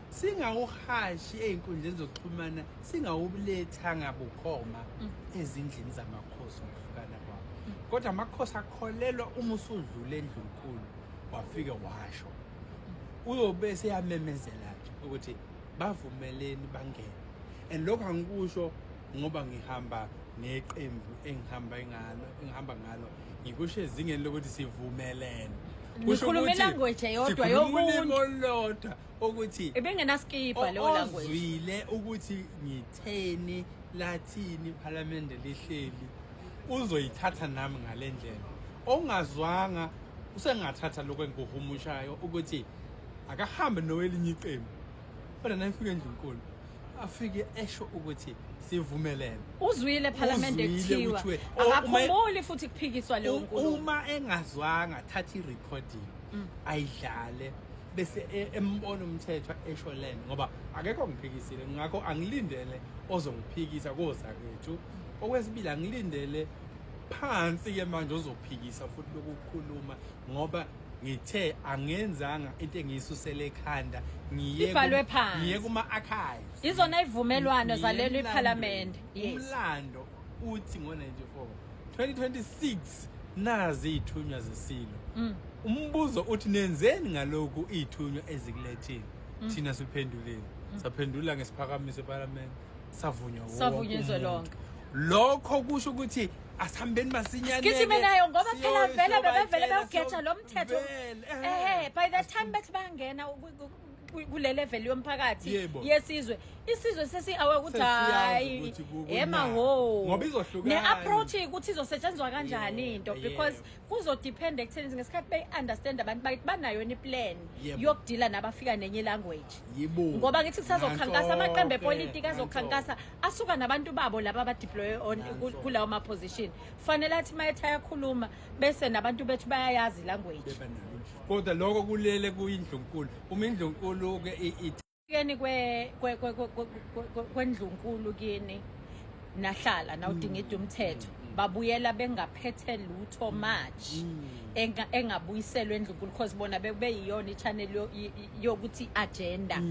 singawuhashi einkundleni zokuxhumana singawubulethanga bukhoma ezindlini zamakhosi ngokuhlukana kwawo kodwa amakhosi akholelwa uma usudlule endlunkulu wafike washo uyobe seyamemezela nje ukuthi bavumeleni bangene and lokho angikusho ngoba ngihamba neqembu engihamba ngalo ngikusho ezingeni lokuthi sivumelene ukhuluma language eyodwa yomuntu ukuthi ebengenaskipa leyo language uzwile ukuthi ngitheni lathini parliament lihleli uzoyithatha nami ngalendlela ongazwanga usengathatha lokho engikuhumushayo ukuthi akahambe nowelinye iqembu kodwa nayifike endlunkulu afike esho ukuthi sivumelene uzwile parliament ekuthiwa akakhumuli futhi kuphikiswa leyo nkulumo uma engazwanga thatha i-recording ayidlale bese embona umthetho esho lena ngoba akekho ngiphikisile ngakho angilindele ozongiphikisa kozakwethu okwesibili angilindele phansi ke manje ozophikisa futhi lokukhuluma ngoba ngithe angenzanga into engiyisusele ekhanda ngiye kuma archives izona ivumelwano zalelo iparliament yes umlando uthi ngo94 2026 nazi ithunywa zesilo umbuzo uthi nenzeni ngalokhu ithunywa ezikulethini thina siphenduleni saphendula ngesiphakamiso eparliament savunywa lonke lokho kusho ukuthi asihambeni masinyane sikithi mina ngoba phela vele bebevele beyogetha lo mthetho by the time bethi bangena kule level yomphakathi yesizwe isizwe sesiawe ukuthi Sesiyazi hayi ukuthi ema kunani. ho Ngoba izohlukana. ne-approach ukuthi izosetshenziswa kanjani into Yebo, because yebo. kuzodepend ekutheni ngesikhathi beyi-understand abantu bakithi banayo yona iplan Yebo. yokudila nabafika nenye language Yibo. ngoba ngithi kusazokhankasa amaqembu Nanso-ke, epolitiki azokhankasa asuka nabantu babo laba abadeploye Nanso. kulawo ma-position fanele athi uma ethi ayakhuluma bese nabantu bethu bayayazi language Beba nalo. Kodwa lokho kulele kuyindlunkulu. Uma indlunkulu ke keni kwendlunkulu kini nahlala nawudingida umthetho babuyela bengaphethe lutho manje engabuyiselwe endlunkulu because bona beyiyona i-channel yokuthi agenda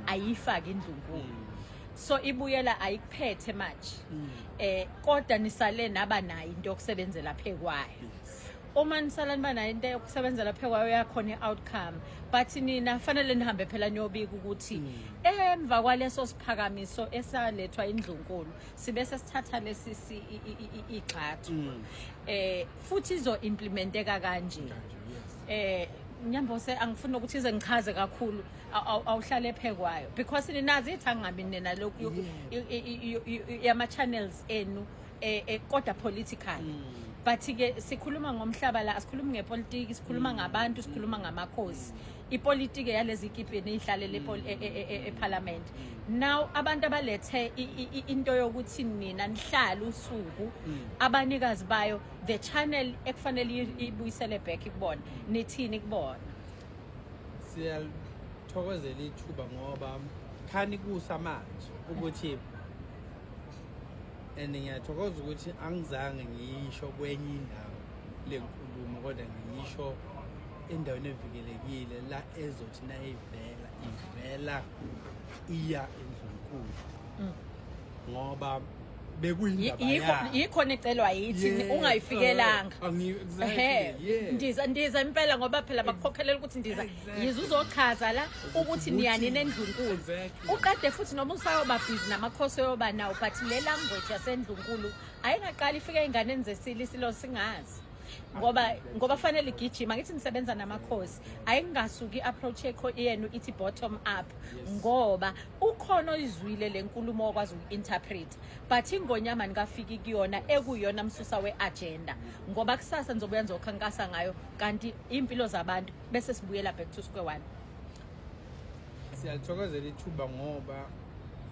ayifaki indlunkulu so ibuyela ayikuphethe manje kodwa nisale naba nayo into yokusebenzela phekwayo uma nisala niba nayo into yokusebenzela phekwayo yakhona i-outcome but nina fanele nihambe phela niyobika ukuthi emva kwaleso siphakamiso esalethwa indlunkulu sibe sesithatha lesi igxathu futhi izo-implementeka kanje Nyambose angifuni ukuthi ize ngichaze kakhulu awuhlale ephekwayo because ninazi ithi angabi nina lokhu yama channels enu kodwa political but ke sikhuluma ngomhlaba la asikhulumi ngepolitiki sikhuluma ngabantu sikhuluma ngamakhosi ipolitiki yalezi ikipeni ihlalele eParliament now abantu abalethe into yokuthi nina nihlala usuku abanikazi bayo the channel ekufanele ibuyisele back kubona nithini kubona siyalithokozela ithuba ngoba khani kusamanje ukuthi ngiyathokoza ukuthi angizange ngiyisho kwenye indawo lenkulumo kodwa ngiyisho endaweni evikelekile la ezothi na ivela iya endlunkulu ngoba bekuyindaba yikho necelwa yithi ungayifikelanga ndiza impela ngoba phela bakukhokhelela ukuthi ndiza yize uzochaza la ukuthi niyani nendlunkulu uqede futhi noma usayoba busy namakhosi yoba nawo but le language yasendlunkulu ayingaqala ifike einganeni zesili silo singazi ngoba fanele igijima ngithi nisebenza namakhosi ayingasuki i-approach yenu ithi bottom up ngoba ukhona izwile lenkulumo okwazi uku-interpret but ingonyama nikafiki kuyona ekuyona msusa we-agenda ngoba kusasa nizobuya nizokhankasa ngayo kanti impilo zabantu bese sibuyela back to square one. Siyalithokozela ithuba ngoba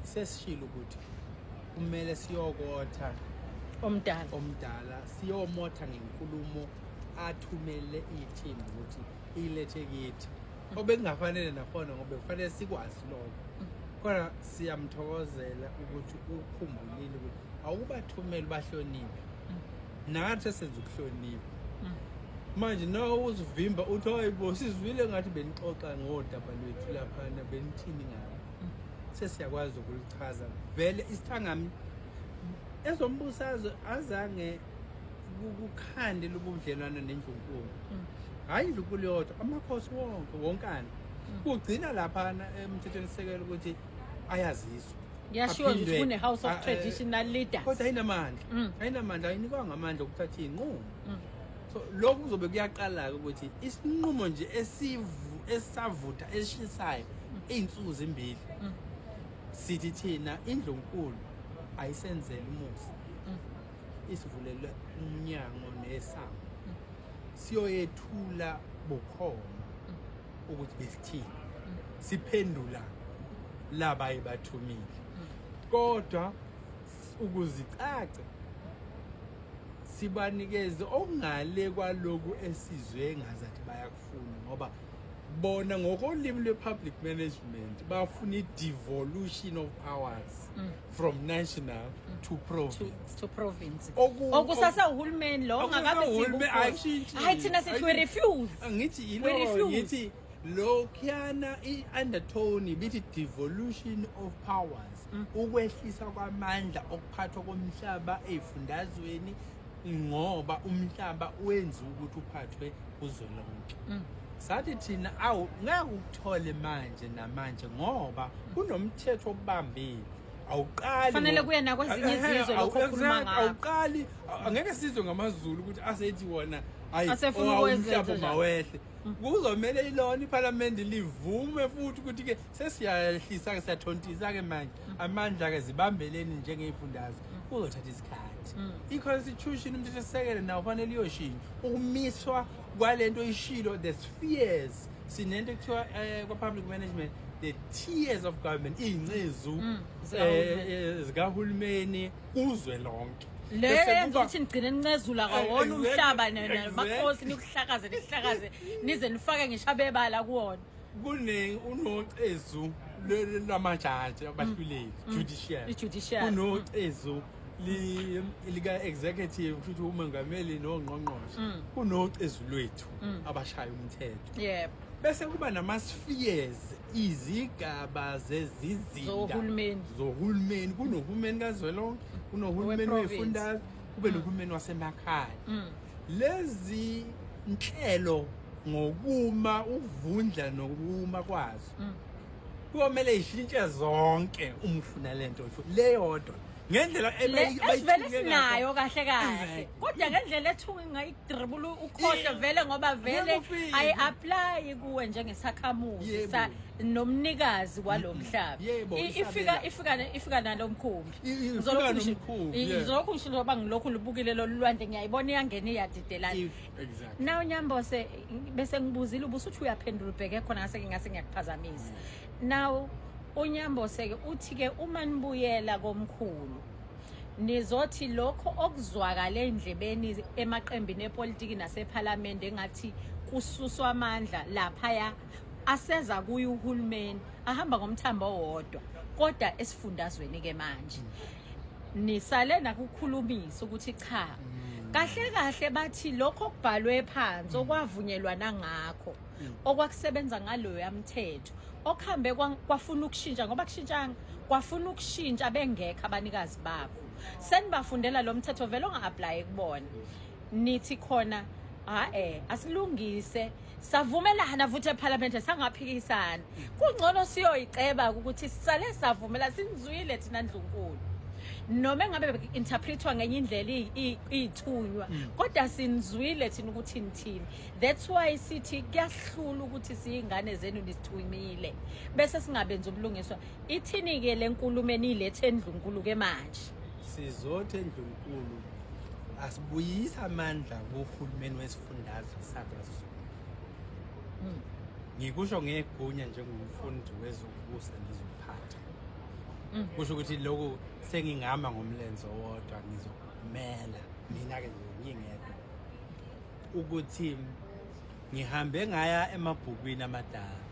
sesishilo ukuthi kumele siyokotha omdala siyomotha ngenkulumo athumele ithimba ukuthi ilethe kithi obekungafanele nakhona ngoba kufanele sikwazi lokho kodwa siyamthokozela ukuthi ukukhumbulile ukuthi awubathumeli bahloniphe nathi senze ukuhlonipha manje nawe uzivimba uthi hayibo sizwile ngathi benixoxa ngodaba lwethu lapha benithini ngabo sesiyakwazi ukulichaza vele isithangami ezombusazo azange ukukhande lobudlelwana nendlunkulu hayi indlunkulu yodwa amakhosi wonkana kugcina lapha emthethweni sekelo ukuthi ayaziswa ngiyashiwo ukuthi kune house of traditional leaders kodwa ayinamandla ayinikwa ngamandla okuthatha inqumo so lokhu kuzobe kuyaqala ukuthi isinqumo nje esavutha eshisayo einsuku ezimbili sithi thina indlunkulu ayisenzele umusa isivulele umnyango nesango siyoyethula bukhoma ukuthi besithini siphendula laba ayibathumile kodwa ukuzicaca sibanikeze okungale kwaloku esizwe ngazathi bayakufuna ngoba bona ngokolimi lwe-public management bafuna i-devolution of powers from national to province okusasa uhulumeni lo ongakabe hayi thina sithi we refuse ngithi lokhuyana i-undertone bithi devolution of powers ukwehlisa kwamandla okuphathwa komhlaba ezifundazweni ngoba umhlaba wenza ukuthi uphathwe uzolonke sathi thina ngeke ukuthole manje namanje ngoba kunomthetho obambile awuqali Fanele kuye nakwezinye izizwe lokho okhuluma ngakho. awuqali angeke sizwe ngamaZulu ukuthi asethi wona hayi Asefuna ukwenza umhlaba mawehle kuzomela ilona iParliament livume futhi ukuthi ke sesiyahlisa ke siyathontisa ke manje amandla ke zibambeleni njengezifundazwe kuzothatha isikhathi iConstitution umthethosisekelo nawo fanele iyoshintsha ukumiswa kwalento ishilo the spheres sinento kuthiwa kwa-public management the tiers of government iy'ncezu zikahulumeni kuzwe lonke le yenza ukuthi nigcine nincezula kwawona umhlaba namakhosi nikuhlakaze nize nifake ngisho abebala kuwona unocezu lwamajaji abahluleli judiciary kunocezu lika-executive futhi umongameli nongqongqoshe kunocezu lwethu abashaya umthetho yebo bese kuba nama-spheres izigaba zezizinda zohulumeni kunohulumeni kazwelonke kunohulumeni wey'fundazwe kube nohulumeni wasemakhaya lezi nhlelo ngokuma ukuvundla nokuma kwazo kuyomele ishintshe zonke uma ufuna lento leyodwa ngendlela esivele sinayo kahle kahle kodwa ngendlela ethuka ngayidribula ukhohle vele ngoba vele ayi-apply kuwe njengesakhamuzi nomnikazi walomhlaba ifika nalo mkhumbi ngizolokhu ngisho ngoba ngilokhu libukile lo lwandle ngiyayibona iyangena iyadidelana naw Nyambose bese ngibuzile ubusuthi uyaphendula ubheke khona ngase ngiyakuphazamisa naw uNyambose ke uthi ke uma nibuyela komkhulu nizothi lokho okuzwakala endlebeni emaqembini epolitiki naseParliament engathi kususwa amandla lapha aseza kuyo uhulumeni ahamba ngomthambo owodwa kodwa esifundazweni ke manje nisale nakukhulumisa ukuthi cha kahle bathi lokho okubhalwe phansi okwavunyelwa nangakho okwakusebenza ngaloyo yamthetho okuhambe kwafuna ukushintsha ngoba kushintshanga kwafuna ukushintsha bengekho abanikazi bakho senibafundela lo mthetho vele onga-apply kubona nithi khona asilungise savumelana futhi eParliament sangaphikisana kungcono siyoyiceba ukuthi sisale savumela sinizwile thina Ndlunkulu noma ngabe beinterpretwa ngenye indlela ithunywa kodwa sinizwile thina ukuthi nithini that's why sithi kuyasihlula ukuthi siyingane zenu nisithumile bese singabenza ubulungiswa ithini ke lenkulumo enilethe Ndlunkulu ke manje sizothi Ndlunkulu asibuyisa amandla kuhulumeni wesifundazwe sakwazulu ngikusho ngegunya njengomfundi wezokubusa nezokuphatha kusho ukuthi lokho sengingama ngomlenze wodwa ngizokumela mina-ke ngingedwa ukuthi ngihambe ngaya emabhukwini amadala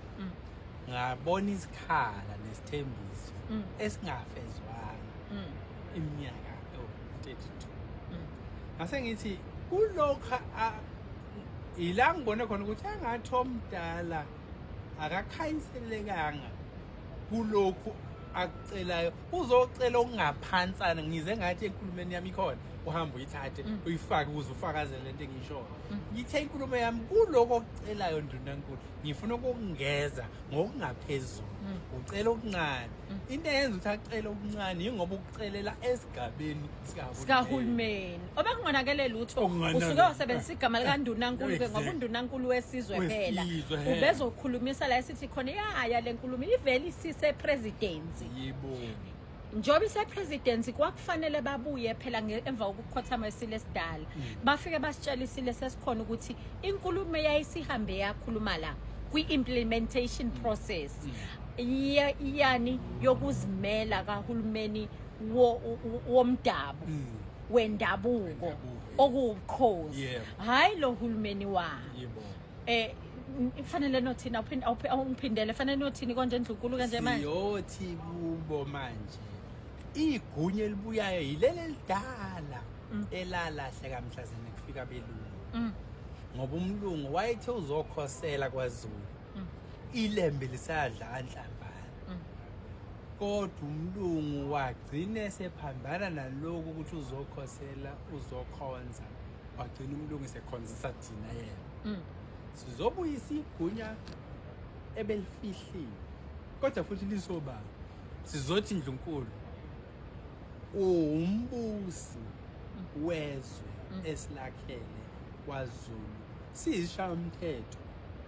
ngabona isikhala nesithembiso esingafezwanga iminyaka 32 ngase ngithi kulokho ila ngibone khona ukuthi angathi omdala akakhayiselekanga kulokhu akucelayo uzocela okungaphansana ngize ngathi enkulumeni yami ikhona uhamba uyithathe uyifake ukuze ufakazele lento engishoyo ngithe inkulumo yami kuloko okucelayo Ndunankulu ngifuna ukungeza ngokungaphezulu ucela okuncane into eyenza ukuthi acela okuncane ingoba ukucelela esigabeni sikahulumeni obekungonakele lutho usuke wasebenzisa igama likaNdunankulu ke ngoba uNdunankulu wesizwe phela ubezokhulumisa la esithi khona yaya lenkulumo iveli sise presidency yebo njoba ise-presidency kwakufanele babuye phela emva kokukhothama isile esidala bafike basitshela isile sesikhona ukuthi inkulumo yayisihambe yakhuluma la kwi-implementation process yani yokuzimela kahulumeni womdabu wendabuko okuwubukhosi hayi lo hulumeni wabo ifanele nothina uphindele fanele nothini konje Ndlunkulu kanje manje siyothi kubo manje igunya elibuyayo yileli elidala elalahle kamhlazane kufika belungu ngoba umlungu wayethe uzokhosela kwaZulu ilembe lisadla anhlambana kodwa umlungu wagcina esephambana naloku ukuthi uzokhosela uzokhonza wagcina umlungu esekhonzisa thina yena sizobuyisa igunya ebelifihliwe kodwa futhi lisobala sizothi Ndlunkulu umbusi wezwe esilakhele kwaZulu siyishayamthetho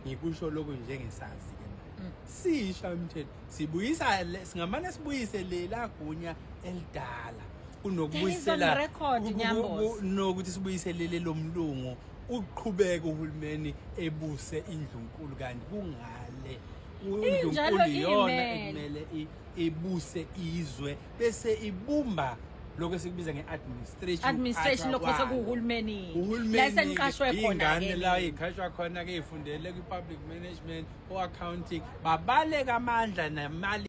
ngikusho lokho njengesazi ke manje siyishayamthetho sibuyisa singamane sibuyise lela gunya elidala kunokubuyisela record Nyambozi nokuthi sibuyiselele lomlungu uqhubeka uhulumeni ebuse indlunkulu kanti kungale indlunkulu iyona ekumele ibuse izwe bese ibumba lokho esikubiza ngeadministration lokho sekuhulumeni la seniqashwe khona ingane la iqashwa khona ke ifundele ku public management o accounting babaleka amandla nemali